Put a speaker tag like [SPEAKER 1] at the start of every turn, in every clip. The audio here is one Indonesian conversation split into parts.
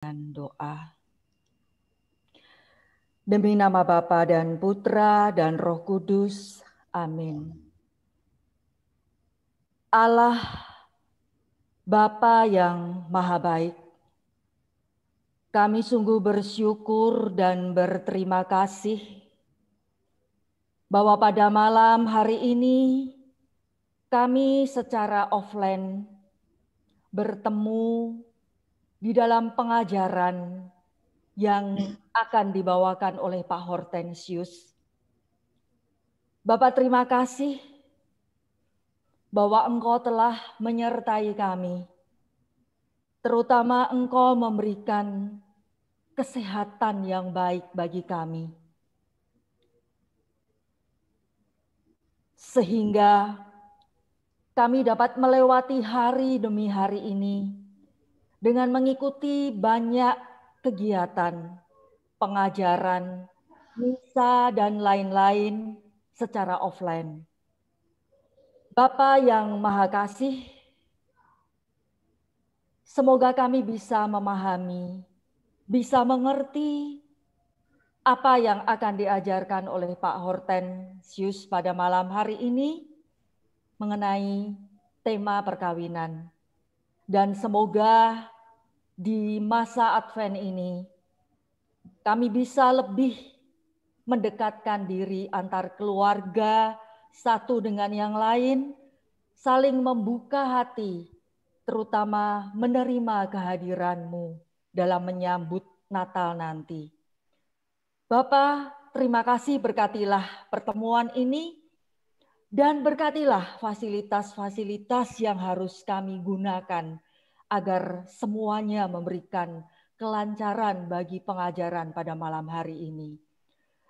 [SPEAKER 1] dengan doa. Demi nama Bapa dan Putra dan Roh Kudus. Amin. Allah Bapa yang Maha Baik, kami sungguh bersyukur dan berterima kasih bahwa pada malam hari ini kami secara offline bertemu di dalam pengajaran yang akan dibawakan oleh Pak Hortensius. Bapak terima kasih bahwa Engkau telah menyertai kami, terutama Engkau memberikan kesehatan yang baik bagi kami, sehingga kami dapat melewati hari demi hari ini dengan mengikuti banyak kegiatan, pengajaran, misa, dan lain-lain secara offline. Bapa yang Maha Kasih, semoga kami bisa memahami, bisa mengerti apa yang akan diajarkan oleh Pak Hortensius pada malam hari ini mengenai tema perkawinan. Dan semoga di masa Advent ini kami bisa lebih mendekatkan diri antar keluarga satu dengan yang lain, saling membuka hati, terutama menerima kehadiran-Mu dalam menyambut Natal nanti. Bapa, terima kasih, berkatilah pertemuan ini dan berkatilah fasilitas-fasilitas yang harus kami gunakan agar semuanya memberikan kelancaran bagi pengajaran pada malam hari ini.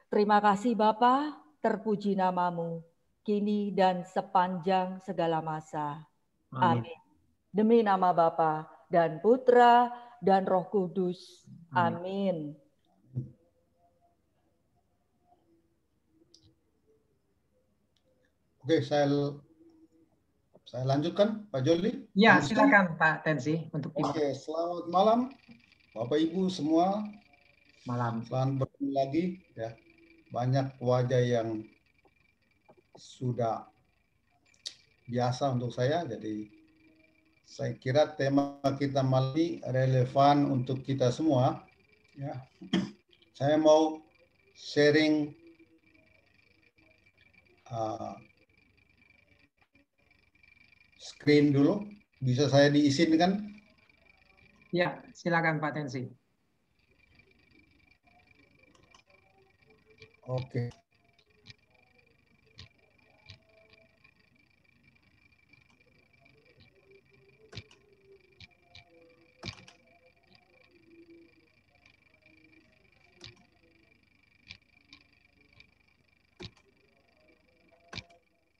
[SPEAKER 1] Terima kasih Bapa, terpuji namamu, kini dan sepanjang segala masa. Amin. Demi nama Bapa dan Putra dan Roh Kudus. Amin.
[SPEAKER 2] Oke, saya lanjutkan, Pak Joli.
[SPEAKER 3] Ya, silakan Pak Tensi untuk
[SPEAKER 2] Oke, selamat malam, Bapak Ibu semua.
[SPEAKER 3] Malam.
[SPEAKER 2] Selamat bertemu lagi. Ya, banyak wajah yang sudah biasa untuk saya. Jadi, saya kira tema kita malam ini relevan untuk kita semua. Ya, saya mau sharing screen dulu, bisa saya diizinkan?
[SPEAKER 3] Ya, silakan Pak Tensi.
[SPEAKER 2] Oke.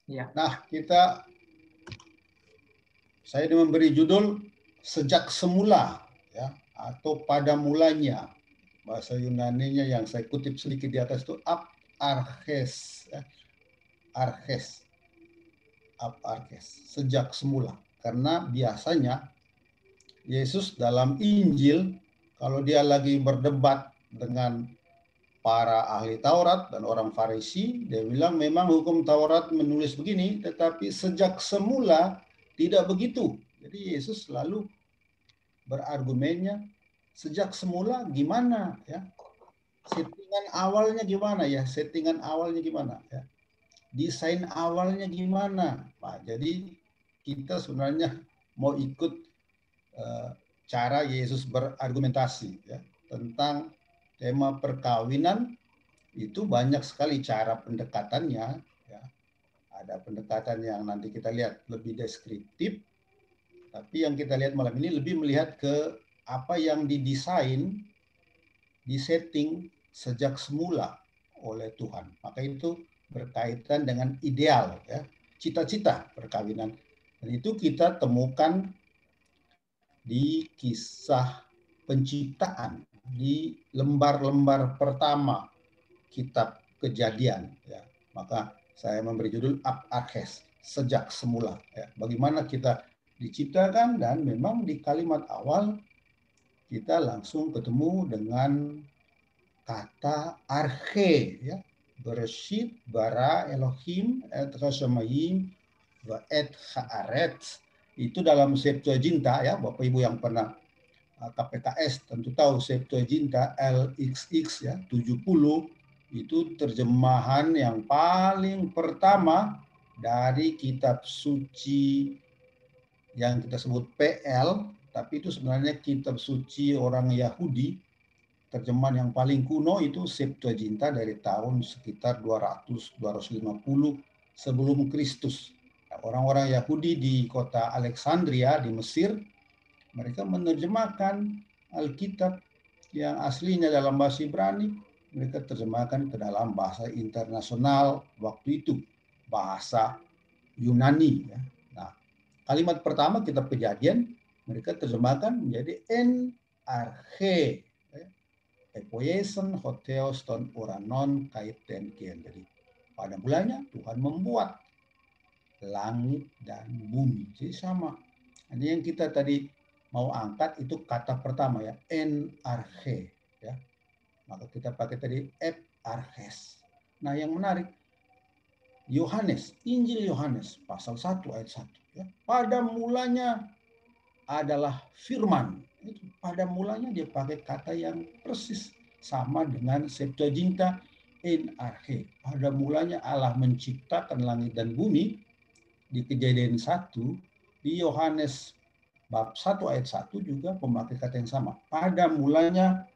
[SPEAKER 3] Ya.
[SPEAKER 2] Nah, saya memberi judul sejak semula, ya, atau pada mulanya. Bahasa Yunaninya yang saya kutip sedikit di atas itu ap arches, ya. Arches, ap arches, sejak semula. Karena biasanya Yesus dalam Injil kalau dia lagi berdebat dengan para ahli Taurat dan orang Farisi, dia bilang memang hukum Taurat menulis begini, tetapi sejak semula tidak begitu. Jadi Yesus selalu berargumennya sejak semula gimana, ya? Settingan awalnya gimana ya? Settingan awalnya gimana, ya? Desain awalnya gimana, Pak? Jadi kita sebenarnya mau ikut cara Yesus berargumentasi, ya, tentang tema perkawinan. Itu banyak sekali cara pendekatannya, ya. Ada pendekatan yang nanti kita lihat lebih deskriptif, tapi yang kita lihat malam ini lebih melihat ke apa yang didesain, disetting sejak semula oleh Tuhan. Maka itu berkaitan dengan ideal, ya, cita-cita perkawinan. Dan itu kita temukan di kisah penciptaan, di lembar-lembar pertama kitab Kejadian, ya. Maka saya memberi judul ap arches, sejak semula, ya. Bagaimana kita diciptakan, dan memang di kalimat awal kita langsung ketemu dengan kata arche, ya. Bereshit bara Elohim et hashamayim wa et haaretz. Itu dalam Septuaginta, ya, Bapak Ibu yang pernah KPKS tentu tahu Septuaginta LXX, ya, 70 itu terjemahan yang paling pertama dari kitab suci yang kita sebut PL, tapi itu sebenarnya kitab suci orang Yahudi. Terjemahan yang paling kuno itu Septuaginta dari tahun sekitar 200-250 sebelum Kristus. Orang-orang Yahudi di kota Alexandria di Mesir, mereka menerjemahkan Alkitab yang aslinya dalam bahasa Ibrani, mereka terjemahkan ke dalam bahasa internasional waktu itu, bahasa Yunani. Ya. Nah, kalimat pertama kitab Kejadian mereka terjemahkan menjadi en arche, epoiesen hotheos ton uranon kaiten kian. Jadi pada mulanya Tuhan membuat langit dan bumi. Jadi sama. Ini yang kita tadi mau angkat itu kata pertama, ya, en arche, ya. Maka kita pakai tadi ep arches. Nah, yang menarik Yohanes, Injil Yohanes pasal 1 ayat 1, ya. Pada mulanya adalah firman. Itu pada mulanya dia pakai kata yang persis sama dengan Septuaginta en arche. Pada mulanya Allah menciptakan langit dan bumi. Di Kejadian 1, di Yohanes bab 1 ayat 1 juga memakai kata yang sama. Pada mulanya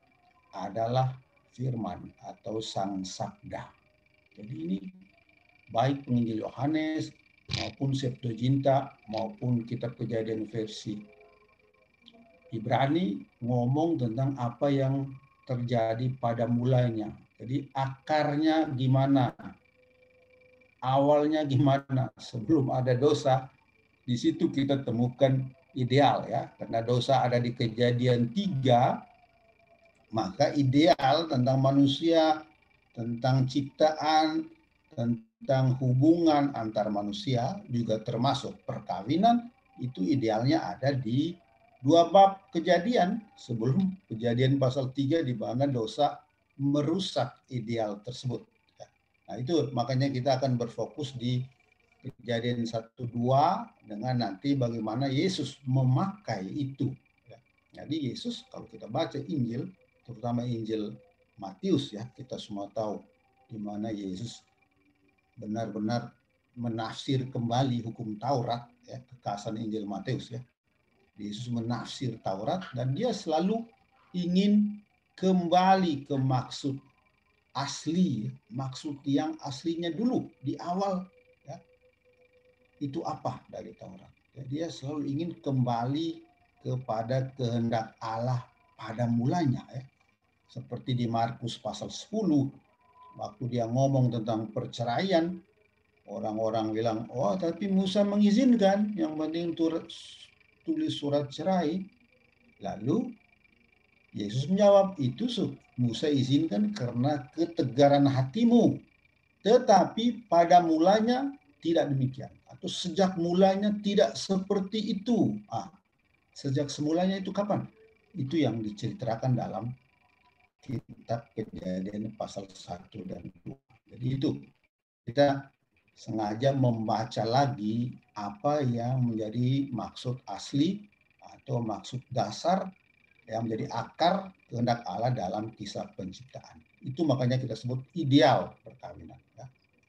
[SPEAKER 2] adalah firman atau sang sabda. Jadi ini baik penginjil Yohanes maupun Septuaginta maupun kitab Kejadian versi Ibrani ngomong tentang apa yang terjadi pada mulanya. Jadi akarnya gimana? Awalnya gimana? Sebelum ada dosa, di situ kita temukan ideal, ya. Karena dosa ada di Kejadian 3, maka ideal tentang manusia, tentang ciptaan, tentang hubungan antar manusia, juga termasuk perkawinan, itu idealnya ada di 2 bab Kejadian. Sebelum Kejadian pasal 3 di mana dosa merusak ideal tersebut. Nah, itu makanya kita akan berfokus di Kejadian 1-2 dengan nanti bagaimana Yesus memakai itu. Jadi Yesus, kalau kita baca Injil, terutama Injil Matius, ya, kita semua tahu di mana Yesus benar-benar menafsir kembali hukum Taurat, ya, kekasan Injil Matius, ya. Yesus menafsir Taurat dan dia selalu ingin kembali ke maksud asli, maksud yang aslinya dulu di awal, ya. Itu apa dari Taurat? Ya, dia selalu ingin kembali kepada kehendak Allah pada mulanya, ya. Seperti di Markus pasal 10, waktu dia ngomong tentang perceraian, orang-orang bilang, oh tapi Musa mengizinkan, yang penting tulis surat cerai. Lalu Yesus menjawab, itu Musa izinkan karena ketegaran hatimu. Tetapi pada mulanya tidak demikian. Atau sejak mulanya tidak seperti itu. Sejak semulanya itu kapan? Itu yang diceritakan dalam kitab Kejadian pasal 1 dan 2. Jadi itu kita sengaja membaca lagi apa yang menjadi maksud asli atau maksud dasar yang menjadi akar kehendak Allah dalam kisah penciptaan. Itu makanya kita sebut ideal perkawinan, ya.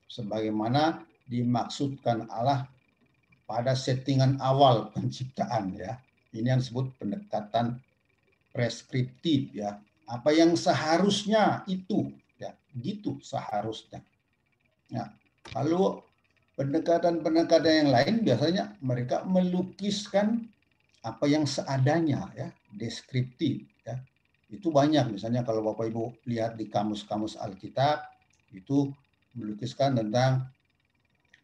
[SPEAKER 2] Sebagaimana dimaksudkan Allah pada settingan awal penciptaan, ya. Ini yang disebut pendekatan preskriptif, ya. Apa yang seharusnya itu, ya, gitu seharusnya. Nah, kalau pendekatan-pendekatan yang lain biasanya mereka melukiskan apa yang seadanya, ya, deskriptif, ya. Itu banyak, misalnya kalau Bapak Ibu lihat di kamus-kamus Alkitab, itu melukiskan tentang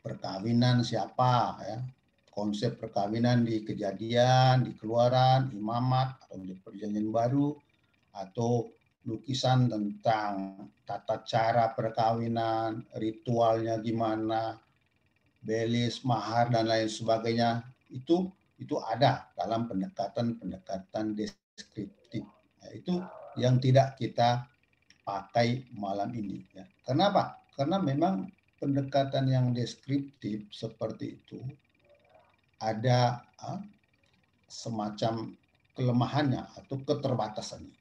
[SPEAKER 2] perkawinan siapa, ya. Konsep perkawinan di Kejadian, di Keluaran, Imamat, atau di Perjanjian Baru, atau lukisan tentang tata cara perkawinan, ritualnya gimana, belis, mahar, dan lain sebagainya. Itu ada dalam pendekatan-pendekatan deskriptif. Nah, itu yang tidak kita pakai malam ini. Ya. Kenapa? Karena memang pendekatan yang deskriptif seperti itu ada semacam kelemahannya atau keterbatasannya.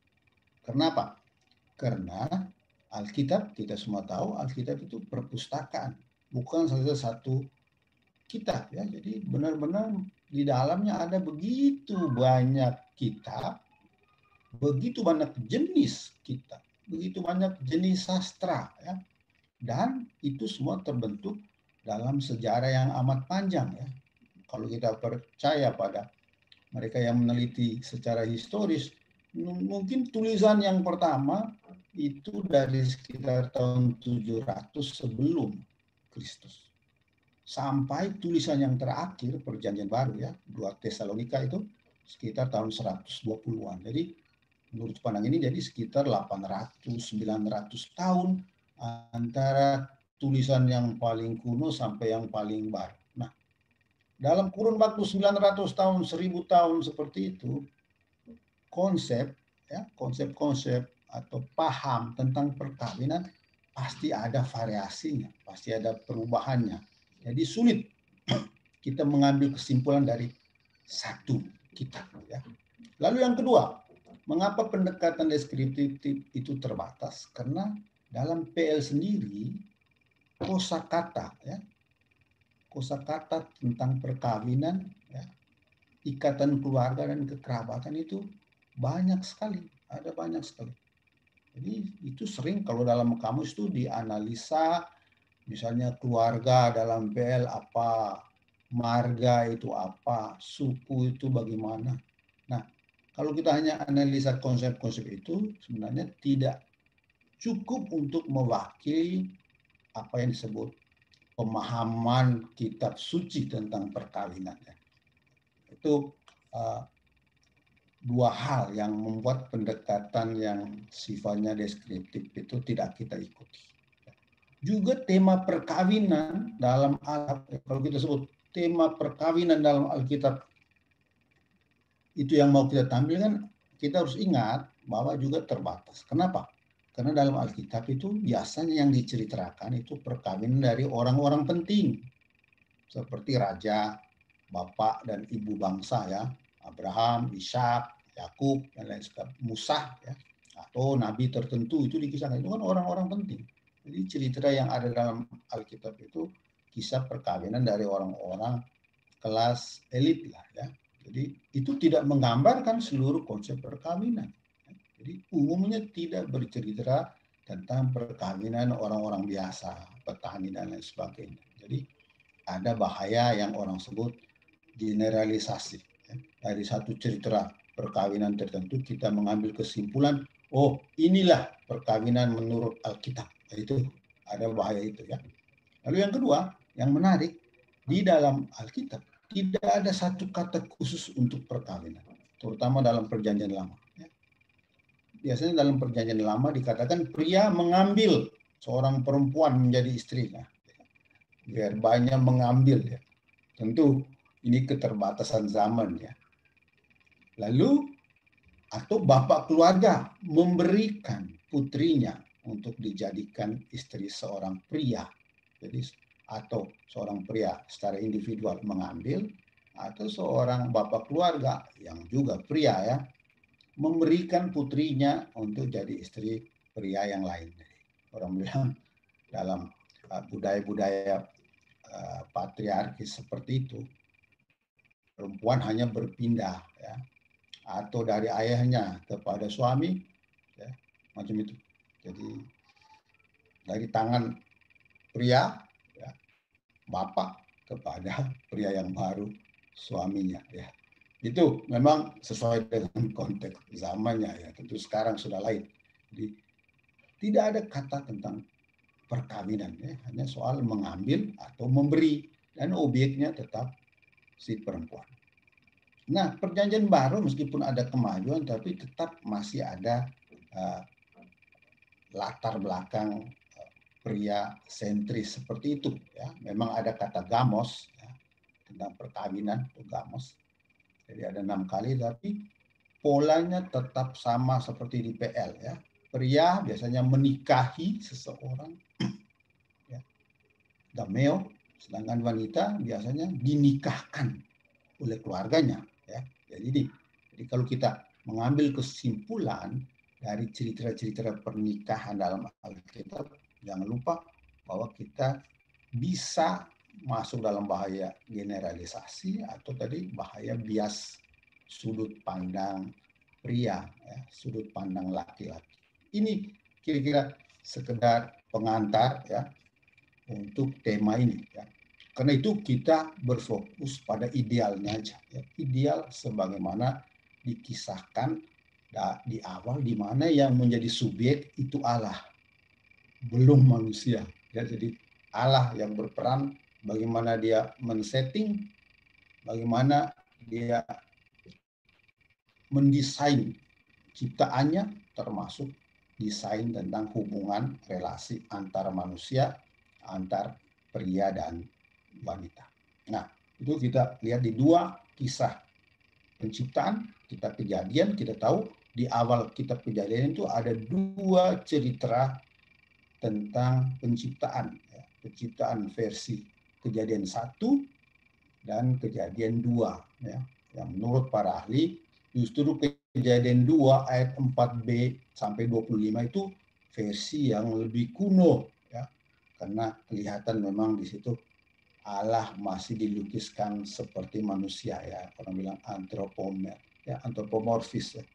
[SPEAKER 2] Kenapa? Karena Alkitab, kita semua tahu Alkitab itu perpustakaan, bukan saja satu kitab ya. Jadi benar-benar di dalamnya ada begitu banyak kitab, begitu banyak jenis kitab, begitu banyak jenis sastra ya. Dan itu semua terbentuk dalam sejarah yang amat panjang ya. Kalau kita percaya pada mereka yang meneliti secara historis, mungkin tulisan yang pertama itu dari sekitar tahun 700 sebelum Kristus. Sampai tulisan yang terakhir Perjanjian Baru ya, 2 Tesalonika itu sekitar tahun 120-an. Jadi menurut pandang ini jadi sekitar 800-900 tahun antara tulisan yang paling kuno sampai yang paling baru. Nah, dalam kurun waktu 900 tahun, 1000 tahun seperti itu, konsep-konsep atau paham tentang perkawinan pasti ada variasinya, pasti ada perubahannya. Jadi sulit kita mengambil kesimpulan dari satu kitab. Ya. Lalu yang kedua, mengapa pendekatan deskriptif itu terbatas? Karena dalam PL sendiri, kosakata tentang perkawinan, ya, ikatan keluarga dan kekerabatan itu banyak sekali, ada banyak sekali. Jadi itu sering kalau dalam kamus itu dianalisa, misalnya keluarga dalam PL apa, marga itu apa, suku itu bagaimana. Nah, kalau kita hanya analisa konsep-konsep itu, sebenarnya tidak cukup untuk mewakili apa yang disebut pemahaman kitab suci tentang perkawinan. Itu dua hal yang membuat pendekatan yang sifatnya deskriptif itu tidak kita ikuti. Juga tema perkawinan dalam kalau kita sebut tema perkawinan dalam Alkitab itu yang mau kita tampilkan, kita harus ingat bahwa juga terbatas. Kenapa? Karena dalam Alkitab itu biasanya yang diceritakan itu perkawinan dari orang-orang penting seperti raja, bapak dan ibu bangsa ya, Abraham, Ishak, Yakub dan lain sebagainya, Musa ya, atau nabi tertentu itu dikisahkan, itu kan orang-orang penting. Jadi cerita yang ada dalam Alkitab itu kisah perkawinan dari orang-orang kelas elit lah ya. Jadi itu tidak menggambarkan seluruh konsep perkawinan. Jadi umumnya tidak bercerita tentang perkawinan orang-orang biasa, petani dan lain sebagainya. Jadi ada bahaya yang orang sebut generalisasi. Dari satu cerita perkawinan tertentu kita mengambil kesimpulan, oh inilah perkawinan menurut Alkitab. Itu ada bahaya itu ya. Lalu yang kedua, yang menarik, di dalam Alkitab tidak ada satu kata khusus untuk perkawinan, terutama dalam Perjanjian Lama. Biasanya dalam Perjanjian Lama dikatakan pria mengambil seorang perempuan menjadi istrinya. Verbanya mengambil ya. Tentu ini keterbatasan zaman ya. Lalu atau bapak keluarga memberikan putrinya untuk dijadikan istri seorang pria. Jadi atau seorang pria secara individual mengambil, atau seorang bapak keluarga yang juga pria ya memberikan putrinya untuk jadi istri pria yang lain. Orang bilang dalam budaya-budaya patriarkis seperti itu, perempuan hanya berpindah ya, atau dari ayahnya kepada suami ya, macam itu. Jadi dari tangan pria ya, bapak kepada pria yang baru, suaminya ya. Itu memang sesuai dengan konteks zamannya ya. Tentu sekarang sudah lain. Jadi tidak ada kata tentang perkawinan ya, hanya soal mengambil atau memberi dan objeknya tetap si perempuan. Nah, Perjanjian Baru meskipun ada kemajuan tapi tetap masih ada latar belakang pria sentris seperti itu ya. Memang ada kata gamos ya, tentang perkawinan itu gamos. Jadi ada 6 kali, tapi polanya tetap sama seperti di PL ya. Pria biasanya menikahi seseorang, ya, dameo, sedangkan wanita biasanya dinikahkan oleh keluarganya. Ya. Jadi kalau kita mengambil kesimpulan dari cerita-cerita pernikahan dalam Alkitab, jangan lupa bahwa kita bisa masuk dalam bahaya generalisasi atau tadi bahaya bias sudut pandang pria, ya, sudut pandang laki-laki. Ini kira-kira sekedar pengantar ya untuk tema ini. Ya. Karena itu kita berfokus pada idealnya aja. Ya. Ideal sebagaimana dikisahkan di awal, di mana yang menjadi subjek itu Allah, belum manusia. Ya, jadi Allah yang berperan, bagaimana dia men-setting, bagaimana dia mendesain ciptaannya, termasuk desain tentang hubungan relasi antar manusia, antar pria dan wanita. Nah, itu kita lihat di dua kisah penciptaan, kitab Kejadian. Kita tahu di awal kitab Kejadian itu ada dua cerita tentang penciptaan, ya. Penciptaan versi Kejadian 1 dan Kejadian 2, ya. Yang menurut para ahli justru Kejadian 2 ayat 4b sampai 25 itu versi yang lebih kuno, ya. Karena kelihatan memang di situ Allah masih dilukiskan seperti manusia, ya. Orang bilang antropomorfis, ya.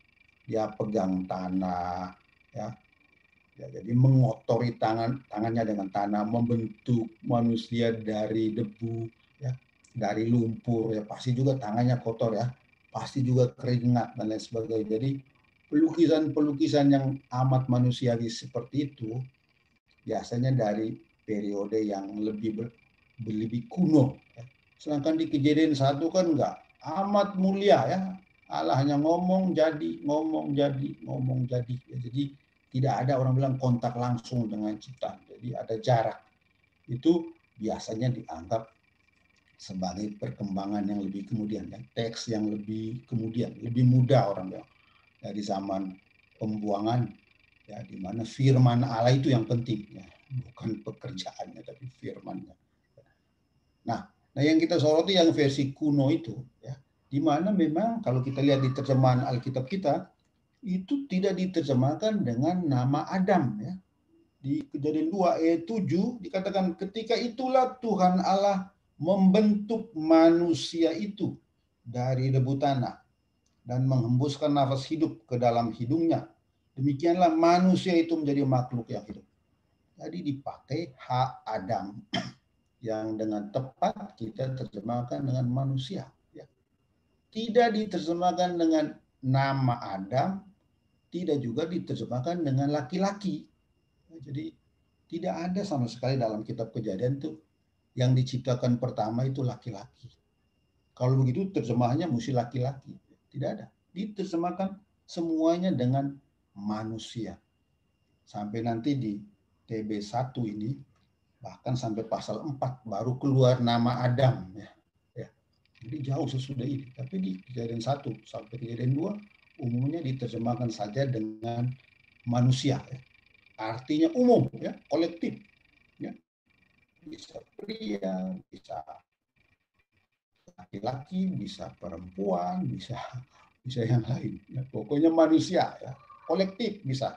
[SPEAKER 2] Dia pegang tanah, ya. Ya, jadi mengotori tangannya dengan tanah, membentuk manusia dari debu, ya, dari lumpur, ya, pasti juga tangannya kotor, ya, pasti juga keringat dan lain sebagainya. Jadi pelukisan-pelukisan yang amat manusiawi seperti itu biasanya dari periode yang lebih kuno. Ya. Sedangkan di Kejadian 1 kan enggak, amat mulia, ya. Allah hanya ngomong jadi, ngomong jadi, ngomong jadi. Ya, jadi tidak ada, orang bilang, kontak langsung dengan ciptaan. Jadi ada jarak. Itu biasanya dianggap sebagai perkembangan yang lebih kemudian, ya. Teks yang lebih kemudian, lebih mudah, orang bilang, dari zaman pembuangan, ya, di mana firman Allah itu yang penting, ya. Bukan pekerjaannya tapi firmannya. Nah, yang kita soroti yang versi kuno itu, ya, di mana memang kalau kita lihat di terjemahan Alkitab kita, itu tidak diterjemahkan dengan nama Adam, ya. Di Kejadian 2 ayat 7 dikatakan ketika itulah Tuhan Allah membentuk manusia itu dari debu tanah dan menghembuskan nafas hidup ke dalam hidungnya. Demikianlah manusia itu menjadi makhluk yang hidup. Jadi dipakai hak Adam yang dengan tepat kita terjemahkan dengan manusia, ya. Tidak diterjemahkan dengan nama Adam, tidak juga diterjemahkan dengan laki-laki. Jadi tidak ada sama sekali dalam kitab Kejadian itu yang diciptakan pertama itu laki-laki. Kalau begitu terjemahannya mesti laki-laki. Tidak ada. Diterjemahkan semuanya dengan manusia. Sampai nanti di TB1 ini, bahkan sampai pasal 4 baru keluar nama Adam. Ya. Jadi jauh sesudah ini. Tapi di Kejadian 1 sampai Kejadian 2 umumnya diterjemahkan saja dengan manusia, ya. Artinya umum, ya, kolektif, ya. Bisa pria, bisa laki-laki, bisa perempuan, bisa yang lain, ya. Pokoknya manusia, ya, kolektif bisa.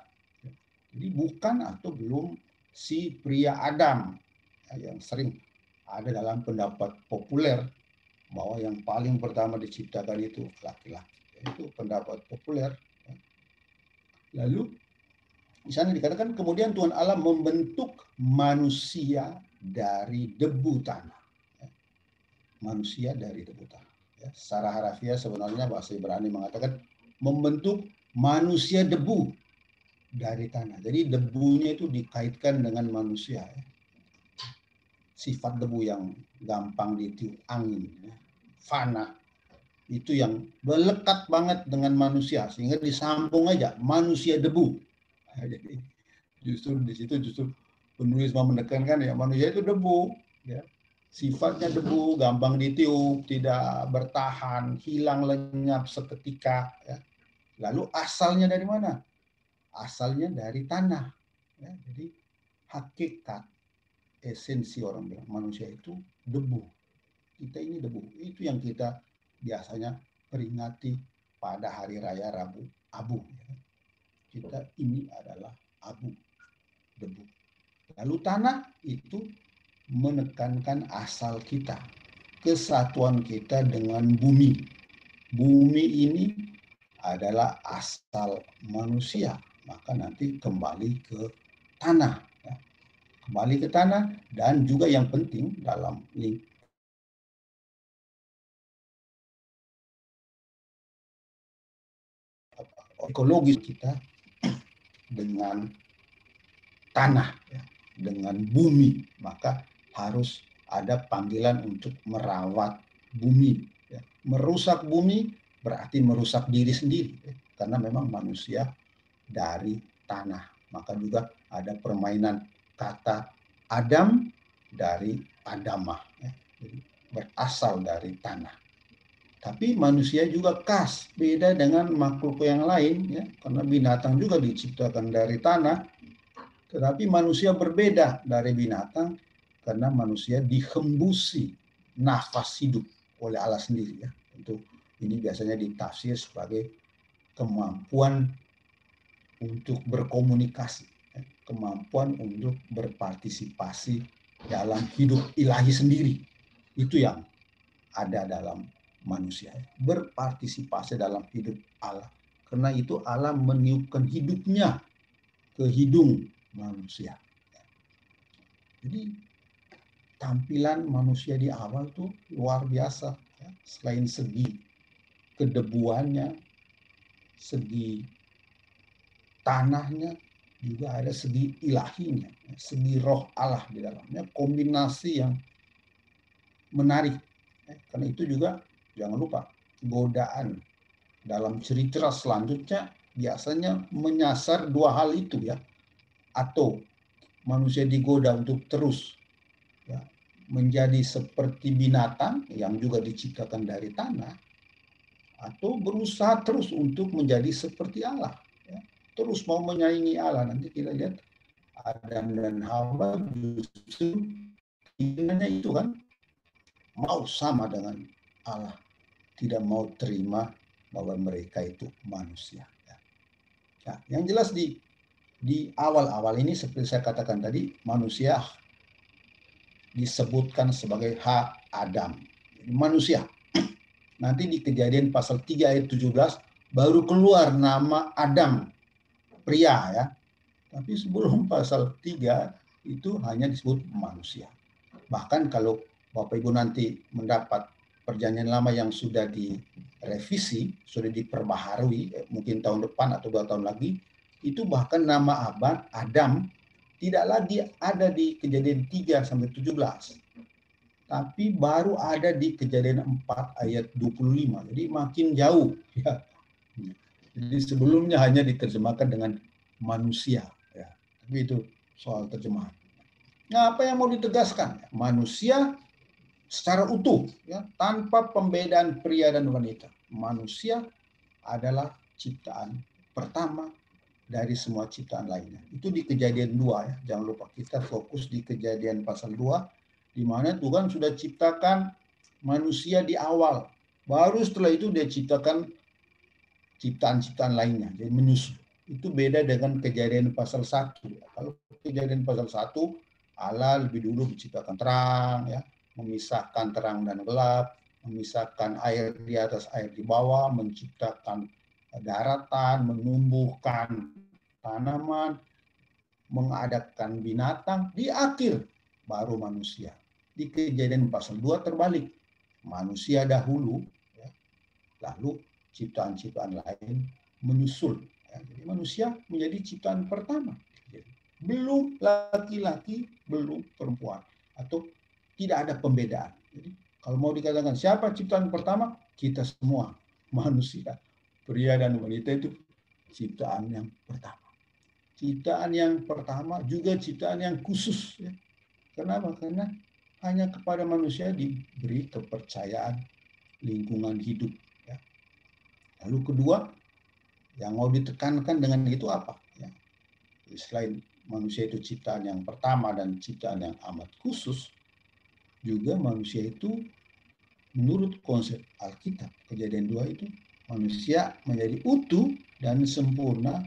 [SPEAKER 2] Jadi bukan atau belum si pria Adam, ya, yang sering ada dalam pendapat populer bahwa yang paling pertama diciptakan itu laki-laki. Itu pendapat populer. Ya. Lalu di sana dikatakan kemudian Tuhan Allah membentuk manusia dari debu tanah. Ya. Manusia dari debu tanah. Ya. Secara harafiah sebenarnya bahasa Ibrani mengatakan membentuk manusia debu dari tanah. Jadi debunya itu dikaitkan dengan manusia. Ya. Sifat debu yang gampang ditiup angin, ya. Fana. Itu yang melekat banget dengan manusia. Sehingga disambung aja manusia debu. Jadi justru di situ penulis mau menekankan, ya, manusia itu debu, ya. Sifatnya debu, gampang ditiup, tidak bertahan, hilang lenyap seketika, ya. Lalu asalnya dari mana? Asalnya dari tanah. Ya, jadi hakikat esensi orang bilang manusia itu debu. Kita ini debu. Itu yang kita biasanya peringati pada hari raya Rabu Abu. Kita ini adalah abu, debu. Lalu tanah itu menekankan asal kita, kesatuan kita dengan bumi. Bumi ini adalah asal manusia, maka nanti kembali ke tanah. Kembali ke tanah, dan juga yang penting dalam ekologis kita dengan tanah, dengan bumi, maka harus ada panggilan untuk merawat bumi. Merusak bumi berarti merusak diri sendiri, karena memang manusia dari tanah. Maka juga ada permainan kata Adam dari Adamah, jadi berasal dari tanah. Tapi manusia juga khas, beda dengan makhluk yang lain, ya, karena binatang juga diciptakan dari tanah, tetapi manusia berbeda dari binatang karena manusia dihembusi nafas hidup oleh Allah sendiri. Ya. Tentu ini biasanya ditafsir sebagai kemampuan untuk berkomunikasi, ya, kemampuan untuk berpartisipasi dalam hidup ilahi sendiri. Itu yang ada dalam manusia, berpartisipasi dalam hidup Allah. Karena itu Allah meniupkan hidupnya ke hidung manusia. Jadi tampilan manusia di awal tuh luar biasa. Ya. Selain segi kedebuannya, segi tanahnya, juga ada segi ilahinya, segi roh Allah di dalamnya, kombinasi yang menarik. Karena itu juga jangan lupa godaan dalam cerita selanjutnya biasanya menyasar dua hal itu, ya. Atau manusia digoda untuk terus, ya, menjadi seperti binatang yang juga diciptakan dari tanah, atau berusaha terus untuk menjadi seperti Allah, ya. Terus mau menyaingi Allah. Nanti kita lihat Adam dan Hawa justru inginnya itu kan, mau sama dengan Allah, tidak mau terima bahwa mereka itu manusia. Nah, yang jelas di awal-awal ini seperti saya katakan tadi, manusia disebutkan sebagai hak Adam, manusia. Nanti di Kejadian pasal 3 ayat 17 baru keluar nama Adam, pria, ya. Tapi sebelum pasal 3 itu hanya disebut manusia. Bahkan kalau Bapak Ibu nanti mendapat Perjanjian Lama yang sudah direvisi, sudah diperbaharui, mungkin tahun depan atau 2 tahun lagi, itu bahkan nama Adam tidak lagi ada di Kejadian 3 sampai 17. Tapi baru ada di Kejadian 4 ayat 25. Jadi makin jauh, ya. Jadi sebelumnya hanya diterjemahkan dengan manusia, ya. Tapi itu soal terjemahan. Nah, apa yang mau ditegaskan? Manusia secara utuh, ya, tanpa pembedaan pria dan wanita. Manusia adalah ciptaan pertama dari semua ciptaan lainnya. Itu di Kejadian 2, ya. Jangan lupa kita fokus di Kejadian pasal 2, di mana Tuhan sudah ciptakan manusia di awal. Baru setelah itu dia ciptakan ciptaan-ciptaan lainnya, jadi menyusul. Itu beda dengan Kejadian pasal 1. Kalau Kejadian pasal 1, Allah lebih dulu menciptakan terang, ya, memisahkan terang dan gelap, memisahkan air di atas air di bawah, menciptakan daratan, menumbuhkan tanaman, mengadakan binatang. Di akhir baru manusia. Di Kejadian pasal 2 terbalik, manusia dahulu, ya, lalu ciptaan-ciptaan lain menyusul. Ya, jadi manusia menjadi ciptaan pertama. Belum laki-laki, belum perempuan, atau tidak ada pembedaan. Jadi kalau mau dikatakan siapa ciptaan pertama, kita semua manusia, pria dan wanita itu ciptaan yang pertama. Ciptaan yang pertama juga ciptaan yang khusus, ya. Kenapa? Karena hanya kepada manusia diberi kepercayaan lingkungan hidup, ya. Lalu kedua, Yang mau ditekankan dengan itu apa? Ya. Selain manusia itu ciptaan yang pertama dan ciptaan yang amat khusus, juga manusia itu menurut konsep Alkitab, Kejadian 2 itu, manusia menjadi utuh dan sempurna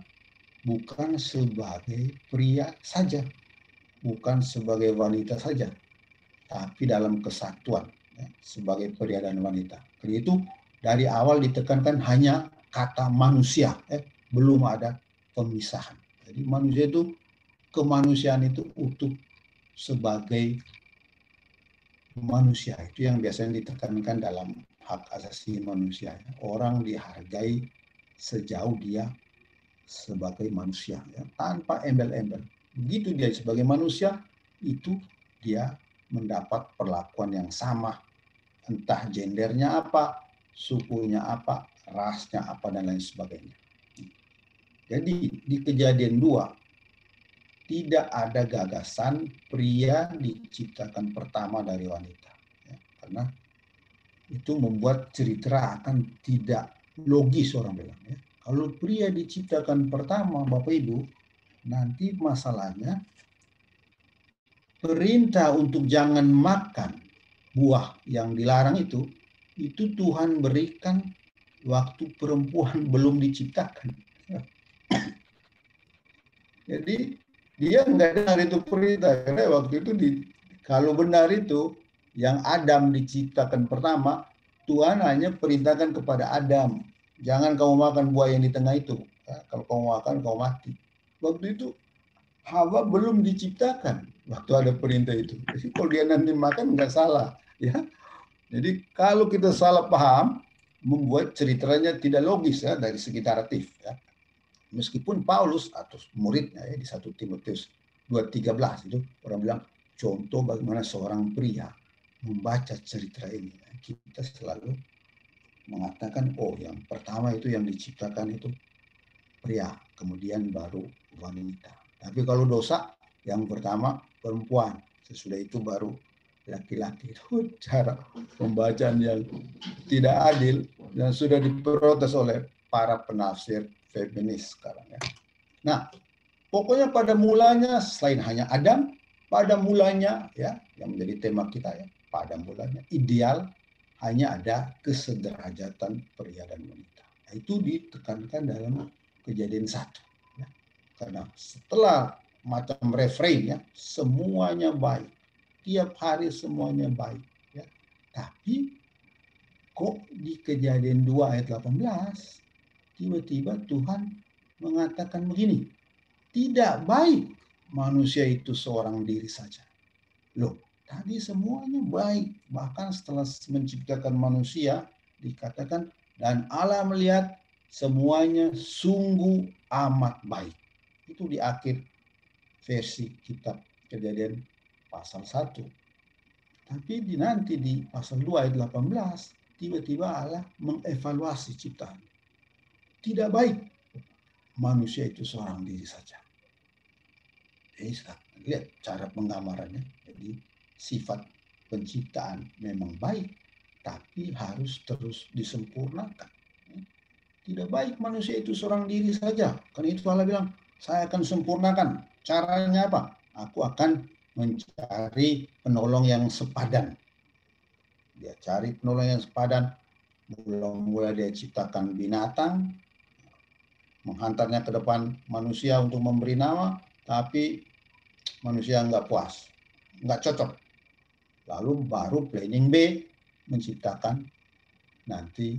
[SPEAKER 2] bukan sebagai pria saja, bukan sebagai wanita saja, tapi dalam kesatuan ya, sebagai pria dan wanita. Jadi itu dari awal ditekankan hanya kata manusia, belum ada pemisahan. Jadi manusia itu, kemanusiaan itu utuh sebagai manusia. Itu yang biasanya ditekankan dalam hak asasi manusia. Orang dihargai sejauh dia sebagai manusia, ya, tanpa embel-embel. Begitu dia sebagai manusia, itu dia mendapat perlakuan yang sama, entah gendernya apa, sukunya apa, rasnya apa, dan lain sebagainya. Jadi di Kejadian 2 tidak ada gagasan pria diciptakan pertama dari wanita, ya, karena itu membuat cerita akan tidak logis, orang bilang. Ya. Kalau pria diciptakan pertama, Bapak Ibu, nanti masalahnya perintah untuk jangan makan buah yang dilarang itu Tuhan berikan waktu perempuan belum diciptakan. Jadi dia nggak dengar itu perintah, karena waktu itu kalau benar itu yang Adam diciptakan pertama, Tuhan hanya perintahkan kepada Adam, jangan kamu makan buah yang di tengah itu. Ya, kalau kamu makan, kamu mati. Waktu itu Hawa belum diciptakan waktu ada perintah itu. Jadi kalau dia nanti makan nggak salah, ya. Jadi kalau kita salah paham, membuat ceritanya tidak logis ya dari segi naratif. Ya. Meskipun Paulus atau muridnya ya di 1 Timotius 2:13 itu orang bilang contoh bagaimana seorang pria membaca cerita ini. Kita selalu mengatakan, oh yang pertama itu yang diciptakan itu pria, kemudian baru wanita. Tapi kalau dosa, yang pertama perempuan, sesudah itu baru laki-laki. Itu cara pembacaan yang tidak adil dan sudah diprotes oleh para penafsir feminis sekarang ya. Nah, pokoknya pada mulanya selain hanya Adam, pada mulanya ya yang menjadi tema kita ya, pada mulanya ideal hanya ada kesederajatan pria dan wanita. Nah, itu ditekankan dalam Kejadian 1 ya. Karena setelah macam refrain ya, semuanya baik. Tiap hari semuanya baik ya. Tapi kok di Kejadian 2 ayat 18 tiba-tiba Tuhan mengatakan begini, tidak baik manusia itu seorang diri saja. Loh, tadi semuanya baik. Bahkan setelah menciptakan manusia dikatakan dan Allah melihat semuanya sungguh amat baik. Itu di akhir versi kitab Kejadian pasal 1. Tapi nanti di pasal 2 ayat 18 tiba-tiba Allah mengevaluasi ciptaan. Tidak baik manusia itu seorang diri saja. Jadi lihat cara penggambarannya. Jadi sifat penciptaan memang baik, tapi harus terus disempurnakan. Tidak baik manusia itu seorang diri saja. Karena itu Allah bilang, saya akan sempurnakan. Caranya apa? Aku akan mencari penolong yang sepadan. Dia cari penolong yang sepadan. Mula-mula dia ciptakan binatang, menghantarnya ke depan manusia untuk memberi nama, tapi manusia nggak puas, nggak cocok. Lalu baru planning B, menciptakan nanti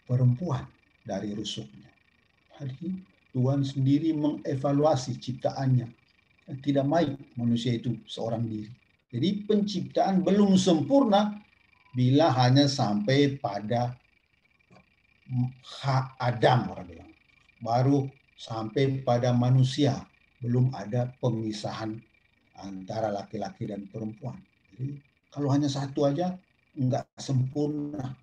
[SPEAKER 2] perempuan dari rusuknya. Jadi Tuhan sendiri mengevaluasi ciptaannya. Tidak baik manusia itu seorang diri. Jadi penciptaan belum sempurna bila hanya sampai pada hak Adam, orang bilang. Baru sampai pada manusia, belum ada pemisahan antara laki-laki dan perempuan. Jadi kalau hanya satu aja nggak sempurna.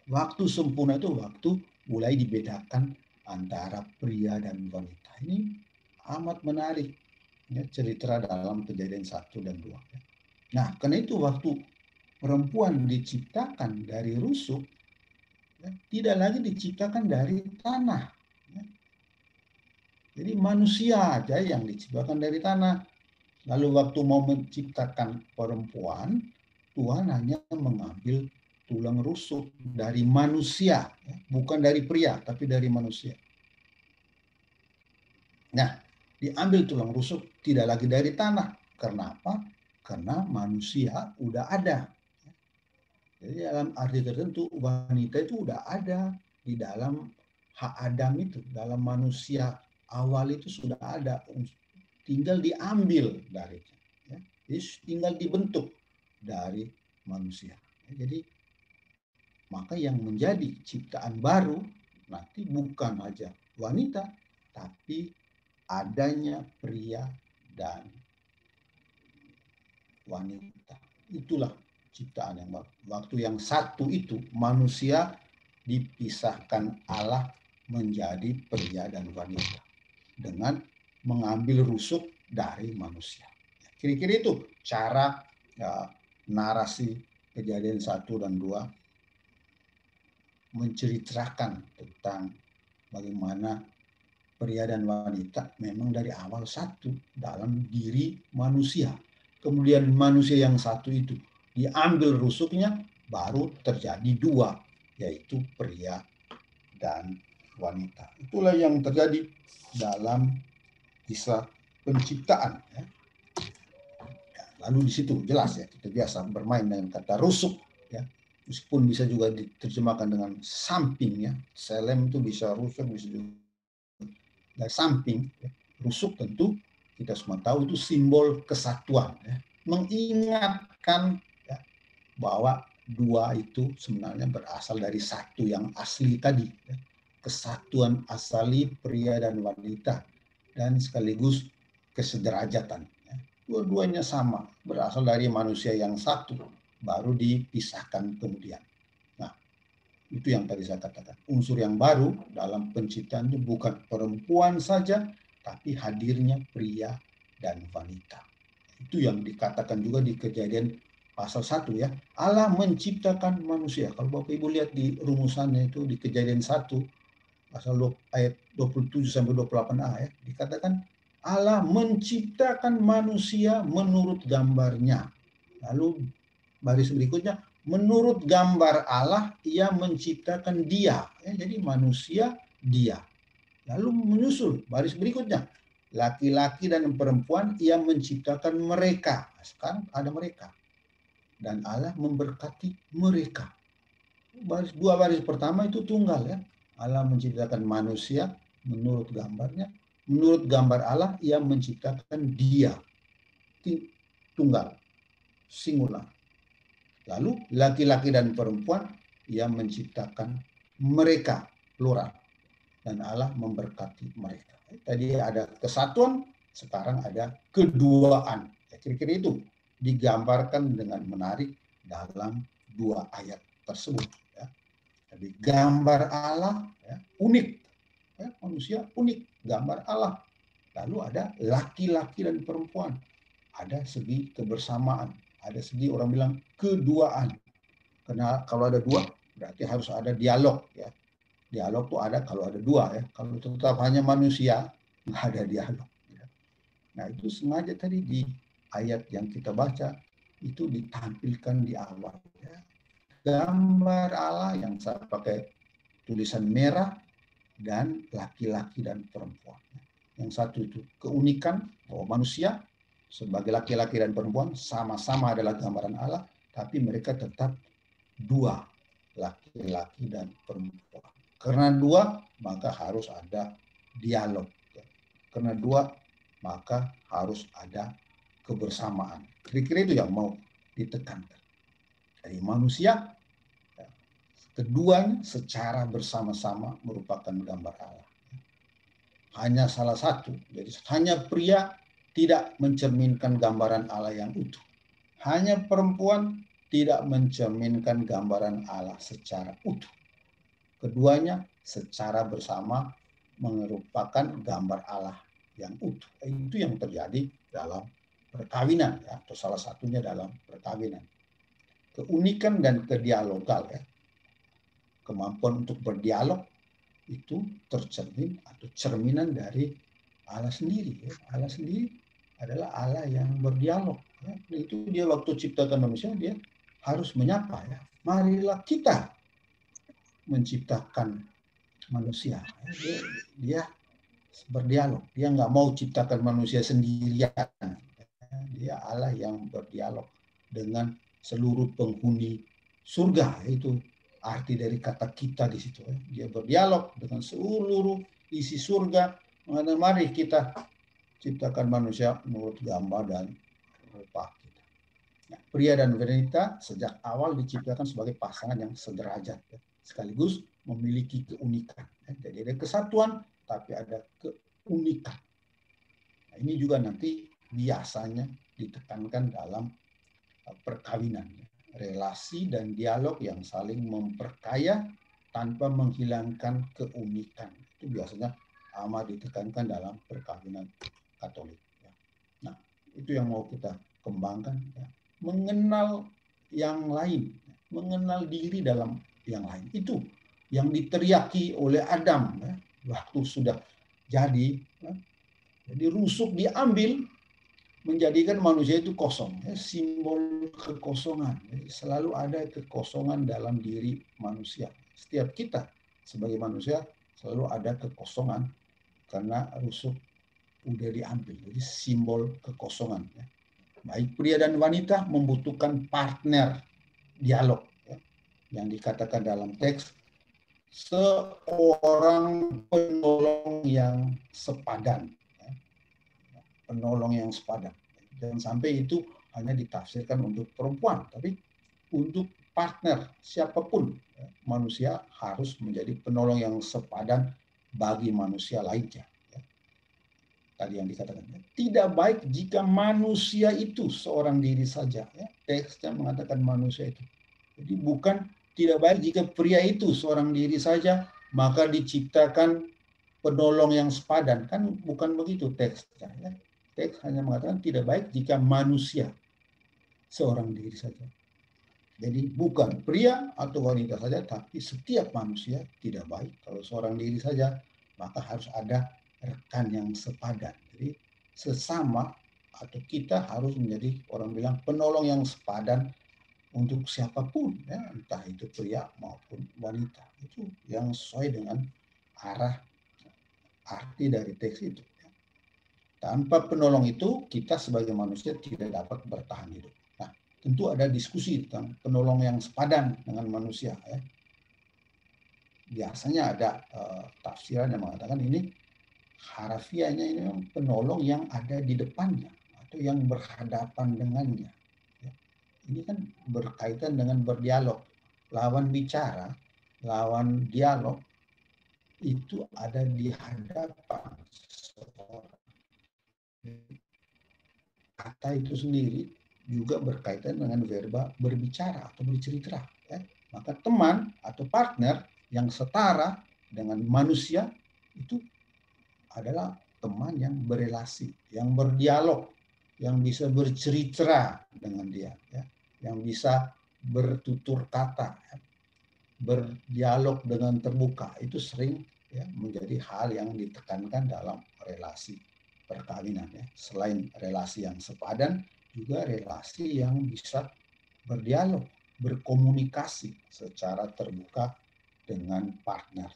[SPEAKER 2] Waktu sempurna itu waktu mulai dibedakan antara pria dan wanita. Ini amat menarik ya, cerita dalam Kejadian 1 dan 2. Nah, karena itu waktu perempuan diciptakan dari rusuk, ya, tidak lagi diciptakan dari tanah. Ya. Jadi manusia aja yang diciptakan dari tanah. Lalu waktu mau menciptakan perempuan, Tuhan hanya mengambil tulang rusuk dari manusia, ya. Bukan dari pria, tapi dari manusia. Nah, diambil tulang rusuk tidak lagi dari tanah. Karena apa? Karena manusia udah ada. Jadi dalam arti tertentu wanita itu udah ada di dalam hak Adam itu, dalam manusia awal itu sudah ada, tinggal diambil dari, ya. Jadi tinggal dibentuk dari manusia. Jadi maka yang menjadi ciptaan baru nanti bukan saja wanita, tapi adanya pria dan wanita. Itulah ciptaan yang baru. Waktu yang satu itu manusia dipisahkan Allah menjadi pria dan wanita dengan mengambil rusuk dari manusia. Kira-kira itu cara narasi Kejadian 1 dan 2 menceritakan tentang bagaimana pria dan wanita memang dari awal satu dalam diri manusia. Kemudian manusia yang satu itu diambil rusuknya, baru terjadi dua, yaitu pria dan wanita. Itulah yang terjadi dalam kisah penciptaan. Ya. Lalu di situ jelas ya, kita biasa bermain dengan kata rusuk. Ya. Meskipun bisa juga diterjemahkan dengan samping. Ya. Selem itu bisa rusuk, bisa juga dari samping. Ya. Rusuk tentu kita semua tahu itu simbol kesatuan. Ya. Mengingatkan ya, bahwa dua itu sebenarnya berasal dari satu yang asli tadi. Ya. Kesatuan asali pria dan wanita. Dan sekaligus kesederajatan. Ya. Dua-duanya sama, berasal dari manusia yang satu, baru dipisahkan kemudian. Nah, itu yang tadi saya katakan. Unsur yang baru dalam penciptaan itu bukan perempuan saja, tapi hadirnya pria dan wanita. Itu yang dikatakan juga di Kejadian pasal 1 ya. Allah menciptakan manusia. Kalau Bapak Ibu lihat di rumusannya itu di Kejadian 1 pasal ayat 27 sampai 28a ya, dikatakan Allah menciptakan manusia menurut gambarnya. Lalu baris berikutnya, menurut gambar Allah ia menciptakan dia. Ya, jadi manusia dia. Lalu menyusul baris berikutnya, laki-laki dan perempuan ia menciptakan mereka. Sekarang ada mereka. Dan Allah memberkati mereka. Dua baris pertama itu tunggal ya. Allah menciptakan manusia menurut gambarnya. Menurut gambar Allah ia menciptakan dia. Tunggal. Singular. Lalu laki-laki dan perempuan ia menciptakan mereka. Plural. Dan Allah memberkati mereka. Tadi ada kesatuan, sekarang ada keduaan. Kira-kira itu digambarkan dengan menarik dalam dua ayat tersebut. Ya. Jadi gambar Allah ya, unik. Ya, manusia unik, gambar Allah. Lalu ada laki-laki dan perempuan. Ada segi kebersamaan. Ada segi orang bilang keduaan. Karena kalau ada dua, berarti harus ada dialog. Ya. Dialog tuh ada kalau ada dua ya. Kalau tetap hanya manusia, nggak ada dialog. Ya. Nah itu sengaja tadi di ayat yang kita baca itu ditampilkan di awal. Ya. Gambar Allah yang saya pakai tulisan merah dan laki-laki dan perempuan. Yang satu itu keunikan bahwa manusia sebagai laki-laki dan perempuan sama-sama adalah gambaran Allah, tapi mereka tetap dua, laki-laki dan perempuan. Karena dua, maka harus ada dialog. Karena dua, maka harus ada kebersamaan. Kira-kira itu yang mau ditekankan. Dari manusia, keduanya secara bersama-sama merupakan gambar Allah. Hanya salah satu. Jadi hanya pria tidak mencerminkan gambaran Allah yang utuh. Hanya perempuan tidak mencerminkan gambaran Allah secara utuh. Keduanya secara bersama merupakan gambar Allah yang utuh. Itu yang terjadi dalam perkawinan ya, atau salah satunya dalam perkawinan. Keunikan dan kedialogal ya. kemampuan untuk berdialog itu tercermin atau cerminan dari Allah sendiri. Ya. Allah sendiri adalah Allah yang berdialog. Ya. Itu dia waktu ciptakan manusia, dia harus menyapa. Ya. Marilah kita menciptakan manusia. Ya. Dia berdialog. Dia nggak mau ciptakan manusia sendirian. Dia Allah yang berdialog dengan seluruh penghuni surga. Itu arti dari kata kita di situ. Dia berdialog dengan seluruh isi surga. Mari kita ciptakan manusia menurut gambar dan rupa kita. Nah, pria dan wanita sejak awal diciptakan sebagai pasangan yang sederajat, sekaligus memiliki keunikan. Jadi ada kesatuan, tapi ada keunikan. Nah, ini juga nanti biasanya ditekankan dalam perkawinan. Relasi dan dialog yang saling memperkaya tanpa menghilangkan keunikan. Itu biasanya amat ditekankan dalam perkawinan Katolik. Nah, itu yang mau kita kembangkan. Mengenal yang lain, mengenal diri dalam yang lain. Itu yang diteriaki oleh Adam waktu sudah jadi. Jadi rusuk diambil, menjadikan manusia itu kosong, simbol kekosongan. Jadi selalu ada kekosongan dalam diri manusia. Setiap kita sebagai manusia selalu ada kekosongan karena rusuk udah diambil. Jadi simbol kekosongan. Baik pria dan wanita membutuhkan partner dialog. Yang dikatakan dalam teks, seorang penolong yang sepadan. Penolong yang sepadan. Jangan sampai itu hanya ditafsirkan untuk perempuan, tapi untuk partner siapapun manusia harus menjadi penolong yang sepadan bagi manusia lainnya. Tadi yang dikatakan, tidak baik jika manusia itu seorang diri saja. Teksnya mengatakan manusia itu. Jadi bukan tidak baik jika pria itu seorang diri saja, maka diciptakan penolong yang sepadan. Kan bukan begitu teksnya. Teks hanya mengatakan tidak baik jika manusia seorang diri saja. Jadi bukan pria atau wanita saja, tapi setiap manusia tidak baik. Kalau seorang diri saja, maka harus ada rekan yang sepadan. Jadi sesama atau kita harus menjadi, orang bilang, penolong yang sepadan untuk siapapun, entah itu pria maupun wanita. Itu yang sesuai dengan arah arti dari teks itu. Tanpa penolong itu, kita sebagai manusia tidak dapat bertahan hidup. Nah, tentu ada diskusi tentang penolong yang sepadan dengan manusia. Biasanya ada tafsiran yang mengatakan ini harafiahnya ini penolong yang ada di depannya atau yang berhadapan dengannya. Ini kan berkaitan dengan berdialog. Lawan bicara, lawan dialog itu ada di hadapan seseorang. Kata itu sendiri juga berkaitan dengan verba berbicara atau bercerita. Maka teman atau partner yang setara dengan manusia itu adalah teman yang berelasi, yang berdialog, yang bisa bercerita dengan dia, yang bisa bertutur kata, berdialog dengan terbuka. Itu sering menjadi hal yang ditekankan dalam relasi perkawinan. Selain relasi yang sepadan, juga relasi yang bisa berdialog, berkomunikasi secara terbuka dengan partner.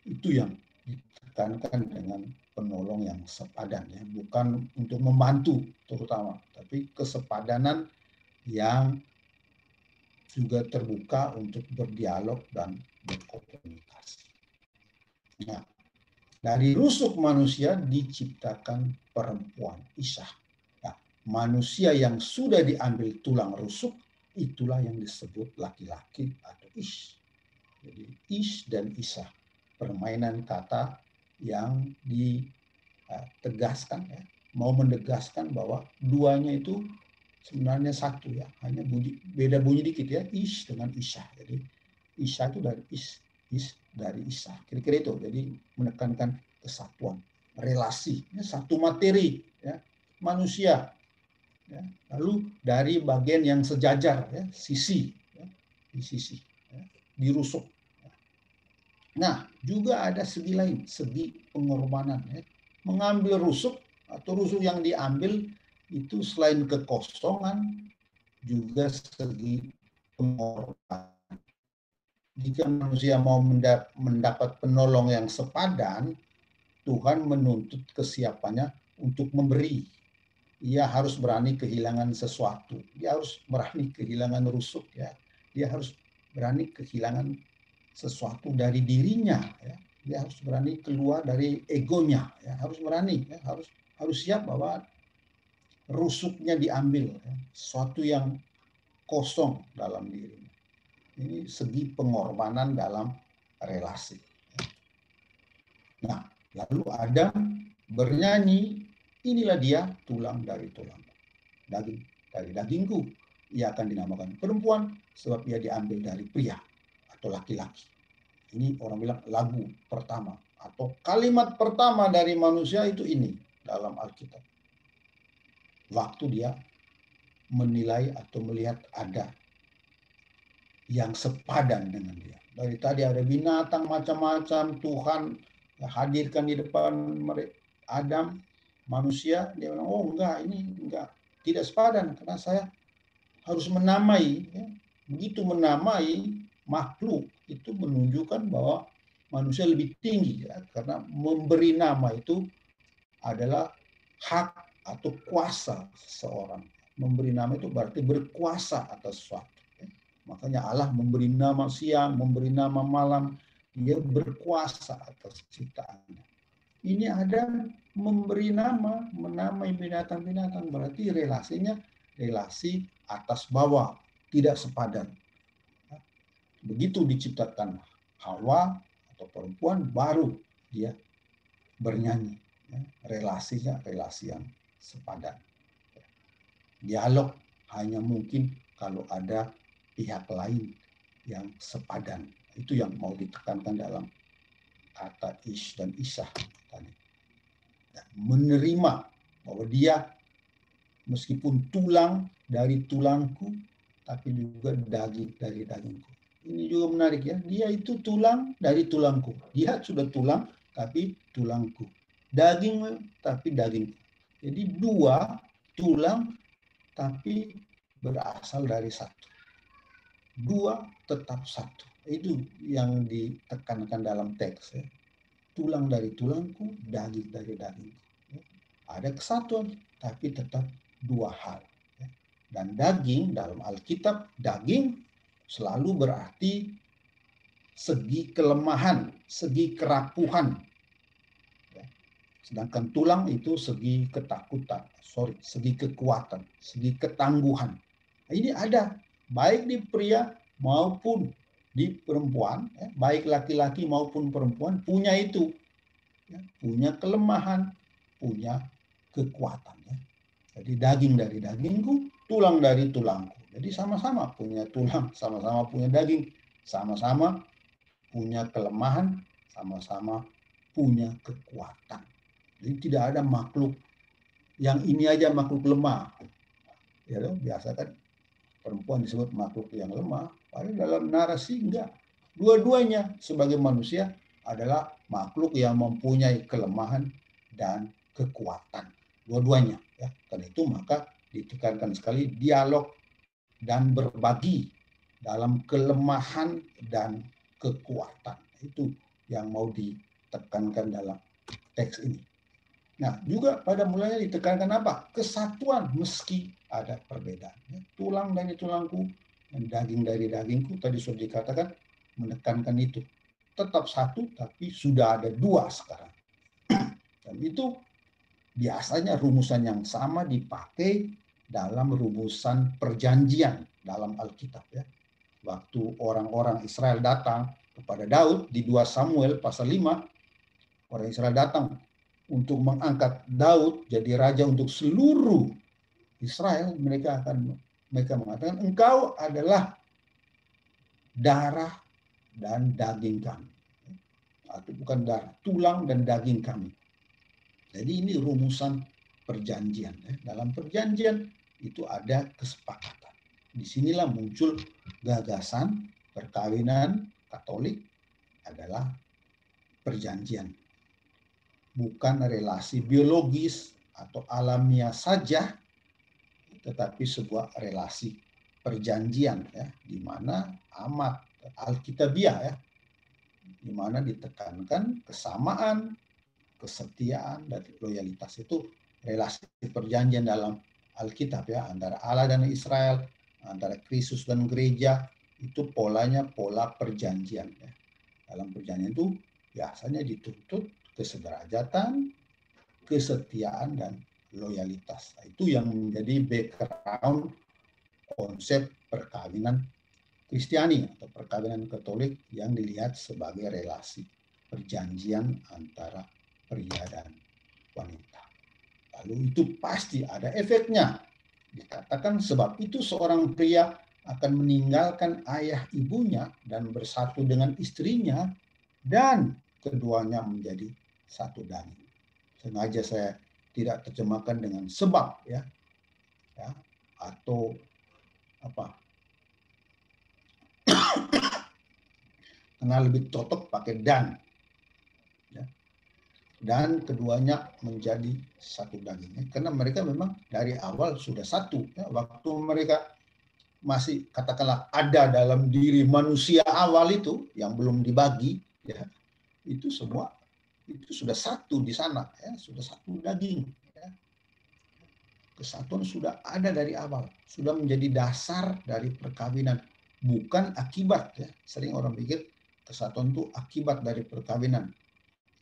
[SPEAKER 2] Itu yang ditekankan dengan penolong yang sepadan, bukan untuk membantu terutama, tapi kesepadanan yang juga terbuka untuk berdialog dan berkomunikasi. Nah, dari rusuk manusia diciptakan perempuan, Isha. Nah, manusia yang sudah diambil tulang rusuk, itulah yang disebut laki-laki atau Ish. Jadi Ish dan Isha, permainan kata yang ditegaskan, mau menegaskan bahwa duanya itu sebenarnya satu, hanya beda bunyi dikit, Ish dengan Isha. Jadi Isha itu dari Ish dari Isha, kira-kira itu. Jadi menekankan kesatuan, relasi, satu materi, manusia. Lalu dari bagian yang sejajar, sisi, di sisi, dirusuk. Nah, juga ada segi lain, segi pengorbanan. Ya. Mengambil rusuk atau rusuk yang diambil itu selain kekosongan, juga segi pengorbanan. Jika manusia mau mendapat penolong yang sepadan, Tuhan menuntut kesiapannya untuk memberi. Ia harus berani kehilangan sesuatu. Dia harus berani kehilangan rusuk. Ya. Dia harus berani kehilangan sesuatu dari dirinya. Ya. Dia harus berani keluar dari egonya. Ya. Harus berani. Ya. Harus siap bahwa rusuknya diambil. Ya. Sesuatu yang kosong dalam dirinya. Ini segi pengorbanan dalam relasi. Nah, lalu Adam bernyanyi, inilah dia tulang dari tulangku, daging dari dagingku. Ia akan dinamakan perempuan sebab ia diambil dari pria atau laki-laki. Ini orang bilang lagu pertama atau kalimat pertama dari manusia itu ini dalam Alkitab. Waktu dia menilai atau melihat ada yang sepadan dengan dia. Dari tadi ada binatang macam-macam, Tuhan hadirkan di depan Adam, manusia, dia bilang, oh enggak, ini enggak, tidak sepadan, karena saya harus menamai. Ya. Begitu menamai makhluk, itu menunjukkan bahwa manusia lebih tinggi, ya, karena memberi nama itu adalah hak atau kuasa seseorang. Memberi nama itu berarti berkuasa atas sesuatu. Makanya Allah memberi nama siang, memberi nama malam, dia berkuasa atas ciptaannya. Ini ada memberi nama, menamai binatang-binatang, berarti relasinya relasi atas bawah, tidak sepadan. Begitu diciptakan Hawa atau perempuan, baru dia bernyanyi. Relasinya relasi yang sepadan. Dialog hanya mungkin kalau ada pihak lain yang sepadan. Itu yang mau ditekankan dalam kata ish dan isah tadi. Menerima bahwa dia meskipun tulang dari tulangku, tapi juga daging dari dagingku. Ini juga menarik ya. Dia itu tulang dari tulangku. Dia sudah tulang, tapi tulangku. Daging, tapi dagingku. Jadi dua tulang, tapi berasal dari satu. Dua tetap satu. Itu yang ditekankan dalam teks. Ya. Tulang dari tulangku, daging dari dagingku. Ya. Ada kesatuan, tapi tetap dua hal. Ya. Dan daging dalam Alkitab, daging selalu berarti segi kelemahan, segi kerapuhan. Ya. Sedangkan tulang itu segi ketakutan, segi kekuatan, segi ketangguhan. Nah, ini ada baik di pria maupun di perempuan, ya, baik laki-laki maupun perempuan punya itu, ya, punya kelemahan, punya kekuatan. Ya. Jadi daging dari dagingku, tulang dari tulangku. Jadi sama-sama punya tulang, sama-sama punya daging, sama-sama punya kelemahan, sama-sama punya kekuatan. Jadi tidak ada makhluk yang ini aja makhluk lemah. Ya, biasa kan perempuan disebut makhluk yang lemah, padahal dalam narasi enggak. Dua-duanya sebagai manusia adalah makhluk yang mempunyai kelemahan dan kekuatan. Dua-duanya. Ya. Karena itu maka ditekankan sekali dialog dan berbagi dalam kelemahan dan kekuatan. Itu yang mau ditekankan dalam teks ini. Nah, juga pada mulanya ditekankan apa? Kesatuan meski ada perbedaan. Tulang dari tulangku dan daging dari dagingku, tadi sudah dikatakan, menekankan itu. Tetap satu, tapi sudah ada dua sekarang. Dan itu biasanya rumusan yang sama dipakai dalam rumusan perjanjian dalam Alkitab. Ya. Waktu orang-orang Israel datang kepada Daud di 2 Samuel pasal 5, orang Israel datang untuk mengangkat Daud jadi raja untuk seluruh Israel, mereka mengatakan engkau adalah darah dan daging kami. Atau bukan darah, tulang dan daging kami. Jadi ini rumusan perjanjian. Dalam perjanjian itu ada kesepakatan. Disinilah muncul gagasan perkawinan Katolik adalah perjanjian. Bukan relasi biologis atau alamiah saja, tetapi sebuah relasi perjanjian ya, di mana amat alkitabiah ya, di mana ditekankan kesamaan, kesetiaan, dan loyalitas. Itu relasi perjanjian dalam Alkitab ya, antara Allah dan Israel, antara Kristus dan gereja, itu polanya pola perjanjian ya. Dalam perjanjian itu biasanya dituntut kesederajatan, kesetiaan, dan loyalitas. Itu yang menjadi background konsep perkawinan Kristiani atau perkawinan Katolik yang dilihat sebagai relasi perjanjian antara pria dan wanita. Lalu itu pasti ada efeknya. Dikatakan sebab itu seorang pria akan meninggalkan ayah ibunya dan bersatu dengan istrinya dan keduanya menjadi satu daging. Sengaja saya tidak terjemahkan dengan sebab ya atau apa, karena lebih cocok pakai dan ya. Dan keduanya menjadi satu daging karena mereka memang dari awal sudah satu ya. Waktu mereka masih katakanlah ada dalam diri manusia awal itu yang belum dibagi ya, itu semua itu sudah satu di sana ya, sudah satu daging ya. Kesatuan sudah ada dari awal, sudah menjadi dasar dari perkawinan, bukan akibat ya. Sering orang pikir kesatuan itu akibat dari perkawinan,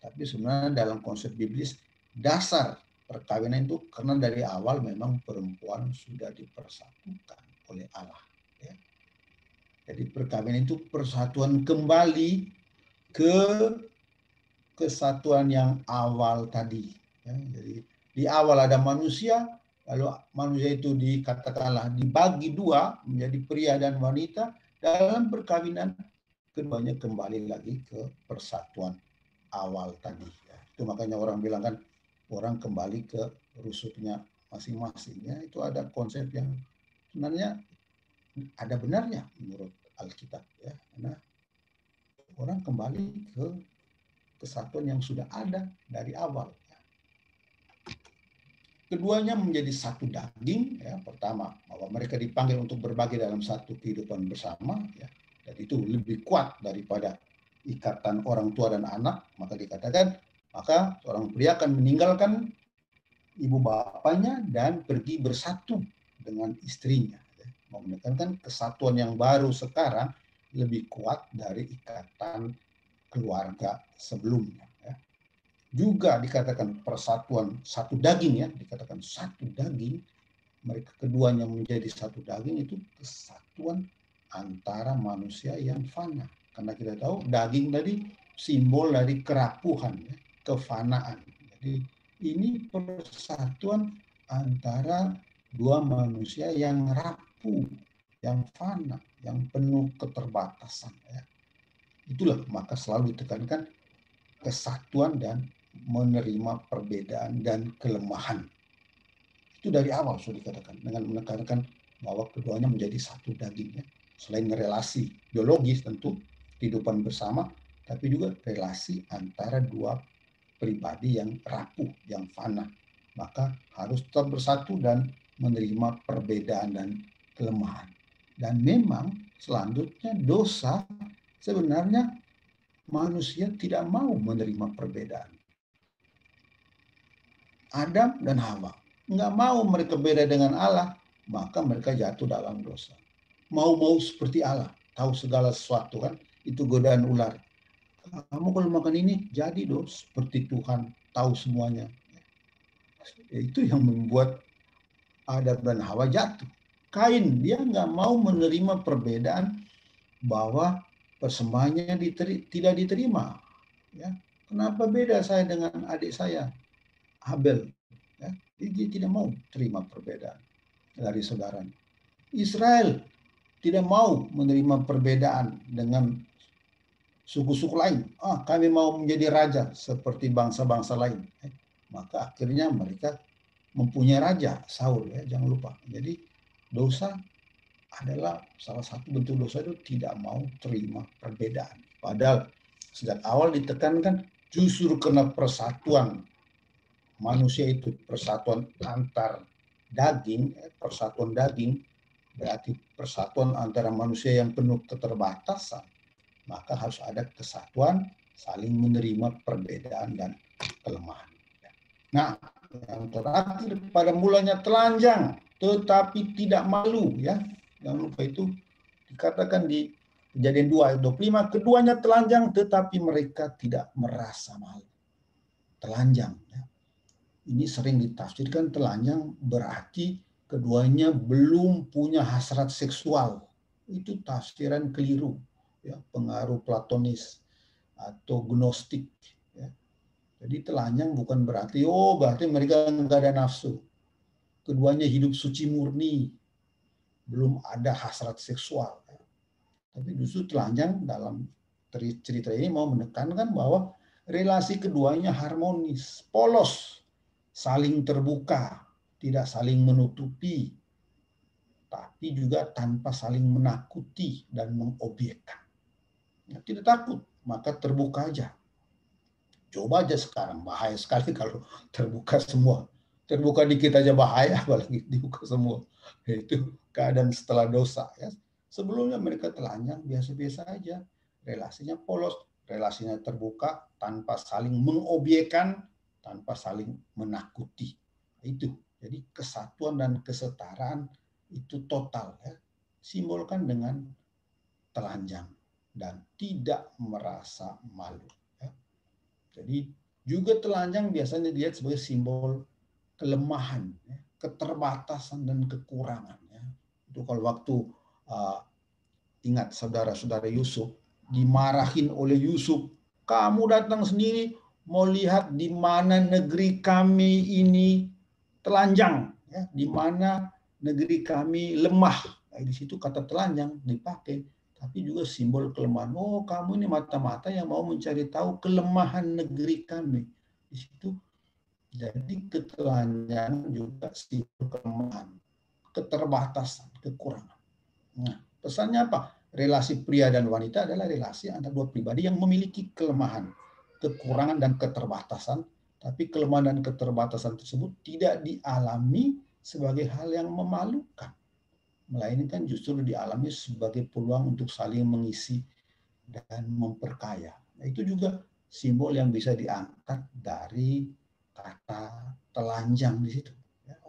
[SPEAKER 2] tapi sebenarnya dalam konsep biblis dasar perkawinan itu karena dari awal memang perempuan sudah dipersatukan oleh Allah ya. Jadi perkawinan itu persatuan kembali ke kesatuan yang awal tadi ya. Jadi di awal ada manusia, lalu manusia itu dikatakanlah dibagi dua menjadi pria dan wanita. Dalam perkawinan keduanya kembali lagi ke persatuan awal tadi ya. Itu makanya orang bilang kan orang kembali ke rusuknya masing-masing ya. Itu ada konsep yang sebenarnya ada benarnya menurut Alkitab ya, karena orang kembali ke kesatuan yang sudah ada dari awal ya. Keduanya menjadi satu daging ya. Pertama bahwa mereka dipanggil untuk berbagi dalam satu kehidupan bersama ya, dan itu lebih kuat daripada ikatan orang tua dan anak. Maka dikatakan maka seorang pria akan meninggalkan ibu bapaknya dan pergi bersatu dengan istrinya ya. Menekankan kesatuan yang baru sekarang lebih kuat dari ikatan keluarga sebelumnya ya. Juga dikatakan persatuan satu daging ya, dikatakan satu daging, mereka keduanya menjadi satu daging, itu kesatuan antara manusia yang fana. Karena kita tahu daging tadi simbol dari kerapuhan ya, kefanaan. Jadi ini persatuan antara dua manusia yang rapuh, yang fana, yang penuh keterbatasan ya. Itulah maka selalu ditekankan kesatuan dan menerima perbedaan dan kelemahan. Itu dari awal sudah dikatakan dengan menekankan bahwa keduanya menjadi satu daging ya. Selain relasi biologis tentu kehidupan bersama, tapi juga relasi antara dua pribadi yang rapuh, yang fana. Maka harus tetap bersatu dan menerima perbedaan dan kelemahan. Dan memang selanjutnya dosa sebenarnya manusia tidak mau menerima perbedaan. Adam dan Hawa nggak mau mereka beda dengan Allah, maka mereka jatuh dalam dosa. Mau seperti Allah, tahu segala sesuatu kan, itu godaan ular. Kamu kalau makan ini jadi seperti Tuhan, tahu semuanya. Itu yang membuat Adam dan Hawa jatuh. Kain dia nggak mau menerima perbedaan bahwa persembahannya tidak diterima. Ya, kenapa beda saya dengan adik saya Habel? Ya, dia tidak mau terima perbedaan dari saudaranya. Israel tidak mau menerima perbedaan dengan suku-suku lain. Kami mau menjadi raja seperti bangsa-bangsa lain. Maka akhirnya mereka mempunyai raja Saul ya, jangan lupa. Jadi dosa adalah salah satu bentuk dosa itu tidak mau terima perbedaan. Padahal sejak awal ditekankan Justru karena persatuan manusia itu, persatuan antar daging, persatuan daging, berarti persatuan antara manusia yang penuh keterbatasan, maka harus ada kesatuan, saling menerima perbedaan dan kelemahan. Nah, yang terakhir, pada mulanya telanjang, tetapi tidak malu, ya. Jangan lupa itu dikatakan di Kejadian 2 ayat 25, keduanya telanjang tetapi mereka tidak merasa malu. Telanjang, ya. Ini sering ditafsirkan telanjang berarti keduanya belum punya hasrat seksual. Itu tafsiran keliru, ya, pengaruh Platonis atau Gnostik, ya. Jadi telanjang bukan berarti berarti mereka nggak ada nafsu. Keduanya hidup suci murni, belum ada hasrat seksual. Tapi justru telanjang dalam cerita ini mau menekankan bahwa relasi keduanya harmonis, polos, saling terbuka, tidak saling menutupi, tapi juga tanpa saling menakuti dan mengobjekkan. Ya, tidak takut, maka terbuka aja. Coba aja sekarang, bahaya sekali kalau terbuka semua. Terbuka dikit aja bahaya, apalagi dibuka semua. Itu keadaan setelah dosa, ya. Sebelumnya mereka telanjang biasa-biasa aja, relasinya polos, relasinya terbuka tanpa saling mengobjekkan, tanpa saling menakuti. Itu. Jadi kesatuan dan kesetaraan itu total, ya. Simbolkan dengan telanjang dan tidak merasa malu, ya. Jadi juga telanjang biasanya dilihat sebagai simbol kelemahan, ya, keterbatasan dan kekurangan, ya. Itu kalau waktu ingat saudara-saudara Yusuf dimarahin oleh Yusuf, kamu datang sendiri mau lihat di mana negeri kami ini telanjang, ya, di mana negeri kami lemah. Nah, di situ kata telanjang dipakai, tapi juga simbol kelemahan. Oh, kamu ini mata-mata yang mau mencari tahu kelemahan negeri kami. Di situ jadi ketelanjangan juga simbol kelemahan, keterbatasan, kekurangan. Nah, pesannya apa? Relasi pria dan wanita adalah relasi antara dua pribadi yang memiliki kelemahan, kekurangan, dan keterbatasan. Tapi kelemahan dan keterbatasan tersebut tidak dialami sebagai hal yang memalukan, melainkan justru dialami sebagai peluang untuk saling mengisi dan memperkaya. Nah, itu juga simbol yang bisa diangkat dari kata telanjang di situ.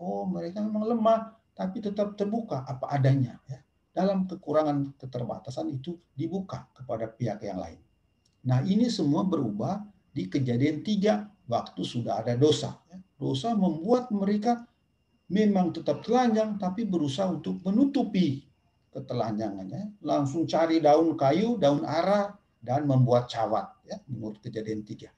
[SPEAKER 2] Oh, mereka memang lemah, tapi tetap terbuka apa adanya, ya. Dalam kekurangan keterbatasan itu dibuka kepada pihak yang lain. Nah, ini semua berubah di Kejadian 3 waktu sudah ada dosa. Dosa membuat mereka memang tetap telanjang tapi berusaha untuk menutupi ketelanjangannya. Langsung cari daun kayu, daun ara, dan membuat cawat, ya, menurut Kejadian 3.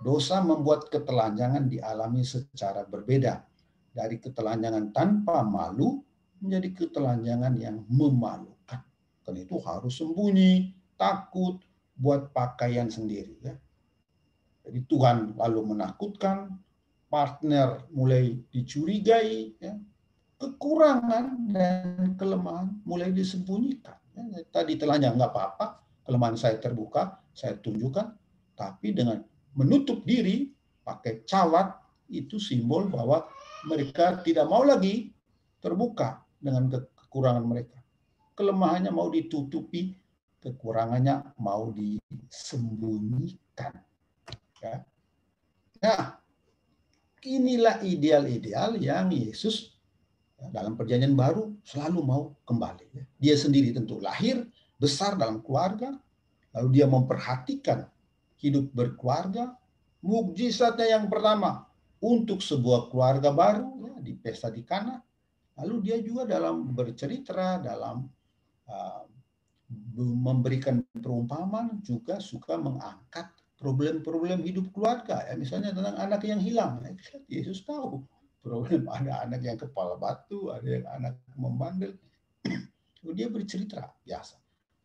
[SPEAKER 2] Dosa membuat ketelanjangan dialami secara berbeda. Dari ketelanjangan tanpa malu menjadi ketelanjangan yang memalukan. Karena itu harus sembunyi, takut, buat pakaian sendiri, ya. Jadi Tuhan lalu menakutkan, partner mulai dicurigai, ya. Kekurangan dan kelemahan mulai disembunyikan. Ya. Tadi telanjang nggak apa-apa, kelemahan saya terbuka, saya tunjukkan, tapi dengan menutup diri pakai cawat itu simbol bahwa mereka tidak mau lagi terbuka dengan kekurangan mereka. Kelemahannya mau ditutupi, kekurangannya mau disembunyikan. Ya. Nah, inilah ideal-ideal yang Yesus dalam perjanjian baru selalu mau kembali. Dia sendiri tentu lahir, besar dalam keluarga, lalu dia memperhatikan hidup berkeluarga. Mukjizatnya yang pertama untuk sebuah keluarga baru, ya, di pesta di Kana. Lalu dia juga dalam bercerita, dalam memberikan perumpamaan juga suka mengangkat problem-problem hidup keluarga, ya, misalnya tentang anak yang hilang. Yesus tahu problem ada anak yang kepala batu, ada yang anak membandel. Dia bercerita biasa.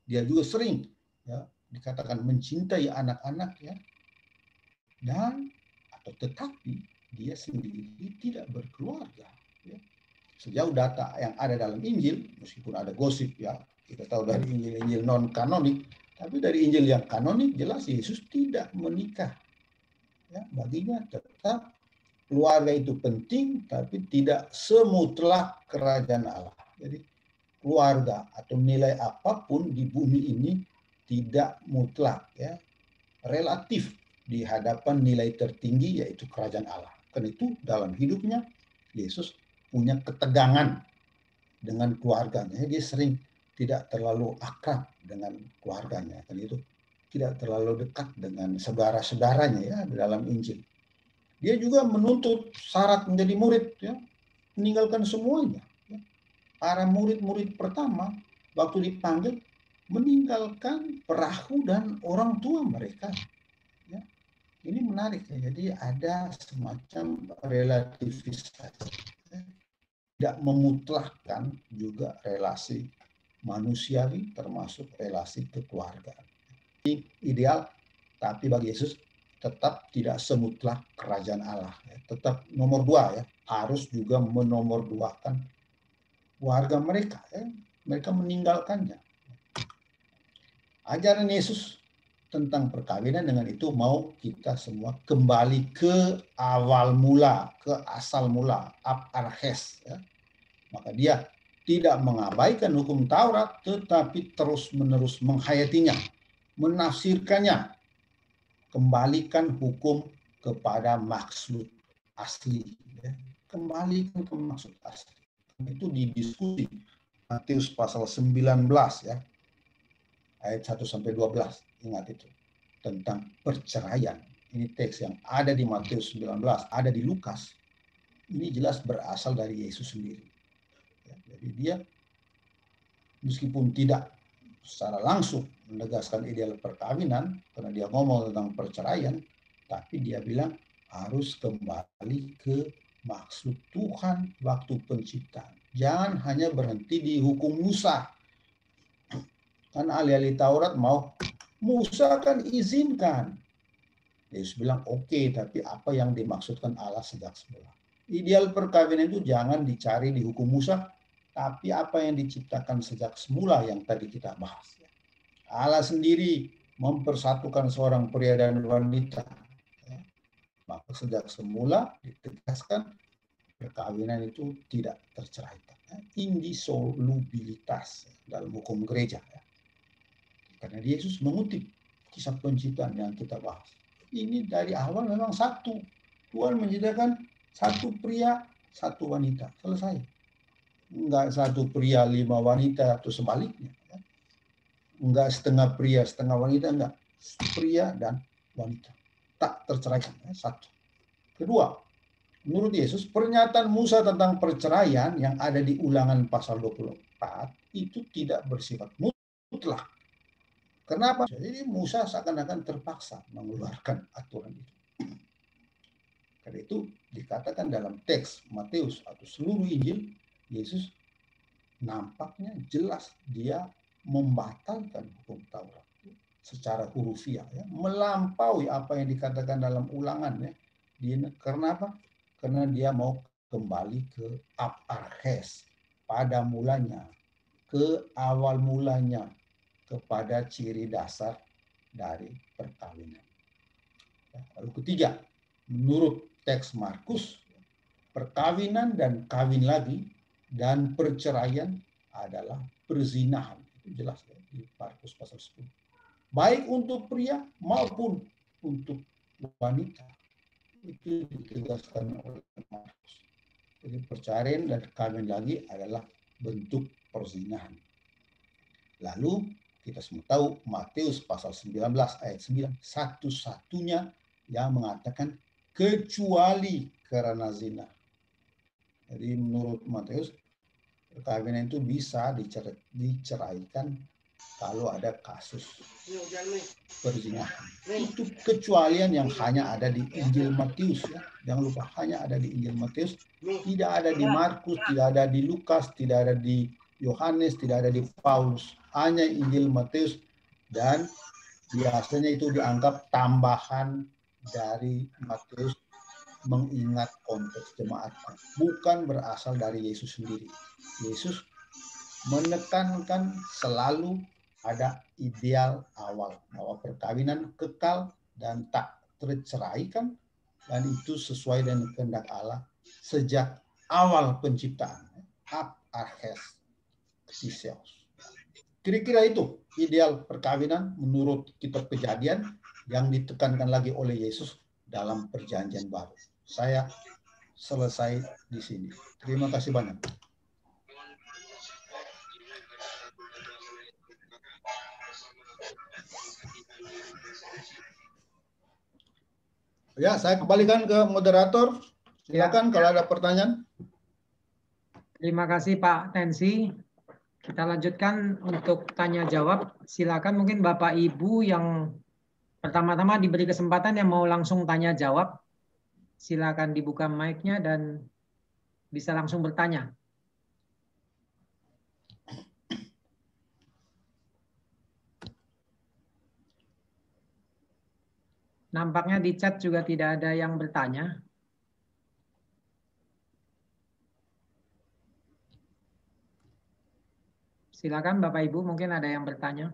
[SPEAKER 2] Dia juga sering, ya, dikatakan mencintai anak-anak, ya, dan atau tetapi dia sendiri tidak berkeluarga, ya. Sejauh data yang ada dalam Injil, meskipun ada gosip, ya, kita tahu dari Injil-Injil non kanonik, tapi dari Injil yang kanonik jelas Yesus tidak menikah Ya, baginya tetap keluarga itu penting, tapi tidak semutlak kerajaan Allah. Jadi keluarga atau nilai apapun di bumi ini tidak mutlak, ya, relatif di hadapan nilai tertinggi yaitu kerajaan Allah. Karena itu dalam hidupnya Yesus punya ketegangan dengan keluarganya. Dia sering tidak terlalu akrab dengan keluarganya. Karena itu tidak terlalu dekat dengan saudara-saudaranya ya dalam Injil. Dia juga menuntut syarat menjadi murid, ya, meninggalkan semuanya. Ya. Para murid-murid pertama waktu dipanggil meninggalkan perahu dan orang tua mereka. Ya. Ini menarik ya. Jadi ada semacam relativisasi. Ya. Tidak memutlakkan juga relasi manusiawi termasuk relasi kekeluargaan. Ini ideal, tapi bagi Yesus tetap tidak semutlak kerajaan Allah. Ya. Tetap nomor 2 ya, harus juga menomorduakan warga mereka. Ya. Mereka meninggalkannya. Ajaran Yesus tentang perkawinan dengan itu mau kita semua kembali ke awal mula, ke asal mula, ab arches. Ya. Maka dia tidak mengabaikan hukum Taurat, tetapi terus-menerus menghayatinya, menafsirkannya, kembalikan hukum kepada maksud asli. Ya. Kembalikan ke maksud asli. Itu didiskusi Matius pasal 19 ya, ayat 1-12. Ingat itu. Tentang perceraian. Ini teks yang ada di Matius 19, ada di Lukas. Ini jelas berasal dari Yesus sendiri. Ya, jadi dia meskipun tidak secara langsung menegaskan ideal perkawinan, karena dia ngomong tentang perceraian, tapi dia bilang harus kembali ke maksud Tuhan waktu penciptaan. Jangan hanya berhenti di hukum Musa. Kan ahli-ahli Taurat mau, Musa kan izinkan. Yesus bilang oke, tapi apa yang dimaksudkan Allah sejak semula. Ideal perkawinan itu jangan dicari di hukum Musa, tapi apa yang diciptakan sejak semula yang tadi kita bahas. Allah sendiri mempersatukan seorang pria dan wanita. Maka sejak semula ditegaskan perkawinan itu tidak terceraikan. Indissolubilitas dalam hukum gereja. Karena Yesus mengutip kisah penciptaan yang kita bahas. Ini dari awal memang satu. Tuhan menciptakan satu pria, satu wanita. Selesai. Enggak satu pria, 5 wanita atau sebaliknya. Enggak setengah pria, setengah wanita. Enggak. Pria dan wanita. Tak terceraikan. Satu. Kedua, menurut Yesus, pernyataan Musa tentang perceraian yang ada di Ulangan pasal 24 itu tidak bersifat mutlak. Kenapa? Jadi Musa seakan-akan terpaksa mengeluarkan aturan itu. Karena itu dikatakan dalam teks Matius atau seluruh Injil, Yesus nampaknya jelas dia membatalkan hukum Taurat secara hurufiah, ya, melampaui apa yang dikatakan dalam Ulangan. Ya. Karena apa? Karena dia mau kembali ke ab arches, pada mulanya, ke awal mulanya, kepada ciri dasar dari perkawinan. Lalu ketiga, menurut teks Markus, perkawinan dan kawin lagi dan perceraian adalah perzinahan. Itu jelas ya, di Markus pasal 10. Baik untuk pria maupun untuk wanita. Itu ditegaskan oleh Markus. Jadi perceraian dan kawin lagi adalah bentuk perzinahan. Lalu kita semua tahu Matius pasal 19 ayat 9, satu-satunya yang mengatakan kecuali karena zina. Jadi menurut Matius, perkawinan itu bisa diceraikan kalau ada kasus perzinahan. Itu kecualian yang hanya ada di Injil Matius. Ya. Jangan lupa, hanya ada di Injil Matius. Tidak ada di Markus, tidak ada di Lukas, tidak ada di Yohanes, tidak ada di Paulus. Hanya Injil Matius, dan biasanya itu dianggap tambahan dari Matius mengingat konteks jemaat, bukan berasal dari Yesus sendiri. Yesus menekankan selalu ada ideal awal bahwa perkawinan kekal dan tak terceraikan, dan itu sesuai dengan kehendak Allah sejak awal penciptaan. Ab arches ktiseos. Kira-kira itu ideal perkawinan menurut kitab Kejadian yang ditekankan lagi oleh Yesus dalam Perjanjian Baru. Saya selesai di sini. Terima kasih banyak. Ya, saya kembalikan ke moderator. Silakan kalau ada pertanyaan.
[SPEAKER 3] Terima kasih Pak Tensi. Kita lanjutkan untuk tanya jawab. Silakan mungkin Bapak Ibu yang pertama-tama diberi kesempatan yang mau langsung tanya jawab. Silakan dibuka mic-nya dan bisa langsung bertanya. Nampaknya di chat juga tidak ada yang bertanya. Silakan Bapak Ibu, mungkin ada yang bertanya.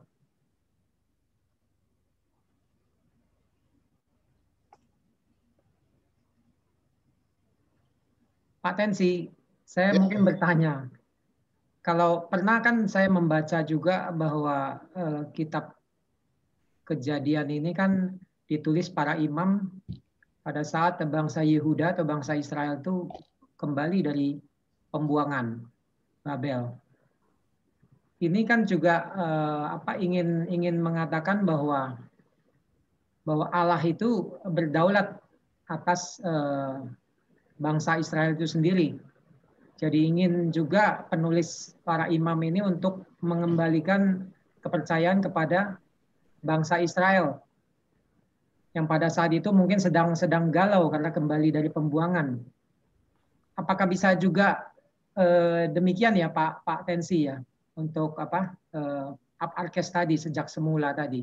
[SPEAKER 3] Pak Tensi, saya mungkin bertanya. Kalau pernah kan saya membaca juga bahwa kitab Kejadian ini kan ditulis para imam pada saat bangsa Yehuda atau bangsa Israel itu kembali dari pembuangan Babel. Ini kan juga ingin mengatakan bahwa Allah itu berdaulat atas bangsa Israel itu sendiri. Jadi ingin juga penulis para imam ini untuk mengembalikan kepercayaan kepada bangsa Israel yang pada saat itu mungkin sedang galau karena kembali dari pembuangan. Apakah bisa juga demikian ya Pak Tensi ya untuk ab arches tadi sejak semula tadi.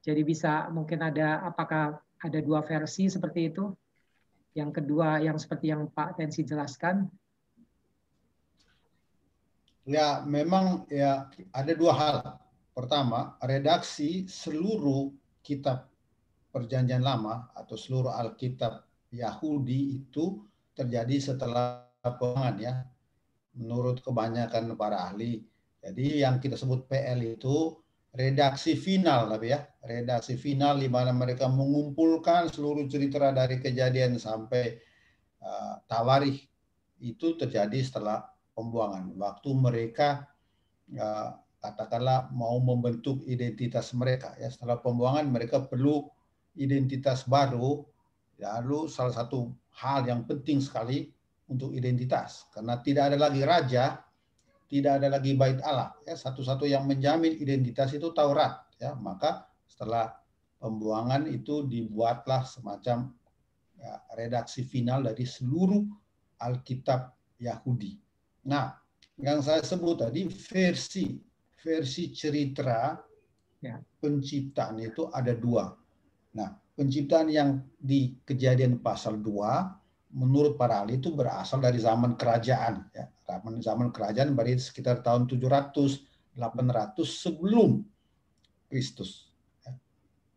[SPEAKER 3] Jadi bisa mungkin apakah ada dua versi seperti itu? Yang kedua yang seperti yang Pak Tensi jelaskan.
[SPEAKER 2] Ya, memang ya ada dua hal. Pertama, redaksi seluruh kitab Perjanjian Lama atau seluruh Alkitab Yahudi itu terjadi setelah pembuangan ya. Menurut kebanyakan para ahli. Jadi yang kita sebut PL itu redaksi final tapi ya. Redaksi final di mana mereka mengumpulkan seluruh cerita dari Kejadian sampai Tawarikh itu terjadi setelah pembuangan. Waktu mereka katakanlah mau membentuk identitas mereka ya, setelah pembuangan mereka perlu identitas baru. Lalu salah satu hal yang penting sekali untuk identitas, karena tidak ada lagi raja, tidak ada lagi bait Allah ya, satu-satu yang menjamin identitas itu Taurat ya. Maka setelah pembuangan itu dibuatlah semacam ya, redaksi final dari seluruh Alkitab Yahudi. Nah, yang saya sebut tadi versi cerita penciptaan itu ada dua. Nah, penciptaan yang di Kejadian pasal 2 menurut para ahli itu berasal dari zaman kerajaan ya. Zaman kerajaan berarti sekitar tahun 700 800 sebelum Kristus.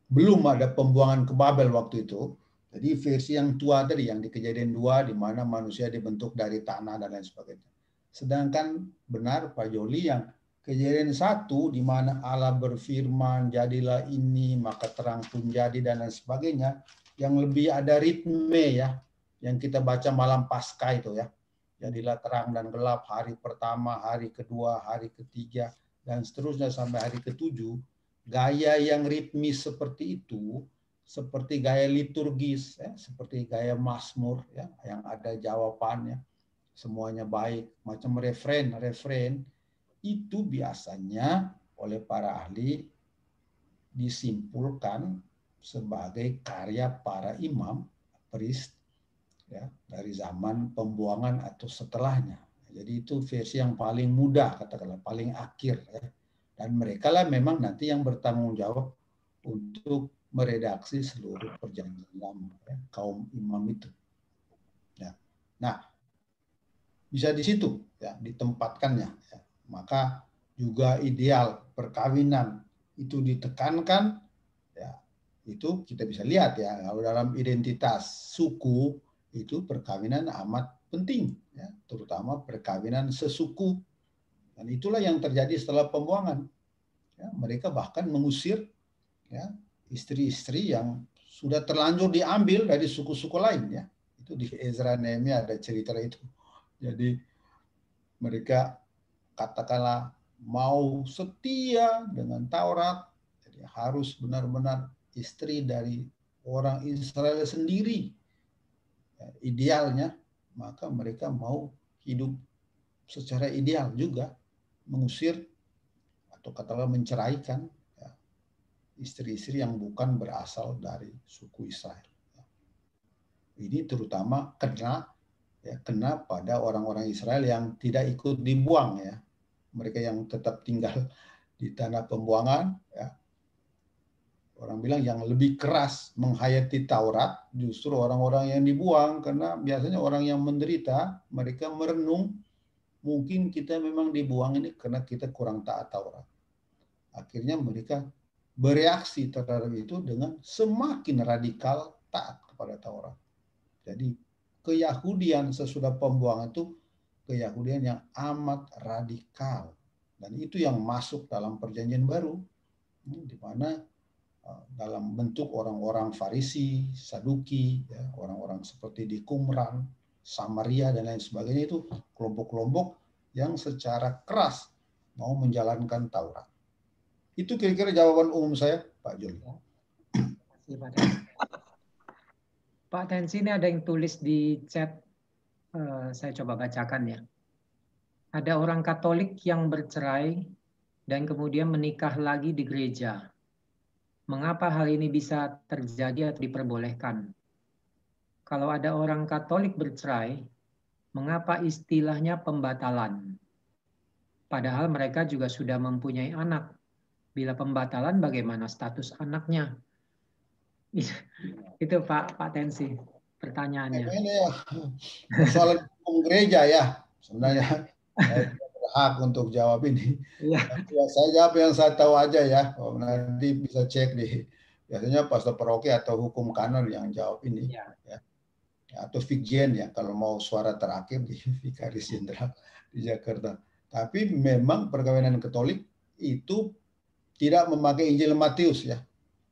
[SPEAKER 2] Belum ada pembuangan ke Babel waktu itu. Jadi versi yang tua tadi yang di Kejadian 2 di mana manusia dibentuk dari tanah dan lain sebagainya. Sedangkan benar Pak Joli yang Kejadian 1 di mana Allah berfirman jadilah ini maka terang pun jadi dan lain sebagainya, yang lebih ada ritme ya, yang kita baca malam Paskah itu ya. Jadilah terang dan gelap hari pertama, hari kedua, hari ketiga dan seterusnya sampai hari ketujuh. Gaya yang ritmis seperti itu, seperti gaya liturgis ya, seperti gaya Mazmur ya, yang ada jawabannya. Semuanya baik, macam refren itu biasanya oleh para ahli disimpulkan sebagai karya para imam, priest ya, dari zaman pembuangan atau setelahnya. Jadi itu versi yang paling mudah, katakanlah paling akhir ya. Dan mereka lah memang nanti yang bertanggung jawab untuk meredaksi seluruh Perjanjian Lama ya, kaum imam itu. Ya. Nah, bisa di situ ya ditempatkannya ya. Maka juga ideal perkawinan itu ditekankan ya, Itu kita bisa lihat ya, kalau dalam identitas suku itu perkawinan amat penting, ya, terutama perkawinan sesuku. Dan itulah yang terjadi setelah pembuangan. Ya, mereka bahkan mengusir ya, istri-istri yang sudah terlanjur diambil dari suku-suku lain. Ya. Itu di Ezra Nehemia ada cerita itu. Jadi mereka katakanlah mau setia dengan Taurat, jadi harus benar-benar istri dari orang Israel sendiri. Ya, idealnya, maka mereka mau hidup secara ideal juga, mengusir atau katakanlah menceraikan ya, istri-istri yang bukan berasal dari suku Israel. Ya. Ini terutama kena pada orang-orang Israel yang tidak ikut dibuang ya. Mereka yang tetap tinggal di tanah pembuangan ya. Orang bilang yang lebih keras menghayati Taurat justru orang-orang yang dibuang, karena biasanya orang yang menderita mereka merenung mungkin kita memang dibuang ini karena kita kurang taat Taurat. Akhirnya mereka bereaksi terhadap itu dengan semakin radikal taat kepada Taurat. Jadi keyahudian sesudah pembuangan itu keyahudian yang amat radikal, dan itu yang masuk dalam perjanjian baru, di mana dalam bentuk orang-orang Farisi, Saduki, ya, orang-orang seperti di Qumran, Samaria dan lain sebagainya, itu kelompok-kelompok yang secara keras mau menjalankan Taurat. Itu kira-kira jawaban umum saya, Pak Juli.
[SPEAKER 3] Terima kasih, Pak Tensi. Ini ada yang tulis di chat, saya coba bacakan ya. Ada orang Katolik yang bercerai dan kemudian menikah lagi di gereja. Mengapa hal ini bisa terjadi atau diperbolehkan? Kalau ada orang Katolik bercerai, mengapa istilahnya pembatalan? Padahal mereka juga sudah mempunyai anak. Bila pembatalan, bagaimana status anaknya? Itu Pak Tensi pertanyaannya.
[SPEAKER 2] Ini persoalan hukum gereja ya. Sebenarnya saya berhak untuk jawab ini.
[SPEAKER 3] Ya.
[SPEAKER 2] Saya jawab yang saya tahu aja ya. Nanti bisa cek di biasanya pastor paroki atau hukum kanon yang jawab ini. Ya. Atau Fikjen ya kalau mau suara terakhir di Vikaris Jenderal di Jakarta. Tapi memang perkawinan Katolik itu tidak memakai Injil Matius ya.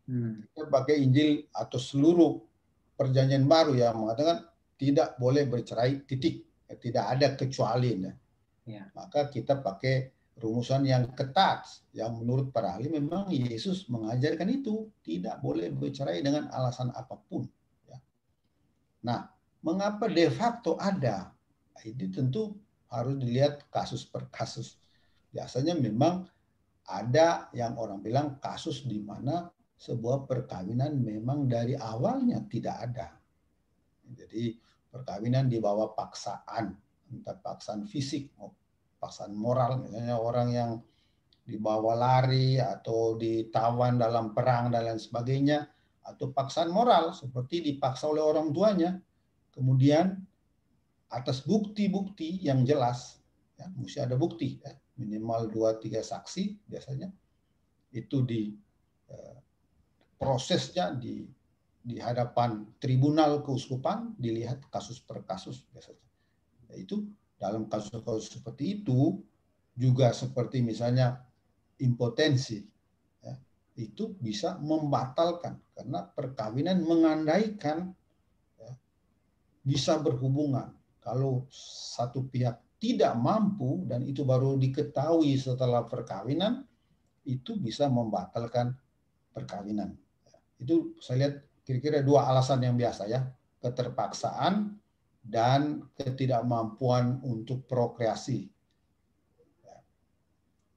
[SPEAKER 2] Kita pakai Injil atau seluruh perjanjian baru yang mengatakan tidak boleh bercerai titik. Tidak ada kecuali. Ya. Maka kita pakai rumusan yang ketat, yang menurut para ahli memang Yesus mengajarkan itu, tidak boleh bercerai dengan alasan apapun. Ya. Nah, mengapa de facto ada? Ini tentu harus dilihat kasus per kasus. Biasanya memang ada yang orang bilang kasus di mana sebuah perkawinan memang dari awalnya tidak ada. Jadi perkawinan di bawah paksaan, entah paksaan fisik maupun paksaan moral, misalnya orang yang dibawa lari atau ditawan dalam perang dan lain sebagainya, atau paksaan moral seperti dipaksa oleh orang tuanya, kemudian atas bukti-bukti yang jelas, ya, mesti ada bukti, ya, minimal 2-3 saksi biasanya, itu di prosesnya di hadapan tribunal keuskupan dilihat kasus per kasus biasanya. Itu dalam kasus-kasus seperti itu juga seperti misalnya impotensi, ya, itu bisa membatalkan karena perkawinan mengandaikan ya, bisa berhubungan. Kalau satu pihak tidak mampu dan itu baru diketahui setelah perkawinan, itu bisa membatalkan perkawinan. Itu saya lihat kira-kira 2 alasan yang biasa ya, keterpaksaan dan ketidakmampuan untuk prokreasi.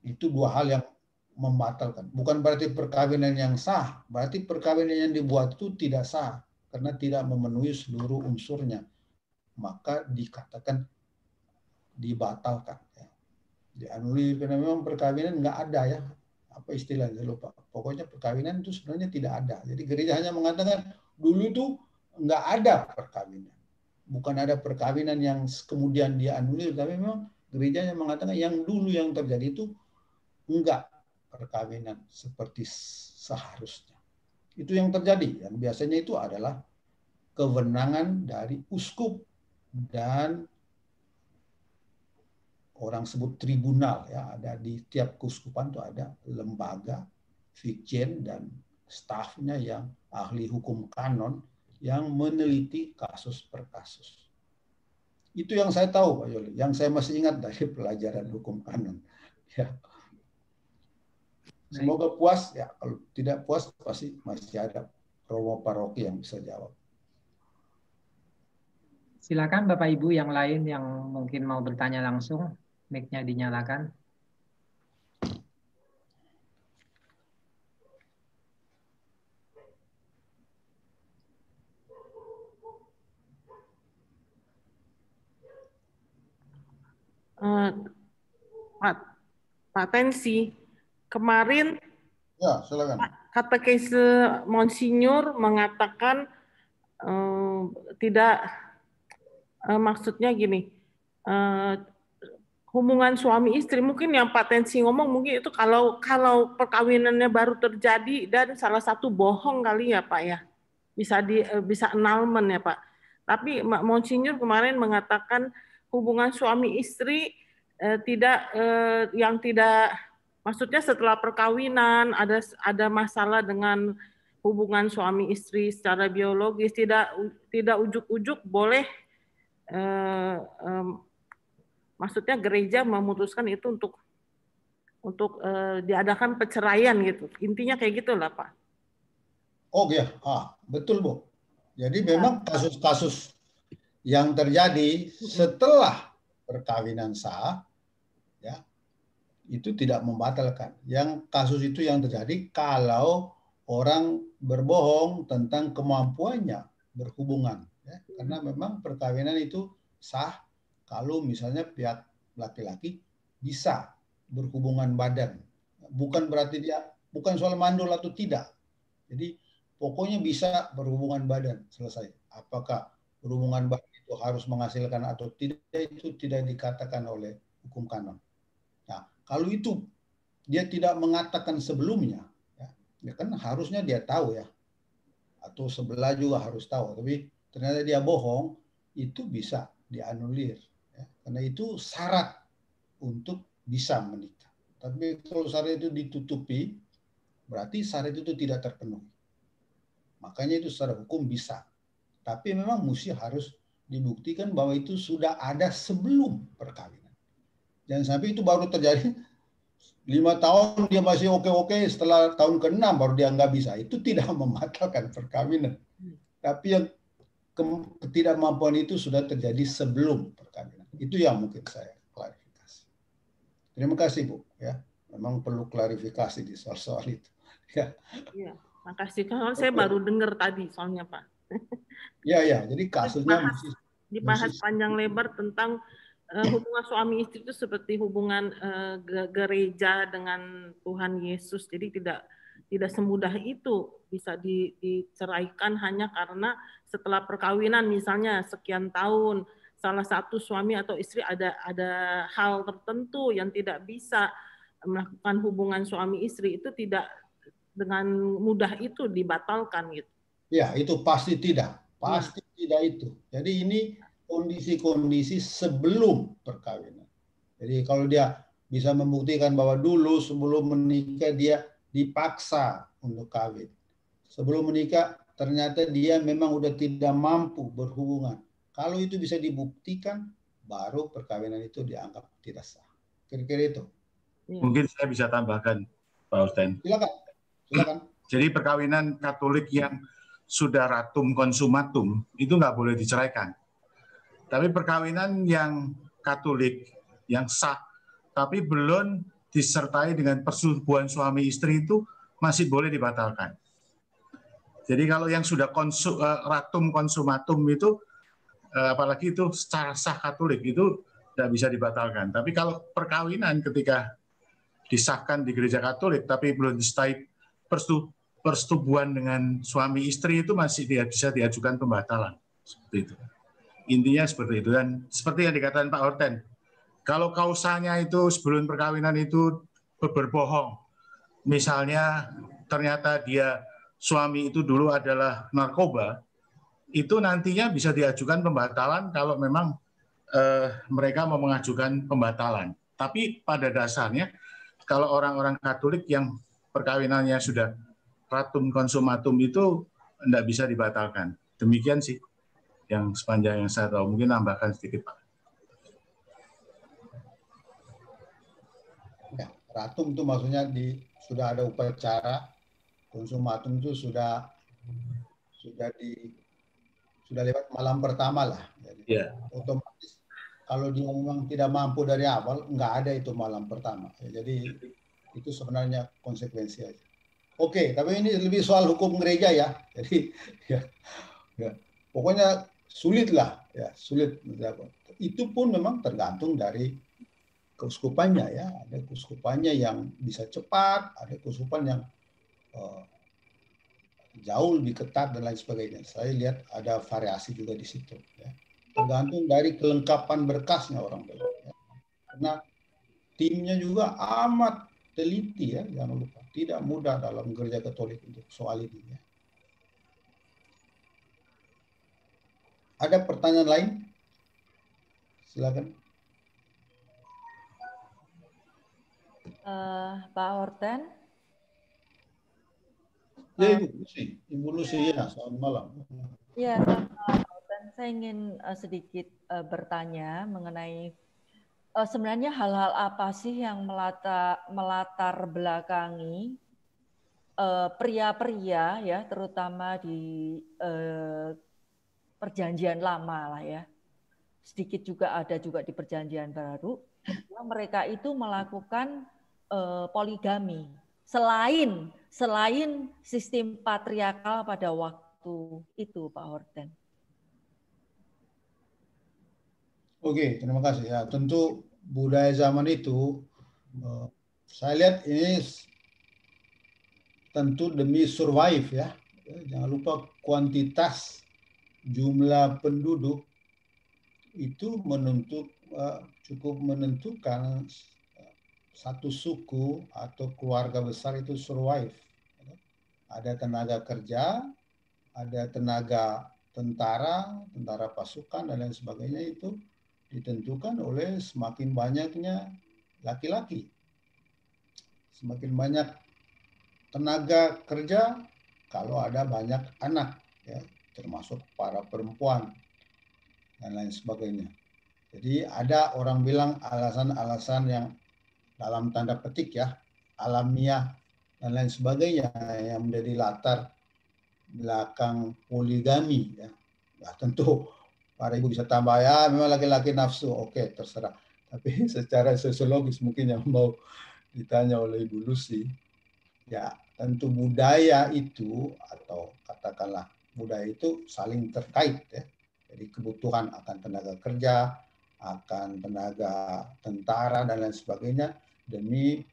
[SPEAKER 2] Itu 2 hal yang membatalkan. Bukan berarti perkawinan yang sah, berarti perkawinan yang dibuat itu tidak sah karena tidak memenuhi seluruh unsurnya. Maka dikatakan dibatalkan. Ya. Dianulir karena memang perkawinan nggak ada ya. Apa istilahnya lupa. Pokoknya perkawinan itu sebenarnya tidak ada. Jadi gereja hanya mengatakan dulu itu nggak ada perkawinan. Bukan ada perkawinan yang kemudian dianulir, tapi memang gerejanya mengatakan yang dulu yang terjadi itu enggak perkawinan seperti seharusnya. Itu yang terjadi. Yang biasanya itu adalah kewenangan dari uskup dan orang sebut tribunal, ya, ada di tiap keuskupan itu ada lembaga fikjen dan stafnya yang ahli hukum kanon yang meneliti kasus per kasus. Itu yang saya tahu, Pak Yoli, yang saya masih ingat dari pelajaran hukum kanon. Ya. Semoga puas, ya. Kalau tidak puas pasti masih ada Romo Paroki yang bisa jawab.
[SPEAKER 3] Silakan Bapak Ibu yang lain yang mungkin mau bertanya langsung, mic-nya dinyalakan.
[SPEAKER 4] Pak Tensi, kemarin
[SPEAKER 2] ya, silakan.
[SPEAKER 4] Katekese Monsinyur mengatakan tidak, maksudnya gini, hubungan suami istri, mungkin yang Pak Tensi ngomong mungkin itu kalau perkawinannya baru terjadi dan salah satu bohong kali ya Pak ya, bisa annulment ya Pak. Tapi Monsinyur kemarin mengatakan hubungan suami istri maksudnya setelah perkawinan ada masalah dengan hubungan suami istri secara biologis, tidak ujuk-ujuk boleh, maksudnya gereja memutuskan itu untuk diadakan perceraian gitu. Intinya kayak gitulah Pak.
[SPEAKER 2] Oh ya, betul Bu. Jadi memang kasus-kasus yang terjadi setelah perkawinan sah, ya, itu tidak membatalkan. Yang kasus itu yang terjadi kalau orang berbohong tentang kemampuannya berhubungan, ya. Karena memang perkawinan itu sah kalau misalnya pihak laki-laki bisa berhubungan badan. Bukan berarti bukan soal mandul atau tidak. Jadi pokoknya bisa berhubungan badan, selesai. Apakah berhubungan badan itu harus menghasilkan atau tidak, itu tidak dikatakan oleh hukum kanon. Nah, kalau itu dia tidak mengatakan sebelumnya, ya kan harusnya dia tahu ya, atau sebelah juga harus tahu. Tapi ternyata dia bohong, itu bisa dianulir, ya. Karena itu syarat untuk bisa menikah. Tapi kalau syarat itu ditutupi, berarti syarat itu tidak terpenuhi. Makanya itu secara hukum bisa. Tapi memang mesti harus dibuktikan bahwa itu sudah ada sebelum perkawinan. Jangan sampai itu baru terjadi 5 tahun dia masih oke-oke, setelah tahun ke-6 baru dia nggak bisa. Itu tidak membatalkan perkawinan. Tapi yang ketidakmampuan itu sudah terjadi sebelum perkawinan. Itu yang mungkin saya klarifikasi. Terima kasih Bu. Ya, memang perlu klarifikasi di soal-soal itu. Ya.
[SPEAKER 4] Iya, makasih. Kalau saya baru dengar tadi soalnya Pak.
[SPEAKER 2] Ya, jadi kasusnya
[SPEAKER 4] dibahas panjang lebar tentang hubungan suami istri itu seperti hubungan gereja dengan Tuhan Yesus. Jadi tidak semudah itu bisa diceraikan hanya karena setelah perkawinan misalnya sekian tahun salah satu suami atau istri ada hal tertentu yang tidak bisa melakukan hubungan suami istri, itu tidak dengan mudah itu dibatalkan gitu.
[SPEAKER 2] Ya, itu pasti tidak. Pasti tidak itu. Jadi ini kondisi-kondisi sebelum perkawinan. Jadi kalau dia bisa membuktikan bahwa dulu sebelum menikah dia dipaksa untuk kawin. Sebelum menikah ternyata dia memang udah tidak mampu berhubungan. Kalau itu bisa dibuktikan, baru perkawinan itu dianggap tidak sah. Kira-kira itu.
[SPEAKER 5] Mungkin saya bisa tambahkan, Pak Ustaz.
[SPEAKER 2] Silakan.
[SPEAKER 5] Jadi perkawinan Katolik yang sudah ratum konsumatum itu nggak boleh diceraikan. Tapi perkawinan yang Katolik yang sah tapi belum disertai dengan persetubuhan suami istri itu masih boleh dibatalkan. Jadi kalau yang sudah ratum konsumatum itu apalagi itu secara sah Katolik itu tidak bisa dibatalkan. Tapi kalau perkawinan ketika disahkan di gereja Katolik tapi belum disertai persetubuhan dengan suami istri itu masih bisa diajukan pembatalan. Seperti itu. Intinya seperti itu. Dan seperti yang dikatakan Pak Horten, kalau kausanya itu sebelum perkawinan itu berbohong, misalnya ternyata dia suami itu dulu adalah narkoba, itu nantinya bisa diajukan pembatalan kalau memang mereka mau mengajukan pembatalan. Tapi pada dasarnya kalau orang-orang Katolik yang perkawinannya sudah ratum konsumatum itu tidak bisa dibatalkan. Demikian sih yang sepanjang yang saya tahu. Mungkin tambahkan sedikit, Pak.
[SPEAKER 2] Ya, ratum itu maksudnya sudah ada upacara, konsumatum itu sudah lewat malam pertama lah. Jadi, otomatis kalau dia memang tidak mampu dari awal, nggak ada itu malam pertama. Ya, jadi itu sebenarnya konsekuensi aja. Oke, tapi ini lebih soal hukum gereja ya. Jadi ya, pokoknya sulit lah, ya sulit. Itu pun memang tergantung dari keuskupannya ya. Ada keuskupannya yang bisa cepat, ada keuskupan yang jauh lebih ketat dan lain sebagainya. Saya lihat ada variasi juga di situ. Ya. Tergantung dari kelengkapan berkasnya orang bilang. Ya. Karena timnya juga amat teliti ya, jangan lupa. Tidak mudah dalam gereja Katolik untuk soal ini. Ya. Ada pertanyaan lain? Silakan.
[SPEAKER 1] Pak Horten.
[SPEAKER 2] Ya, Ibu Lucy, ya, selamat malam.
[SPEAKER 1] Ya, Pak Horten, saya ingin sedikit bertanya mengenai sebenarnya hal-hal apa sih yang melatar belakangi pria-pria ya, terutama di Perjanjian Lama lah ya. Sedikit juga ada juga di Perjanjian Baru, yang mereka itu melakukan poligami selain sistem patriarkal pada waktu itu, Pak Horten.
[SPEAKER 2] Oke, terima kasih ya. Tentu budaya zaman itu saya lihat ini tentu demi survive ya. Jangan lupa kuantitas jumlah penduduk itu cukup menentukan satu suku atau keluarga besar itu survive. Ada tenaga kerja, ada tenaga tentara pasukan dan lain sebagainya, itu ditentukan oleh semakin banyaknya laki-laki. Semakin banyak tenaga kerja kalau ada banyak anak ya, termasuk para perempuan dan lain sebagainya. Jadi ada orang bilang alasan-alasan yang dalam tanda petik ya, alamiah dan lain sebagainya yang menjadi latar belakang poligami ya. Nah, tentu para ibu bisa tambah ya, memang laki-laki nafsu, oke terserah. Tapi secara sosiologis mungkin yang mau ditanya oleh Ibu Lucy, ya tentu budaya itu atau katakanlah budaya itu saling terkait ya. Jadi kebutuhan akan tenaga kerja, akan tenaga tentara dan lain sebagainya demi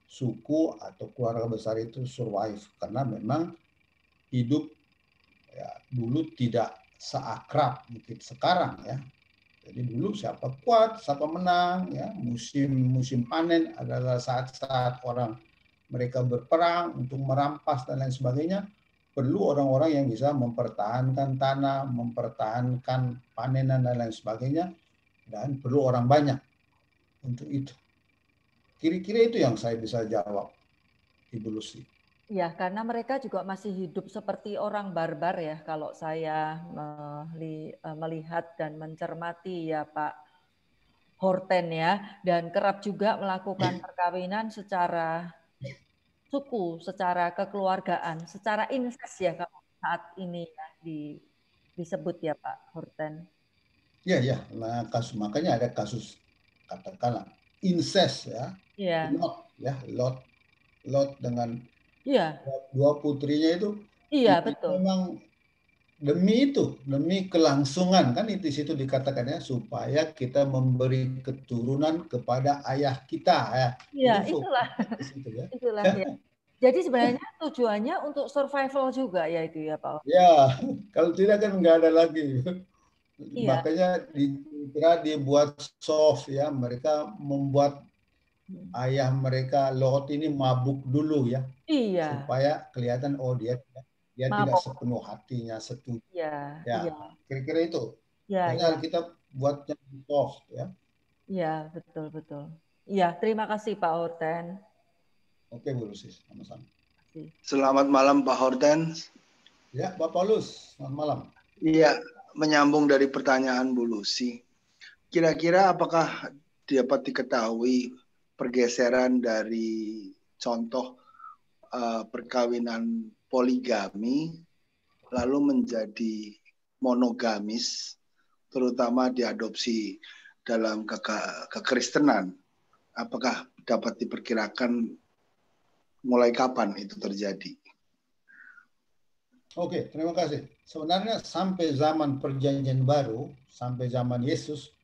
[SPEAKER 2] suku atau keluarga besar itu survive, karena memang hidup ya dulu tidak seakrab mungkin sekarang ya. Jadi dulu siapa kuat, siapa menang ya. Musim panen adalah saat-saat orang mereka berperang untuk merampas dan lain sebagainya. Perlu orang-orang yang bisa mempertahankan tanah, mempertahankan panenan dan lain sebagainya, dan perlu orang banyak untuk itu. Kira-kira itu yang saya bisa jawab, Ibu Lucy.
[SPEAKER 1] Ya, karena mereka juga masih hidup seperti orang barbar ya, kalau saya melihat dan mencermati ya Pak Horten ya, dan kerap juga melakukan perkawinan secara suku, secara kekeluargaan, secara incest ya kalau saat ini ya disebut ya Pak Horten.
[SPEAKER 2] Ya, nah, makanya ada kasus katakanlah incest ya.
[SPEAKER 1] Iya.
[SPEAKER 2] Lot dengan
[SPEAKER 1] iya.
[SPEAKER 2] dua putrinya itu.
[SPEAKER 1] Iya, betul.
[SPEAKER 2] Memang demi kelangsungan kan itu situ dikatakannya supaya kita memberi keturunan kepada ayah kita ya.
[SPEAKER 1] Iya, itulah.
[SPEAKER 2] Ya.
[SPEAKER 1] Itulah ya. Jadi sebenarnya tujuannya untuk survival juga ya itu ya Pak.
[SPEAKER 2] Ya, kalau tidak kan nggak ada lagi. Iya. Makanya dibuat soft ya, mereka membuat ayah mereka Lot ini mabuk dulu ya.
[SPEAKER 1] Iya.
[SPEAKER 2] Supaya kelihatan oh dia dia tidak sepenuh hatinya setuju.
[SPEAKER 1] Ya,
[SPEAKER 2] Ya, kira-kira itu.
[SPEAKER 1] Ya,
[SPEAKER 2] ya. Kita buatnya soft ya.
[SPEAKER 1] Iya, betul. Iya, terima kasih Pak Horten.
[SPEAKER 2] Oke, Bu Lucy, sama-sama.
[SPEAKER 6] Selamat malam Pak Horten.
[SPEAKER 2] Ya, Pak Paulus, selamat malam.
[SPEAKER 6] Iya, menyambung dari pertanyaan Bu Lucy. Kira-kira apakah dapat diketahui pergeseran dari contoh perkawinan poligami lalu menjadi monogamis, terutama diadopsi dalam kekristenan? Apakah dapat diperkirakan mulai kapan itu terjadi?
[SPEAKER 2] Oke, terima kasih. Sebenarnya sampai zaman Perjanjian Baru, sampai zaman Yesus,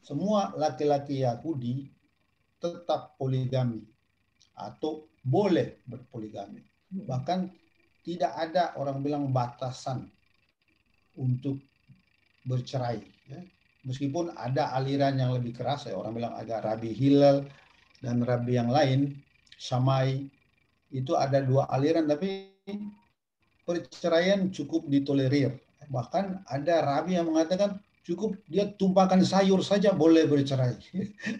[SPEAKER 2] semua laki-laki Yahudi tetap poligami atau boleh berpoligami. Bahkan tidak ada orang bilang batasan untuk bercerai. Ya. Meskipun ada aliran yang lebih keras, ya, orang bilang agak Rabi Hillel dan Rabi yang lain, Shammai, itu ada dua aliran, tapi perceraian cukup ditolerir. Bahkan ada Rabi yang mengatakan cukup dia tumpahkan sayur saja boleh bercerai.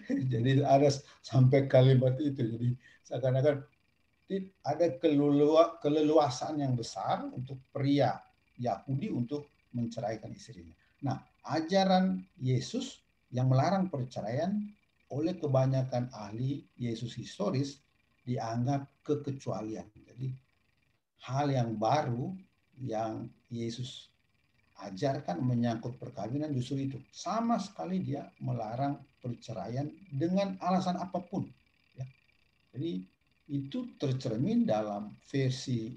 [SPEAKER 2] Jadi ada sampai kalimat itu. Jadi seakan-akan ada keleluasaan yang besar untuk pria Yahudi untuk menceraikan istrinya. Nah, ajaran Yesus yang melarang perceraian oleh kebanyakan ahli Yesus historis dianggap kekecualian. Jadi hal yang baru yang Yesus ajarkan menyangkut perkawinan justru itu. Sama sekali dia melarang perceraian dengan alasan apapun. Ya. Jadi itu tercermin dalam versi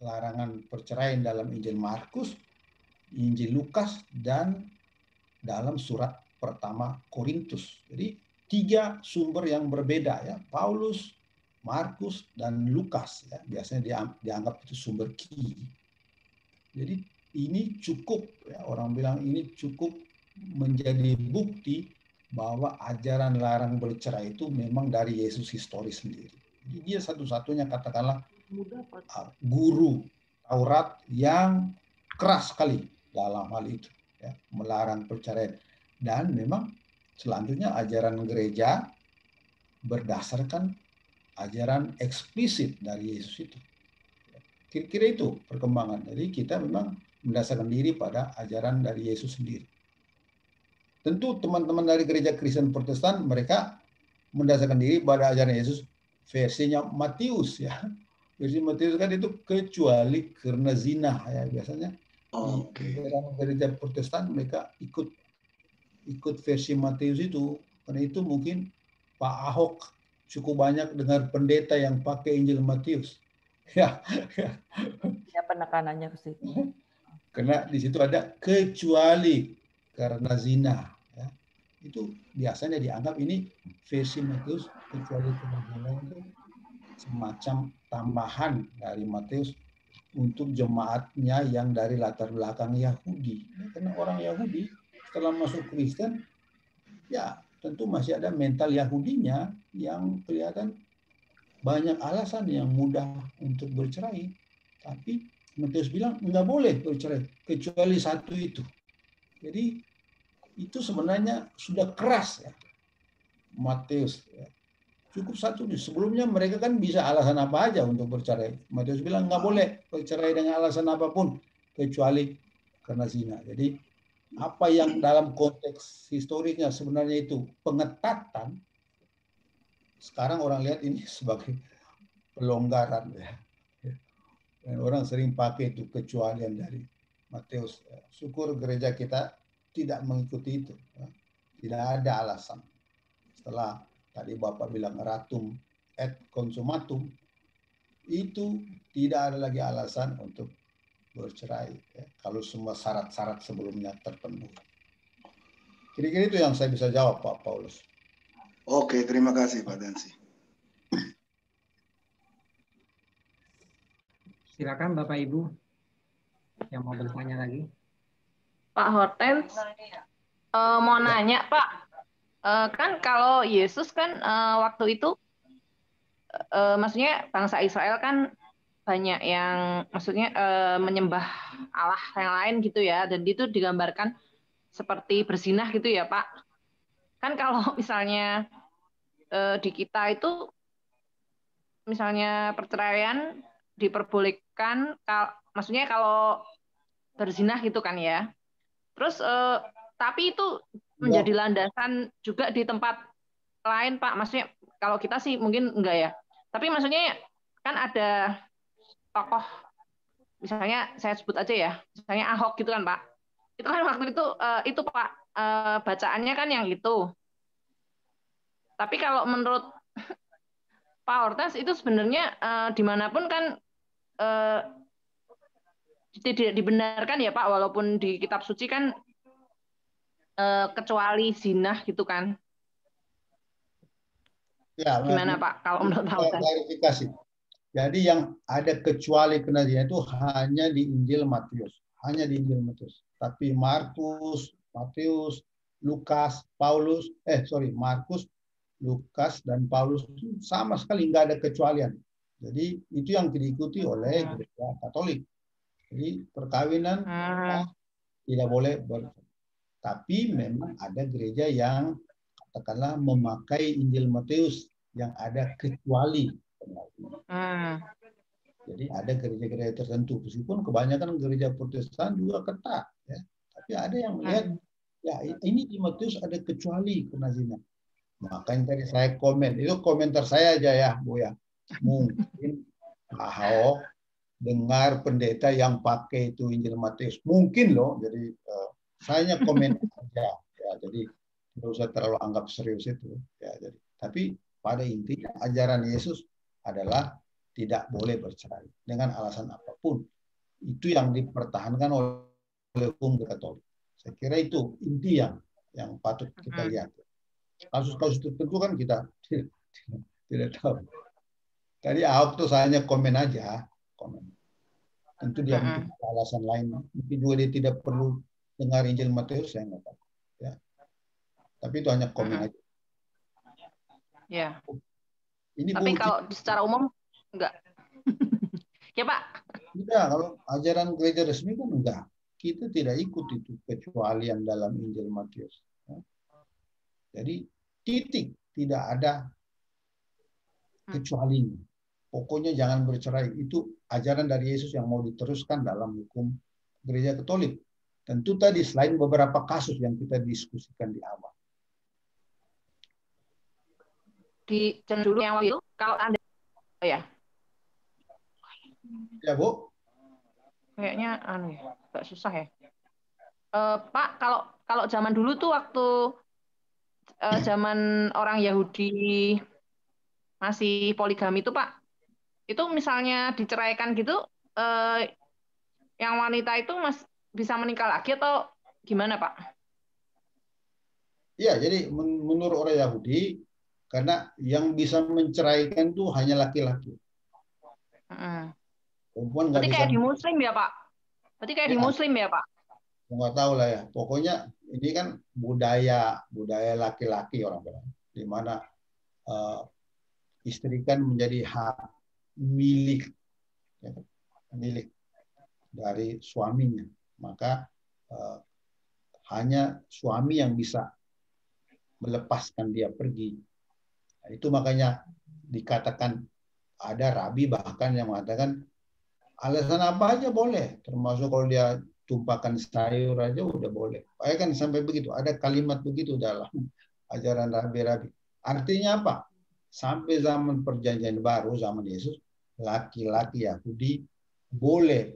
[SPEAKER 2] larangan perceraian dalam Injil Markus, Injil Lukas, dan dalam surat pertama Korintus. Jadi 3 sumber yang berbeda ya, Paulus, Markus, dan Lukas ya, biasanya dianggap itu sumber key. Jadi ini cukup ya, orang bilang ini cukup menjadi bukti bahwa ajaran larang bercerai itu memang dari Yesus historis sendiri. Jadi dia satu-satunya katakanlah guru Taurat yang keras sekali dalam hal itu ya, melarang perceraian. Dan memang selanjutnya ajaran gereja berdasarkan ajaran eksplisit dari Yesus itu. Kira-kira itu perkembangan. Jadi kita memang mendasarkan diri pada ajaran dari Yesus sendiri. Tentu teman-teman dari gereja Kristen Protestan mereka mendasarkan diri pada ajaran Yesus versinya Matius ya. Versi Matius kan itu kecuali karena zina ya biasanya. Di gereja Protestan mereka ikut versi Matius itu, karena itu mungkin Pak Ahok cukup banyak dengar pendeta yang pakai Injil Matius. Ya.
[SPEAKER 1] Ya penekanannya ke situ.
[SPEAKER 2] Karena di situ ada kecuali karena zina. Ya. Itu biasanya dianggap ini versi Matius kecuali karena zina itu semacam tambahan dari Matius untuk jemaatnya yang dari latar belakang Yahudi. Karena orang Yahudi setelah masuk Kristen, ya tentu masih ada mental Yahudinya yang kelihatan banyak alasan yang mudah untuk bercerai. Tapi Matius bilang nggak boleh bercerai kecuali satu itu. Jadi itu sebenarnya sudah keras ya Matius. Ya. Cukup satu. Sebelumnya mereka kan bisa alasan apa aja untuk bercerai. Matius bilang nggak boleh bercerai dengan alasan apapun kecuali karena zina. Jadi apa yang dalam konteks historisnya sebenarnya itu pengetatan, sekarang orang lihat ini sebagai pelonggaran ya. Dan orang sering pakai itu kecualian dari Matius. Syukur gereja kita tidak mengikuti itu. Tidak ada alasan. Setelah tadi Bapak bilang ratum et consumatum, itu tidak ada lagi alasan untuk bercerai ya, kalau semua syarat-syarat sebelumnya terpenuhi. Kira-kira itu yang saya bisa jawab Pak Paulus.
[SPEAKER 6] Oke, terima kasih Pak Dansi.
[SPEAKER 3] Silakan Bapak Ibu yang mau bertanya lagi.
[SPEAKER 7] Pak Horten, mau nanya Pak, kan kalau Yesus kan waktu itu, maksudnya bangsa Israel kan banyak yang maksudnya menyembah Allah yang lain gitu ya, dan itu digambarkan seperti berzinah gitu ya Pak. Kan kalau misalnya di kita itu misalnya perceraian diperbolehkan, maksudnya kalau berzinah gitu kan ya. Terus tapi itu menjadi landasan juga di tempat lain Pak. Maksudnya kalau kita sih mungkin enggak ya. Tapi maksudnya kan ada tokoh, misalnya saya sebut aja ya, misalnya Ahok gitu kan Pak. Itu kan waktu itu Pak, bacaannya kan yang itu. Tapi kalau menurut Pak Hortens itu sebenarnya dimanapun kan tidak dibenarkan ya Pak, walaupun di kitab suci kan kecuali zina gitu kan.
[SPEAKER 2] Ya,
[SPEAKER 7] gimana Pak kalau menurut Pak Hortens?
[SPEAKER 2] Klarifikasi. Jadi yang ada kecuali kena zina itu hanya di Injil Matius, hanya di Injil Matius. Tapi Markus, Matius, Lukas, Paulus, Markus, Lukas dan Paulus itu sama sekali nggak ada kecualian. Jadi itu yang diikuti oleh gereja Katolik. Jadi perkawinan tidak boleh tapi memang ada gereja yang katakanlah memakai Injil Matius yang ada kecuali. Jadi ada gereja-gereja tertentu, meskipun kebanyakan gereja Protestan juga ketat, ya. Tapi ada yang melihat, ya ini di Matius ada kecuali kena zina. Makanya tadi saya komen, itu komentar saya aja ya, Bu ya. Mungkin Ahok dengar pendeta yang pakai itu Injil Matius, mungkin loh. Jadi saya komen aja, ya. Jadi tidak usah terlalu anggap serius itu, ya. Jadi, tapi pada intinya ajaran Yesus adalah tidak boleh bercerai dengan alasan apapun. Itu yang dipertahankan oleh hukum Katolik. Saya kira itu inti yang patut kita lihat. Kasus-kasus tertentu kan kita tidak tahu. Tadi Ahok tuh hanya komen aja, komen. Tentu dia mungkin alasan lain, mungkin juga dia tidak perlu dengar Injil Matius, saya nggak tahu. Ya. Tapi itu hanya komen aja.
[SPEAKER 7] Ya.
[SPEAKER 2] Ini
[SPEAKER 7] tapi kalau secara umum enggak. Ya Pak.
[SPEAKER 2] Tidak, kalau ajaran gereja resmi kan enggak. Kita tidak ikut itu kecuali yang dalam Injil Matius. Jadi titik, tidak ada kecualinya. Pokoknya jangan bercerai. Itu ajaran dari Yesus yang mau diteruskan dalam hukum gereja Katolik. Tentu tadi selain beberapa kasus yang kita diskusikan di awal.
[SPEAKER 7] Di dulu yang waktu itu kalau Anda ya.
[SPEAKER 2] Ya, Bu.
[SPEAKER 7] Kayaknya agak susah ya. Pak, kalau zaman dulu tuh waktu zaman orang Yahudi masih poligami itu Pak, itu misalnya diceraikan gitu, yang wanita itu bisa menikah lagi atau gimana Pak?
[SPEAKER 2] Ya, jadi menurut orang Yahudi, karena yang bisa menceraikan itu hanya laki-laki. Perempuan
[SPEAKER 7] berarti kayak di Muslim ya Pak? Berarti kayak di Muslim ya Pak?
[SPEAKER 2] Nggak tahu lah ya. Pokoknya ini kan budaya laki-laki orang bilang, di mana istri kan menjadi hak milik, ya, milik dari suaminya. Maka hanya suami yang bisa melepaskan dia pergi. Nah, itu makanya dikatakan ada rabi bahkan yang mengatakan alasan apa aja boleh, termasuk kalau dia tumpahkan sayur aja udah boleh. Kan sampai begitu, ada kalimat begitu dalam ajaran rabi-rabi. Artinya apa? Sampai zaman perjanjian baru, zaman Yesus, laki-laki Yahudi boleh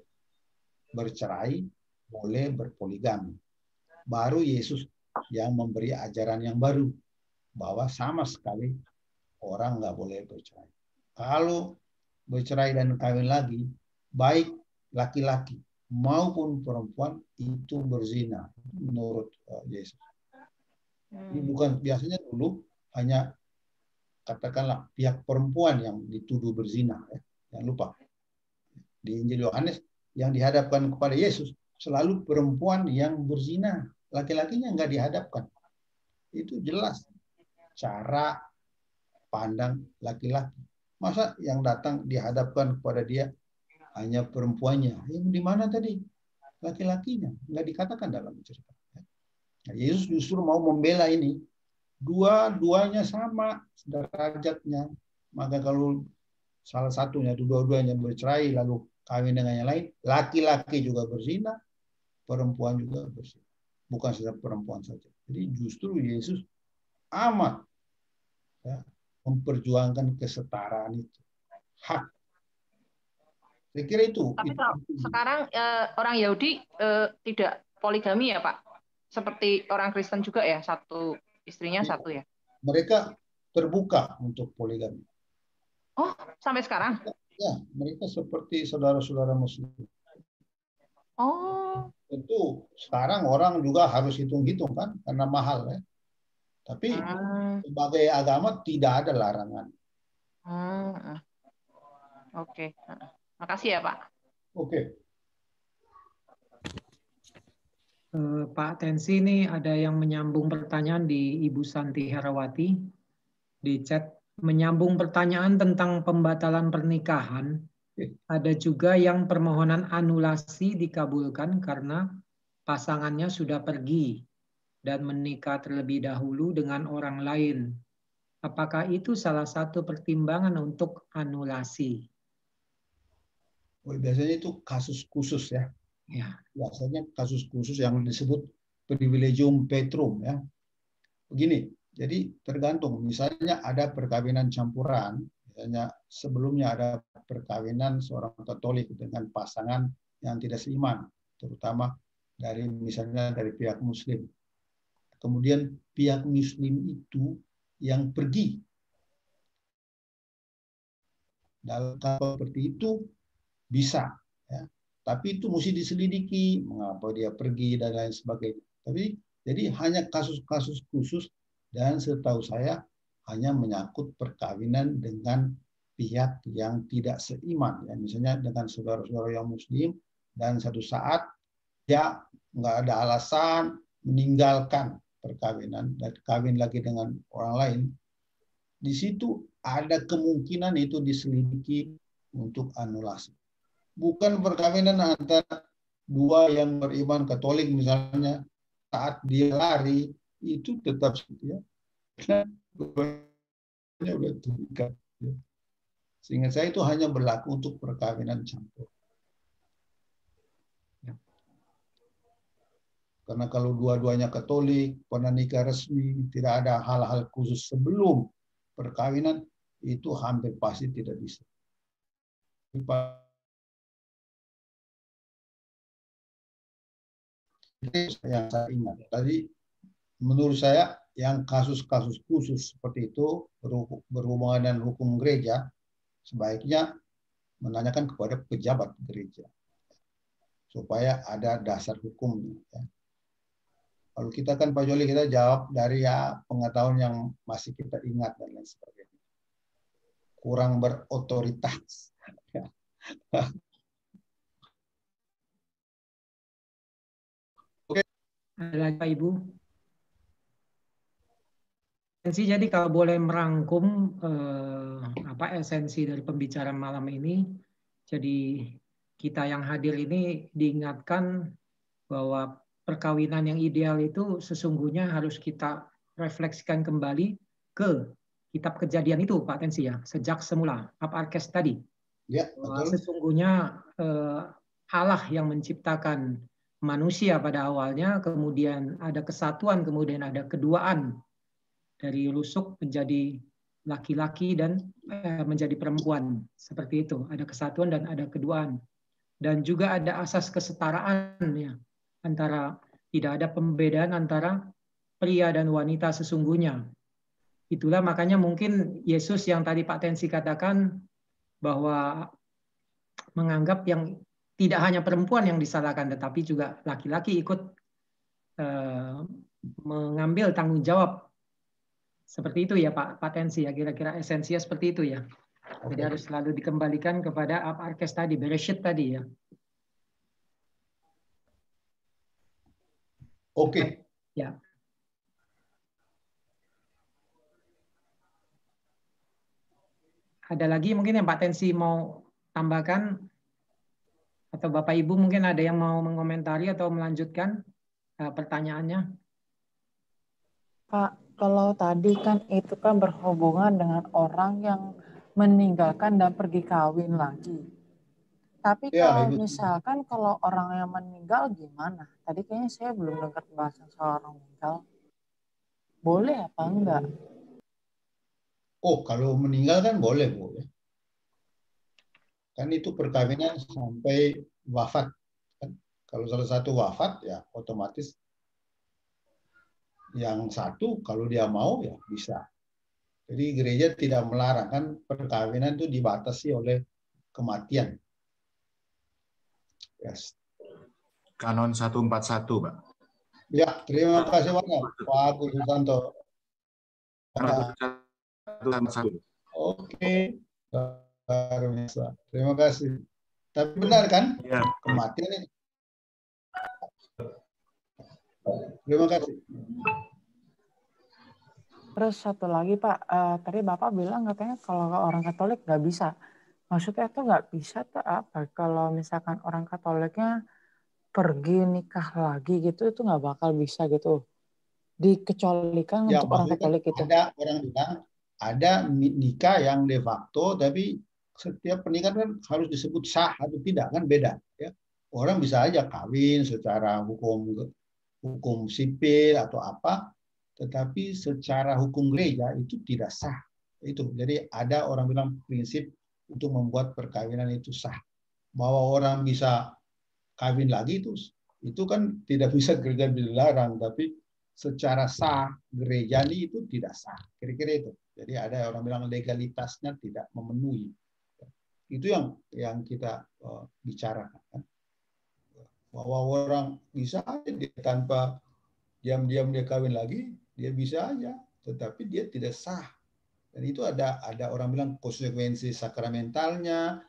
[SPEAKER 2] bercerai, boleh berpoligami. Baru Yesus yang memberi ajaran yang baru, bahwa sama sekali orang nggak boleh bercerai. Kalau bercerai dan kawin lagi, baik laki-laki maupun perempuan itu berzina menurut Yesus. Ini bukan biasanya dulu hanya katakanlah pihak perempuan yang dituduh berzina, ya. Jangan lupa di Injil Yohanes yang dihadapkan kepada Yesus selalu perempuan yang berzina, laki-lakinya nggak dihadapkan. Itu jelas cara pandang laki-laki. Masa yang datang dihadapkan kepada dia hanya perempuannya. Yang di mana tadi laki-lakinya? Nggak dikatakan dalam cerita. Nah, Yesus justru mau membela ini. Dua-duanya sama derajatnya. Maka kalau salah satunya, dua-duanya bercerai lalu kawin dengan yang lain, laki-laki juga berzina, perempuan juga berzina. Bukan saja perempuan saja. Jadi justru Yesus amat ya, memperjuangkan kesetaraan itu. Hak. Saya kira itu.
[SPEAKER 7] Tapi kalau sekarang orang Yahudi tidak poligami ya Pak? Seperti orang Kristen juga ya, satu istrinya satu ya?
[SPEAKER 2] Mereka terbuka untuk poligami.
[SPEAKER 7] Oh, sampai sekarang?
[SPEAKER 2] Ya, mereka seperti saudara-saudara Muslim.
[SPEAKER 7] Oh.
[SPEAKER 2] Tentu sekarang orang juga harus hitung-hitung kan, karena mahal ya. Tapi sebagai agama tidak ada larangan.
[SPEAKER 7] Oke. Makasih ya Pak.
[SPEAKER 2] Oke.
[SPEAKER 3] Pak Tensi, ini ada yang menyambung pertanyaan di Ibu Santi Herawati di chat, menyambung pertanyaan tentang pembatalan pernikahan. Ada juga yang permohonan anulasi dikabulkan karena pasangannya sudah pergi dan menikah terlebih dahulu dengan orang lain. Apakah itu salah satu pertimbangan untuk anulasi?
[SPEAKER 2] Biasanya itu kasus khusus ya.
[SPEAKER 3] Ya.
[SPEAKER 2] Biasanya kasus khusus yang disebut privilegium petrum ya. Begini, jadi tergantung. Misalnya ada perkawinan campuran, misalnya sebelumnya ada perkawinan seorang Katolik dengan pasangan yang tidak seiman, terutama dari misalnya dari pihak Muslim. Kemudian pihak Muslim itu yang pergi. Dalam hal seperti itu bisa, ya. Tapi itu mesti diselidiki mengapa dia pergi dan lain sebagainya. Tapi jadi hanya kasus-kasus khusus dan setahu saya hanya menyangkut perkawinan dengan pihak yang tidak seiman, ya misalnya dengan saudara-saudara yang Muslim dan satu saat dia nggak ada alasan meninggalkan perkawinan dan kawin lagi dengan orang lain. Di situ ada kemungkinan itu diselidiki untuk anulasi. Bukan perkawinan antara dua yang beriman Katolik misalnya, saat dia lari itu tetap ya. Udah terikat. Ya. Sehingga saya itu hanya berlaku untuk perkawinan campur. Ya. Karena kalau dua-duanya Katolik, pernah nikah resmi, tidak ada hal-hal khusus sebelum perkawinan, itu hampir pasti tidak bisa. Yang saya ingat tadi, menurut saya yang kasus-kasus khusus seperti itu berhubungan dengan hukum gereja, sebaiknya menanyakan kepada pejabat gereja supaya ada dasar hukumnya. Ya. Kalau kita kan Pak Joli, kita jawab dari ya pengetahuan yang masih kita ingat dan lain sebagainya. Kurang berotoritas.
[SPEAKER 3] Oke. Ada lagi Pak Ibu? Jadi kalau boleh merangkum esensi dari pembicaraan malam ini, jadi kita yang hadir ini diingatkan bahwa perkawinan yang ideal itu sesungguhnya harus kita refleksikan kembali ke kitab Kejadian itu, Pak Tensi ya, sejak semula, ab arkes tadi.
[SPEAKER 2] Ya, betul.
[SPEAKER 3] Sesungguhnya Allah yang menciptakan manusia pada awalnya, kemudian ada kesatuan, kemudian ada keduaan. Dari rusuk menjadi laki-laki dan menjadi perempuan. Seperti itu. Ada kesatuan dan ada keduaan. Dan juga ada asas kesetaraan ya. Antara tidak ada pembedaan antara pria dan wanita sesungguhnya. Itulah makanya mungkin Yesus yang tadi Pak Tensi katakan bahwa menganggap yang tidak hanya perempuan yang disalahkan, tetapi juga laki-laki ikut mengambil tanggung jawab. Seperti itu ya Pak Tensi ya, kira-kira esensinya seperti itu ya. Jadi harus selalu dikembalikan kepada ab arkes tadi, Bereshit tadi ya.
[SPEAKER 2] Oke.
[SPEAKER 3] Ya. Ada lagi mungkin yang Pak Tensi mau tambahkan? Atau Bapak Ibu mungkin ada yang mau mengomentari atau melanjutkan pertanyaannya?
[SPEAKER 8] Pak, kalau tadi kan itu kan berhubungan dengan orang yang meninggalkan dan pergi kawin lagi. Tapi
[SPEAKER 2] Ya,
[SPEAKER 8] kalau
[SPEAKER 2] Ibu.
[SPEAKER 8] misalkan kalau orang yang meninggal gimana? Tadi kayaknya saya belum dengar bahasan soal orang meninggal. Boleh apa enggak?
[SPEAKER 2] Oh, kalau meninggal kan boleh, Bu. Kan itu perkawinan sampai wafat. Kan? Kalau salah satu wafat, ya otomatis yang satu kalau dia mau ya bisa. Jadi gereja tidak melarang, kan perkawinan itu dibatasi oleh kematian. Yes.
[SPEAKER 5] Kanon 141, Pak.
[SPEAKER 2] Ya, terima kasih banyak Pak Agus Susanto. Oke, luar biasa. Terima kasih. Tapi benar kan?
[SPEAKER 5] Ya.
[SPEAKER 2] Kematian ini. Terima kasih.
[SPEAKER 8] Terus satu lagi Pak, tadi Bapak bilang katanya kalau orang Katolik nggak bisa. Maksudnya itu nggak bisa tuh apa? Kalau misalkan orang Katoliknya pergi nikah lagi gitu, itu nggak bakal bisa gitu. Dikecualikan
[SPEAKER 2] Ya,
[SPEAKER 8] untuk orang Katolik itu.
[SPEAKER 2] Ada orang bilang ada nikah yang de facto, tapi setiap pernikahan kan harus disebut sah atau tidak, kan beda. Ya. Orang bisa aja kawin secara hukum sipil atau apa, tetapi secara hukum gereja itu tidak sah. Itu. Jadi ada orang bilang prinsip untuk membuat perkawinan itu sah. Bahwa orang bisa kawin lagi itu kan tidak bisa gereja dilarang, tapi secara sah gereja ini itu tidak sah. Kira-kira itu. Jadi ada orang bilang legalitasnya tidak memenuhi. Itu yang kita bicarakan. Bahwa orang bisa aja dia tanpa diam-diam dia kawin lagi, dia bisa aja, tetapi dia tidak sah. Dan itu ada orang bilang konsekuensi sakramentalnya,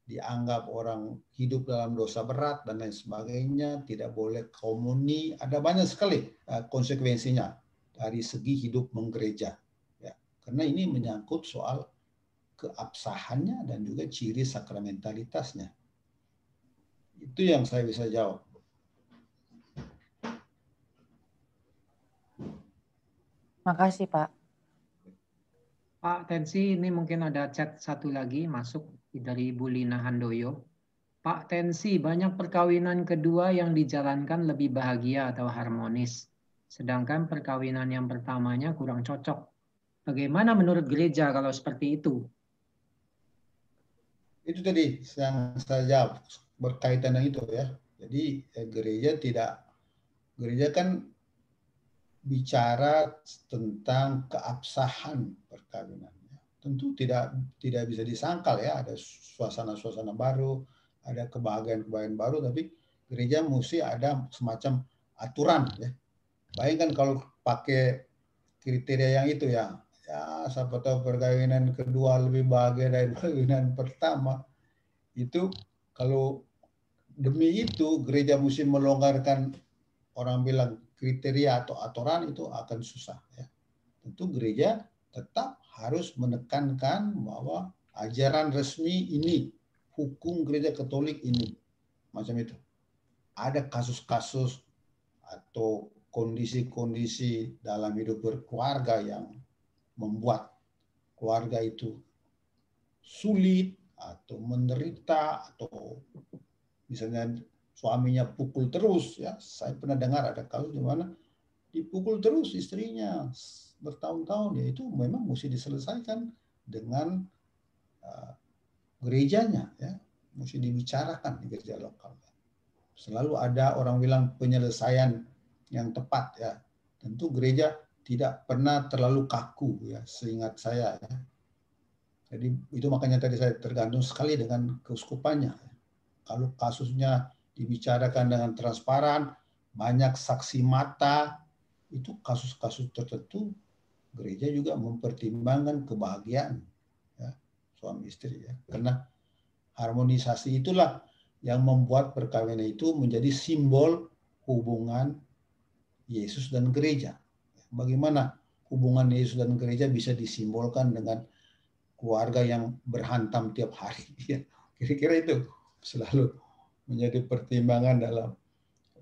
[SPEAKER 2] dianggap orang hidup dalam dosa berat dan lain sebagainya, tidak boleh komuni, ada banyak sekali konsekuensinya dari segi hidup menggereja. Ya, karena ini menyangkut soal keabsahannya dan juga ciri sakramentalitasnya. Itu yang saya bisa jawab.
[SPEAKER 8] Makasih Pak.
[SPEAKER 3] Pak Tensi, ini mungkin ada chat satu lagi masuk dari Ibu Lina Handoyo. Pak Tensi, banyak perkawinan kedua yang dijalankan lebih bahagia atau harmonis. Sedangkan perkawinan yang pertamanya kurang cocok. Bagaimana menurut gereja kalau seperti itu?
[SPEAKER 2] Itu tadi yang saya jawab berkaitan dengan itu ya. Jadi gereja kan bicara tentang keabsahan perkawinan. Tentu tidak bisa disangkal ya, ada suasana-suasana baru, ada kebahagiaan baru, tapi gereja mesti ada semacam aturan ya. Bayangkan kalau pakai kriteria yang itu ya siapa tahu perkawinan kedua lebih bahagia dari perkawinan pertama. Itu kalau demi itu gereja mesti melonggarkan, orang bilang kriteria atau aturan, itu akan susah ya. Tentu gereja tetap harus menekankan bahwa ajaran resmi ini, hukum gereja Katolik ini, macam itu. Ada kasus-kasus atau kondisi-kondisi dalam hidup berkeluarga yang membuat keluarga itu sulit atau menderita, atau misalnya suaminya pukul terus ya. Saya pernah dengar ada kasus di mana dipukul terus istrinya bertahun-tahun, ya itu memang mesti diselesaikan dengan gerejanya ya, mesti dibicarakan di gereja lokal. Selalu ada orang bilang penyelesaian yang tepat ya. Tentu gereja tidak pernah terlalu kaku ya, seingat saya ya. Jadi itu makanya tadi saya tergantung sekali dengan keuskupannya. Kalau kasusnya dibicarakan dengan transparan, banyak saksi mata, itu kasus-kasus tertentu gereja juga mempertimbangkan kebahagiaan ya, suami istri ya. Karena harmonisasi itulah yang membuat perkawinan itu menjadi simbol hubungan Yesus dan gereja. Bagaimana hubungan Yesus dan gereja bisa disimbolkan dengan keluarga yang berhantam tiap hari ya. Kira-kira itu selalu menjadi pertimbangan dalam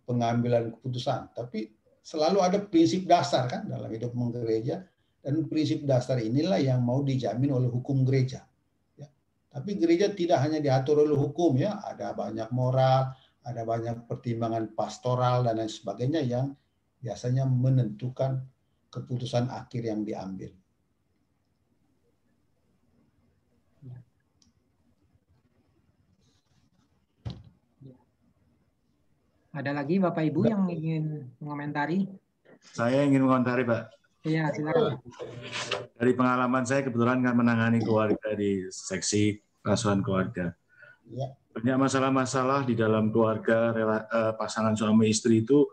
[SPEAKER 2] pengambilan keputusan. Tapi selalu ada prinsip dasar kan dalam hidup menggereja, dan prinsip dasar inilah yang mau dijamin oleh hukum gereja. Ya. Tapi gereja tidak hanya diatur oleh hukum ya, ada banyak moral, ada banyak pertimbangan pastoral dan lain sebagainya yang biasanya menentukan keputusan akhir yang diambil.
[SPEAKER 3] Ada lagi Bapak Ibu yang ingin mengomentari?
[SPEAKER 5] Saya ingin mengomentari, Pak.
[SPEAKER 3] Iya, silakan.
[SPEAKER 5] Dari pengalaman saya kebetulan kan menangani keluarga di seksi pengasuhan keluarga. Banyak masalah-masalah di dalam keluarga pasangan suami istri itu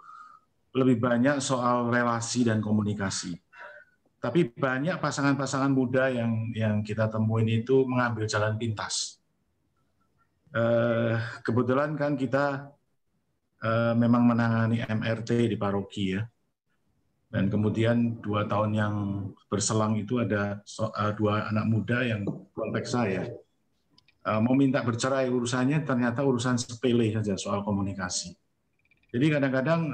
[SPEAKER 5] lebih banyak soal relasi dan komunikasi. Tapi banyak pasangan-pasangan muda yang kita temuin itu mengambil jalan pintas. Kebetulan kan kita memang menangani MRT di paroki ya. Dan kemudian 2 tahun yang berselang itu ada 2 anak muda yang kontak saya. Mau minta bercerai, urusannya ternyata urusan sepele saja soal komunikasi. Jadi kadang-kadang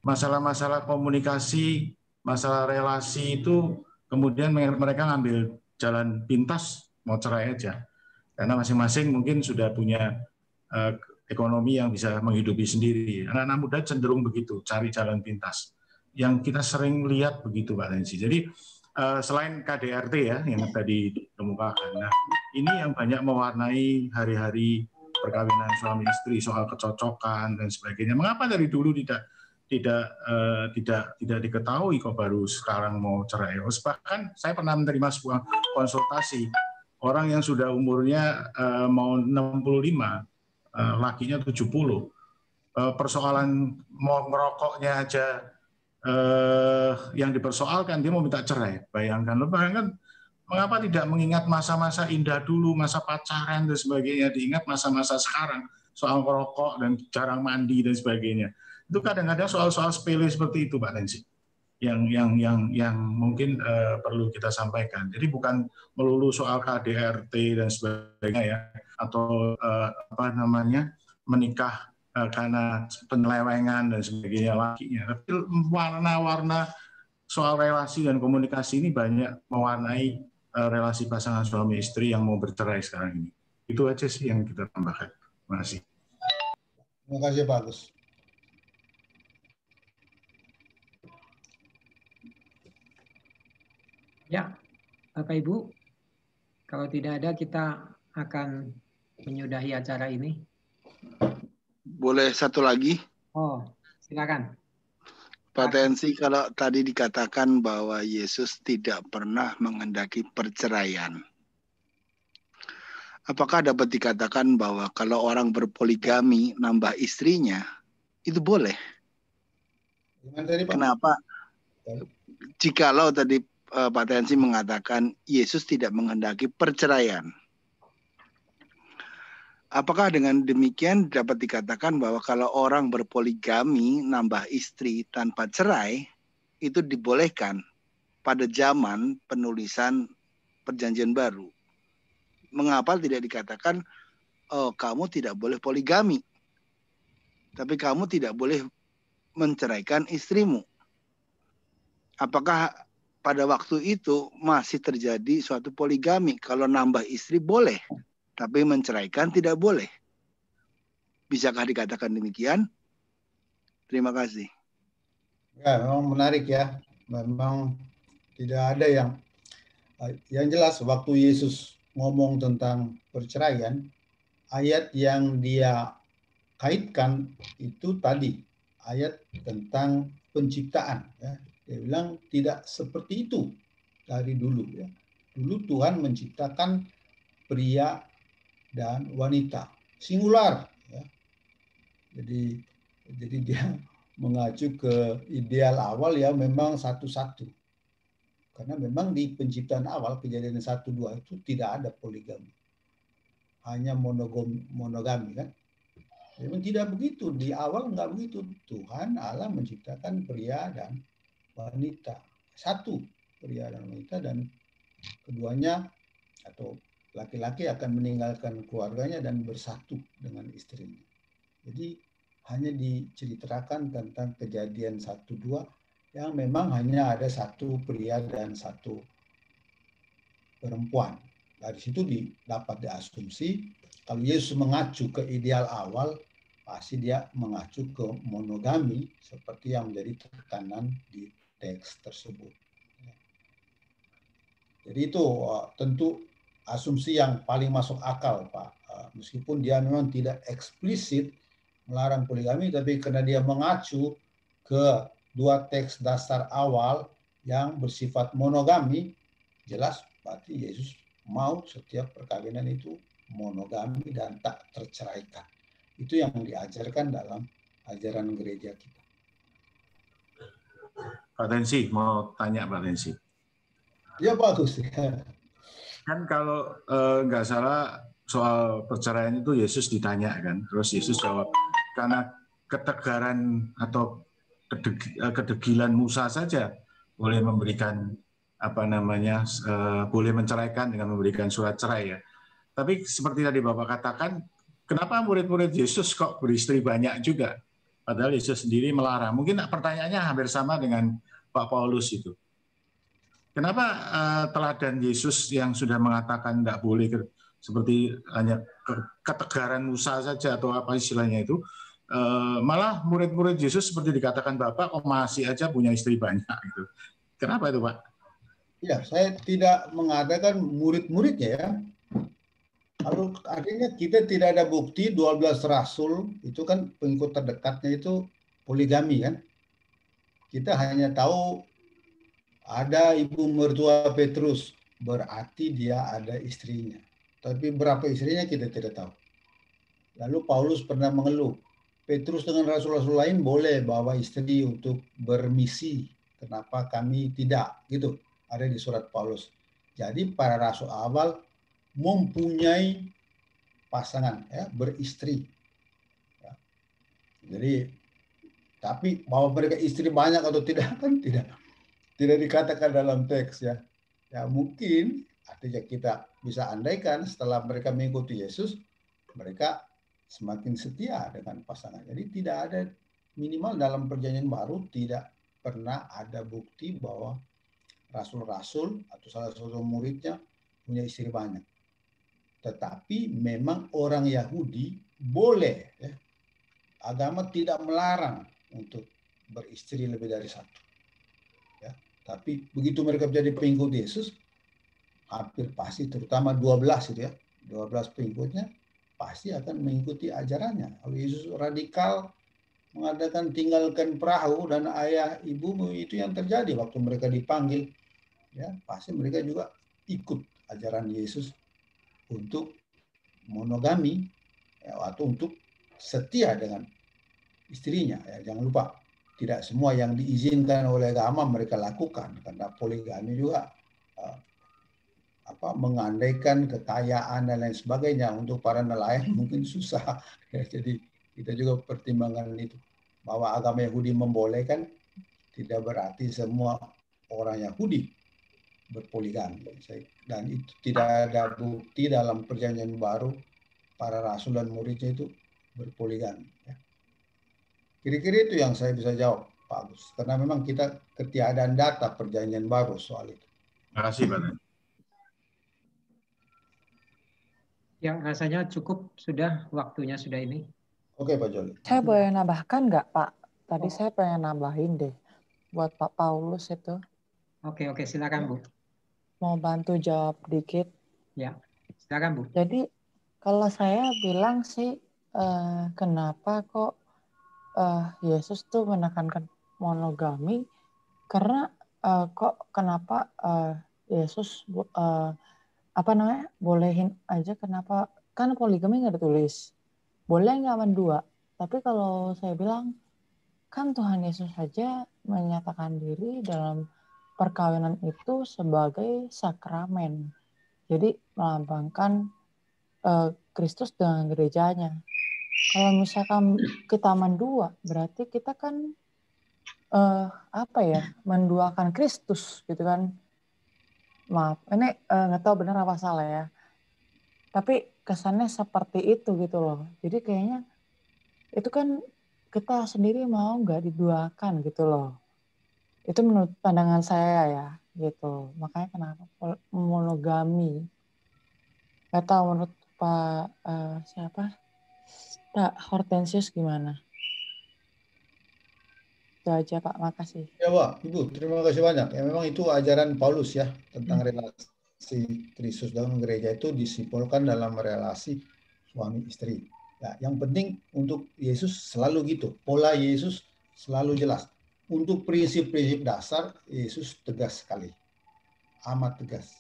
[SPEAKER 5] masalah-masalah komunikasi, masalah relasi itu kemudian mereka ngambil jalan pintas, mau cerai aja. Karena masing-masing mungkin sudah punya ekonomi yang bisa menghidupi sendiri. Anak-anak muda cenderung begitu, cari jalan pintas. Yang kita sering lihat begitu, Pak Tensi. Jadi selain KDRT ya yang tadi dikemukakan, nah ini yang banyak mewarnai hari-hari perkawinan suami istri, soal kecocokan dan sebagainya. Mengapa dari dulu tidak diketahui kok baru sekarang mau cerai? Bahkan saya pernah menerima sebuah konsultasi orang yang sudah umurnya mau 65. Lakinya 70, persoalan mau merokoknya aja yang dipersoalkan, dia mau minta cerai. Bayangkan mengapa tidak mengingat masa-masa indah dulu, masa pacaran dan sebagainya, diingat masa-masa sekarang soal merokok dan jarang mandi dan sebagainya. Itu kadang-kadang soal-soal sepele seperti itu, Pak Tensi, yang mungkin perlu kita sampaikan. Jadi bukan melulu soal KDRT dan sebagainya ya, atau menikah karena penyelewengan dan sebagainya lakinya. Tapi warna-warna soal relasi dan komunikasi ini banyak mewarnai relasi pasangan suami istri yang mau bercerai sekarang ini. Itu aja sih yang kita tambahkan. Terima kasih.
[SPEAKER 2] Terima kasih Pak Agus.
[SPEAKER 3] Ya, Bapak Ibu, kalau tidak ada kita akan menyudahi acara ini.
[SPEAKER 6] Boleh satu lagi?
[SPEAKER 3] Oh, silakan.
[SPEAKER 6] Pak Tensi, kalau tadi dikatakan bahwa Yesus tidak pernah menghendaki perceraian, apakah dapat dikatakan bahwa kalau orang berpoligami nambah istrinya, itu boleh? Kenapa? Jikalau tadi Pak Tensi mengatakan Yesus tidak menghendaki perceraian, apakah dengan demikian dapat dikatakan bahwa kalau orang berpoligami nambah istri tanpa cerai itu dibolehkan pada zaman penulisan Perjanjian Baru? Mengapa tidak dikatakan oh, kamu tidak boleh poligami, tapi kamu tidak boleh menceraikan istrimu? Apakah pada waktu itu masih terjadi suatu poligami? Kalau nambah istri boleh, tapi menceraikan tidak boleh. Bisakah dikatakan demikian? Terima kasih.
[SPEAKER 2] Ya, memang menarik ya. Memang tidak ada yang jelas waktu Yesus ngomong tentang perceraian, ayat yang dia kaitkan itu tadi, ayat tentang penciptaan. Ya. Dia bilang tidak seperti itu dari dulu. Ya. Dulu Tuhan menciptakan pria dan wanita singular. Ya. Jadi dia mengacu ke ideal awal ya memang satu-satu. Karena memang di penciptaan awal kejadian 1-2 itu tidak ada poligami. Hanya monogami kan. Memang tidak begitu. Di awal enggak begitu. Tuhan Allah menciptakan pria dan wanita. Satu pria dan wanita, dan keduanya atau laki-laki akan meninggalkan keluarganya dan bersatu dengan istrinya. Jadi hanya diceritakan tentang kejadian 1-2 yang memang hanya ada satu pria dan satu perempuan. Dari situ dapat diasumsi kalau Yesus mengacu ke ideal awal, pasti dia mengacu ke monogami seperti yang menjadi tekanan di teks tersebut. Jadi itu tentu asumsi yang paling masuk akal, Pak. Meskipun dia memang tidak eksplisit melarang poligami, tapi karena dia mengacu ke dua teks dasar awal yang bersifat monogami, jelas berarti Yesus mau setiap perkawinan itu monogami dan tak terceraikan. Itu yang diajarkan dalam ajaran gereja kita.
[SPEAKER 5] Pak Tensi, mau tanya Pak Tensi.
[SPEAKER 2] Ya bagus.
[SPEAKER 5] Kan kalau nggak salah soal perceraian itu Yesus ditanya kan, terus Yesus jawab, karena ketegaran atau kedegilan Musa saja boleh memberikan boleh menceraikan dengan memberikan surat cerai ya. Tapi seperti tadi Bapak katakan, kenapa murid-murid Yesus kok beristri banyak juga? Padahal Yesus sendiri melarang. Mungkin pertanyaannya hampir sama dengan Pak Paulus itu. Kenapa teladan Yesus yang sudah mengatakan tidak boleh seperti hanya ketegaran Musa saja atau apa istilahnya itu, malah murid-murid Yesus seperti dikatakan Bapak kok masih aja punya istri banyak gitu. Kenapa itu Pak?
[SPEAKER 2] Ya, saya tidak mengadakan murid-muridnya ya. Kalau artinya kita tidak ada bukti 12 rasul itu kan pengikut terdekatnya itu poligami kan. Kita hanya tahu ada ibu mertua Petrus, berarti dia ada istrinya. Tapi berapa istrinya kita tidak tahu. Lalu Paulus pernah mengeluh, Petrus dengan rasul-rasul lain boleh bawa istri untuk bermisi. Kenapa kami tidak? Gitu. Ada di surat Paulus. Jadi para rasul awal mempunyai pasangan, ya, beristri. Ya. Jadi, tapi bahwa mereka istri banyak atau tidak kan tidak dikatakan dalam teks ya. Ya mungkin artinya kita bisa andaikan setelah mereka mengikuti Yesus, mereka semakin setia dengan pasangan. Jadi tidak ada, minimal dalam perjanjian baru tidak pernah ada bukti bahwa rasul-rasul atau salah satu muridnya punya istri banyak. Tetapi memang orang Yahudi boleh, ya, agama tidak melarang untuk beristri lebih dari satu. Ya, tapi begitu mereka menjadi pengikut Yesus, hampir pasti, terutama 12 itu ya, 12 pengikutnya pasti akan mengikuti ajarannya. Kalau Yesus radikal mengatakan tinggalkan perahu dan ayah ibumu, itu yang terjadi waktu mereka dipanggil. Ya, pasti mereka juga ikut ajaran Yesus untuk monogami, ya, atau untuk setia dengan istrinya. Ya, jangan lupa, tidak semua yang diizinkan oleh agama mereka lakukan, karena poligami juga mengandaikan kekayaan dan lain sebagainya. Untuk para nelayan mungkin susah. Ya, jadi kita juga pertimbangan itu, bahwa agama Yahudi membolehkan tidak berarti semua orang Yahudi berpoligami. Dan itu tidak ada bukti dalam perjanjian baru para rasul dan muridnya itu berpoligami. Ya. Kira-kira itu yang saya bisa jawab, Pak Agus. Karena memang kita ketiadaan data perjanjian baru soal itu.
[SPEAKER 5] Terima kasih, Pak.
[SPEAKER 3] Ya, rasanya cukup sudah, waktunya sudah ini.
[SPEAKER 2] Oke, Pak Joli.
[SPEAKER 8] Saya boleh nambahkan nggak, Pak? Tadi saya pengen nambahin deh buat Pak Paulus itu.
[SPEAKER 3] Oke, silakan, Bu.
[SPEAKER 8] Mau bantu jawab dikit.
[SPEAKER 3] Ya, silakan, Bu.
[SPEAKER 8] Jadi kalau saya bilang sih, kenapa kok Yesus tuh menekankan monogami? Karena kenapa Yesus bolehin aja, kenapa? Kan poligami nggak ditulis. Boleh nggak mendua? Tapi kalau saya bilang, kan Tuhan Yesus saja menyatakan diri dalam perkawinan itu sebagai sakramen. Jadi melambangkan Kristus dengan gerejanya. Kalau misalkan kita mendua, berarti kita kan menduakan Kristus gitu kan. Maaf, ini nggak tahu benar apa salah ya. tapi kesannya seperti itu gitu loh. Jadi kayaknya itu kan kita sendiri mau nggak diduakan gitu loh. Itu menurut pandangan saya ya gitu. Makanya kenapa monogami. Gak tahu menurut Pak siapa? Pak Hortensius gimana? Itu aja Pak, makasih.
[SPEAKER 2] Ya Pak, Ibu, terima kasih banyak. Ya memang itu ajaran Paulus ya tentang relasi Kristus dalam gereja itu disimpulkan dalam relasi suami istri. Ya, yang penting untuk Yesus selalu gitu. Pola Yesus selalu jelas. Untuk prinsip-prinsip dasar Yesus tegas sekali. Amat tegas.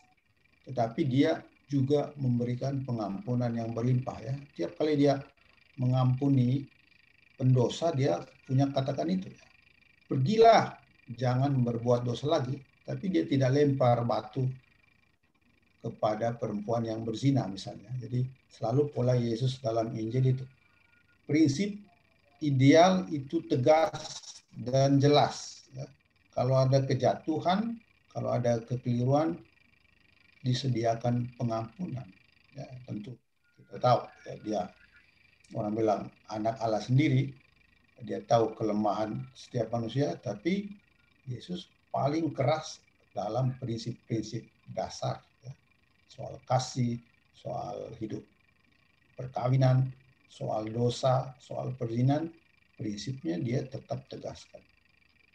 [SPEAKER 2] Tetapi dia juga memberikan pengampunan yang berlimpah ya. Tiap kali dia mengampuni pendosa dia punya katakan itu ya. Pergilah, jangan berbuat dosa lagi, tapi dia tidak lempar batu kepada perempuan yang berzina misalnya. Jadi selalu pola Yesus dalam Injil itu. Prinsip ideal itu tegas dan jelas. Ya. Kalau ada kejatuhan, kalau ada kekeliruan, disediakan pengampunan. Ya, tentu kita tahu ya, dia orang bilang anak Allah sendiri, dia tahu kelemahan setiap manusia, tapi Yesus paling keras dalam prinsip-prinsip dasar ya. Soal kasih, soal hidup perkawinan, soal dosa, soal perzinahan, prinsipnya dia tetap tegaskan.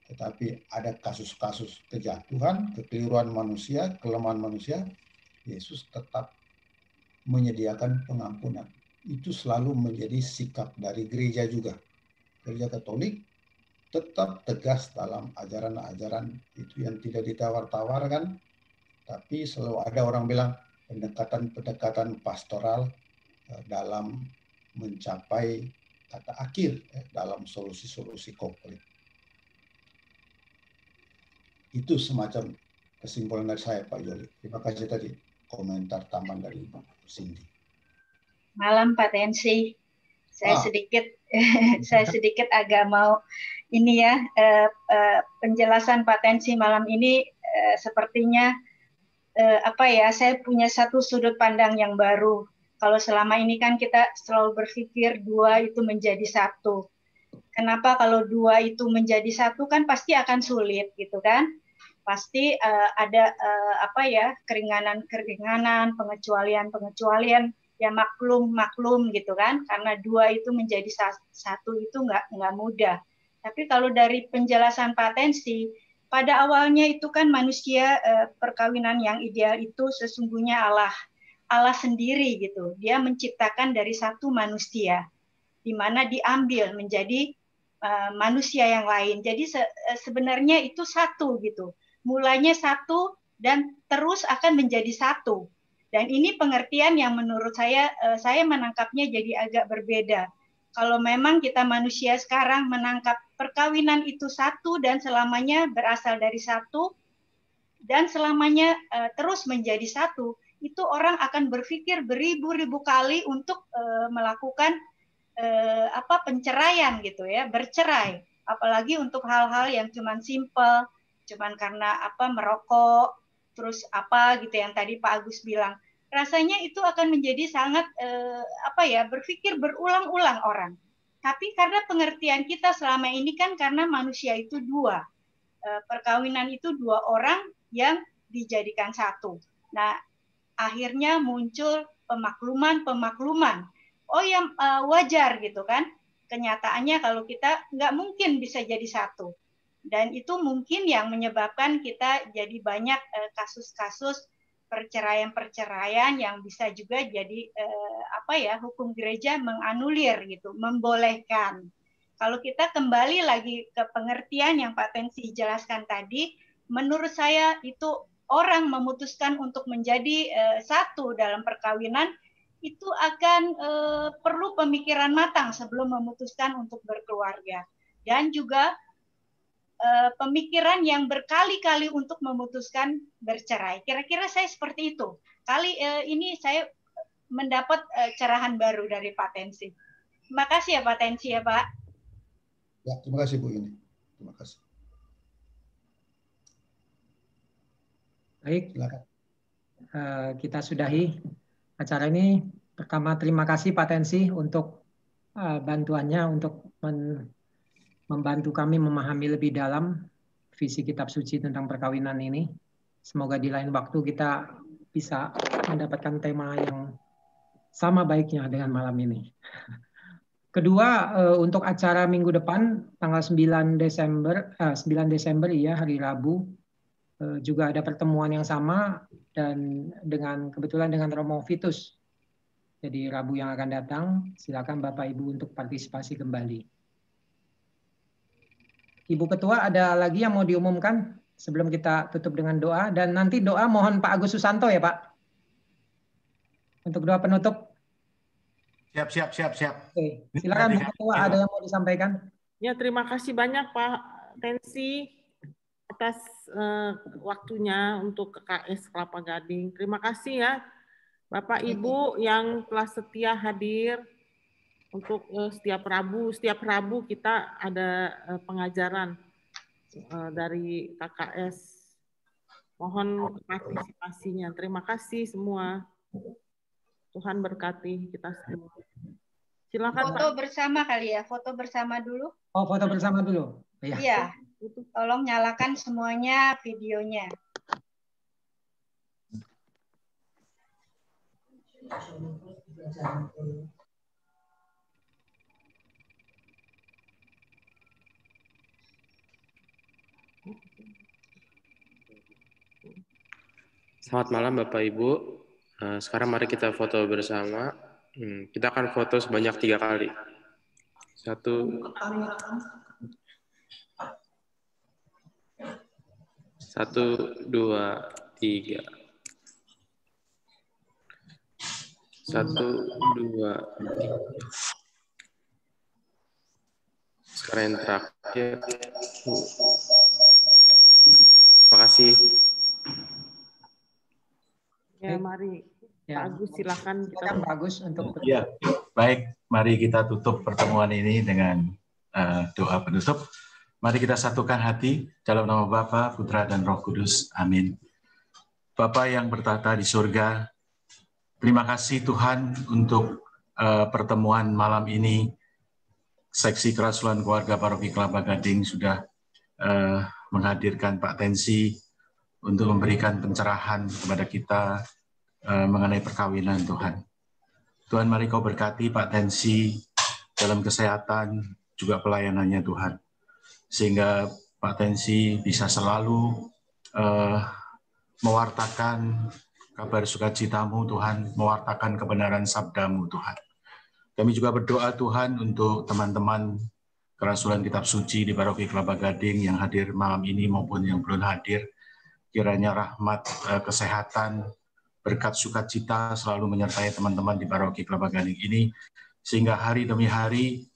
[SPEAKER 2] Tetapi ada kasus-kasus kejatuhan, kekeliruan manusia, kelemahan manusia, Yesus tetap menyediakan pengampunan. Itu selalu menjadi sikap dari gereja juga. Gereja Katolik tetap tegas dalam ajaran-ajaran itu yang tidak ditawar-tawarkan, tapi selalu ada orang bilang pendekatan-pendekatan pastoral dalam mencapai kata akhir dalam solusi-solusi konflik. Itu semacam kesimpulan dari saya, Pak Joli. Terima kasih tadi komentar tambahan dari Pak Cindy.
[SPEAKER 9] Malam Pak Tensi, saya sedikit agak mau ini ya penjelasan Pak Tensi malam ini sepertinya saya punya satu sudut pandang yang baru. Kalau selama ini kan kita selalu berpikir dua itu menjadi satu. Kenapa kalau dua itu menjadi satu kan pasti akan sulit gitu kan? Pasti ada keringanan-keringanan, pengecualian ya maklum gitu kan? Karena dua itu menjadi satu itu nggak mudah. Tapi kalau dari penjelasan Pak Tensi, pada awalnya itu kan manusia perkawinan yang ideal itu sesungguhnya Allah sendiri gitu. Dia menciptakan dari satu manusia, di mana diambil menjadi manusia yang lain. Jadi sebenarnya itu satu gitu. Mulanya satu dan terus akan menjadi satu. Dan ini pengertian yang menurut saya menangkapnya jadi agak berbeda. Kalau memang kita manusia sekarang menangkap perkawinan itu satu dan selamanya berasal dari satu dan selamanya terus menjadi satu, itu orang akan berpikir beribu-ribu kali untuk melakukan penceraian gitu ya, bercerai. Apalagi untuk hal-hal yang cuman simple, cuman karena merokok, terus gitu yang tadi Pak Agus bilang. Rasanya itu akan menjadi sangat berpikir berulang-ulang orang. Tapi karena pengertian kita selama ini kan karena manusia itu dua. Perkawinan itu dua orang yang dijadikan satu. Nah, akhirnya muncul pemakluman. Oh yang wajar gitu kan. Kenyataannya kalau kita nggak mungkin bisa jadi satu. Dan itu mungkin yang menyebabkan kita jadi banyak kasus-kasus perceraian yang bisa juga jadi hukum gereja menganulir gitu, membolehkan. Kalau kita kembali lagi ke pengertian yang Pak Tensi jelaskan tadi, menurut saya itu orang memutuskan untuk menjadi satu dalam perkawinan itu akan perlu pemikiran matang sebelum memutuskan untuk berkeluarga, dan juga pemikiran yang berkali-kali untuk memutuskan bercerai. Kira-kira saya seperti itu. Kali ini saya mendapat cerahan baru dari Pak Tensi. Terima kasih ya Pak Tensi ya Pak.
[SPEAKER 2] Ya, terima kasih Bu ini. Terima kasih.
[SPEAKER 3] Baik, kita sudahi acara ini. Pertama, terima kasih Pak Tensi untuk bantuannya untuk membantu kami memahami lebih dalam visi kitab suci tentang perkawinan ini. Semoga di lain waktu kita bisa mendapatkan tema yang sama baiknya dengan malam ini. Kedua, untuk acara minggu depan tanggal 9 Desember ya, hari Rabu, juga ada pertemuan yang sama dan kebetulan dengan Romo Vitus. Jadi Rabu yang akan datang, silakan Bapak Ibu untuk partisipasi kembali. Ibu Ketua, ada lagi yang mau diumumkan sebelum kita tutup dengan doa? Dan nanti doa mohon Pak Agus Susanto ya Pak, untuk doa penutup.
[SPEAKER 5] Siap.
[SPEAKER 3] Oke, silakan Bu Ketua, ada yang mau disampaikan?
[SPEAKER 4] Ya, terima kasih banyak Pak Tensi atas waktunya untuk KKS Kelapa Gading. Terima kasih ya Bapak Ibu yang telah setia hadir untuk setiap Rabu kita ada pengajaran dari KKS. Mohon partisipasinya. Terima kasih semua. Tuhan berkati kita semua. Silakan
[SPEAKER 9] foto
[SPEAKER 4] Pak.
[SPEAKER 9] bersama kali ya, foto bersama dulu.
[SPEAKER 3] Oh, foto bersama dulu.
[SPEAKER 9] Iya. Tolong nyalakan semuanya videonya.
[SPEAKER 10] Selamat malam Bapak Ibu. Sekarang mari kita foto bersama. Kita akan foto sebanyak 3 kali. 1, 2, 3. 1, 2, 3. Sekarang yang terakhir. Terima kasih.
[SPEAKER 4] Ya, mari. Pak Agus, silakan.
[SPEAKER 3] Silakan Pak Agus untuk.
[SPEAKER 5] Ya, baik. Mari kita tutup pertemuan ini dengan doa penutup. Mari kita satukan hati dalam nama Bapa, Putra, dan Roh Kudus. Amin. Bapa yang bertata di surga, terima kasih Tuhan untuk pertemuan malam ini. Seksi Kerasulan Keluarga Paroki Kelapa Gading sudah menghadirkan Pak Tensi untuk memberikan pencerahan kepada kita mengenai perkawinan Tuhan. Tuhan, mari Kau berkati Pak Tensi dalam kesehatan, juga pelayanannya Tuhan. Sehingga Pak Tensi bisa selalu mewartakan kabar sukacitamu Tuhan, mewartakan kebenaran sabdamu Tuhan. Kami juga berdoa Tuhan untuk teman-teman Kerasulan Kitab Suci di Paroki Kelapa Gading yang hadir malam ini maupun yang belum hadir. Kiranya rahmat kesehatan, berkat sukacita selalu menyertai teman-teman di Paroki Kelapa Gading ini, sehingga hari demi hari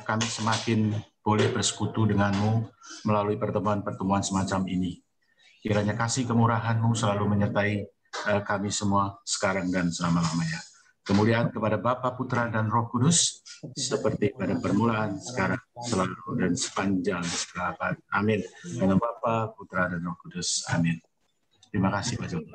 [SPEAKER 5] kami semakin boleh bersekutu denganmu melalui pertemuan-pertemuan semacam ini. Kiranya kasih kemurahan-Mu selalu menyertai kami semua sekarang dan selama-lamanya. Kemuliaan kepada Bapa, Putra, dan Roh Kudus, seperti pada permulaan, sekarang, selalu, dan sepanjang segala abad. Amin. Dalam Bapa, Putra, dan Roh Kudus. Amin. Terima kasih Pak Joko.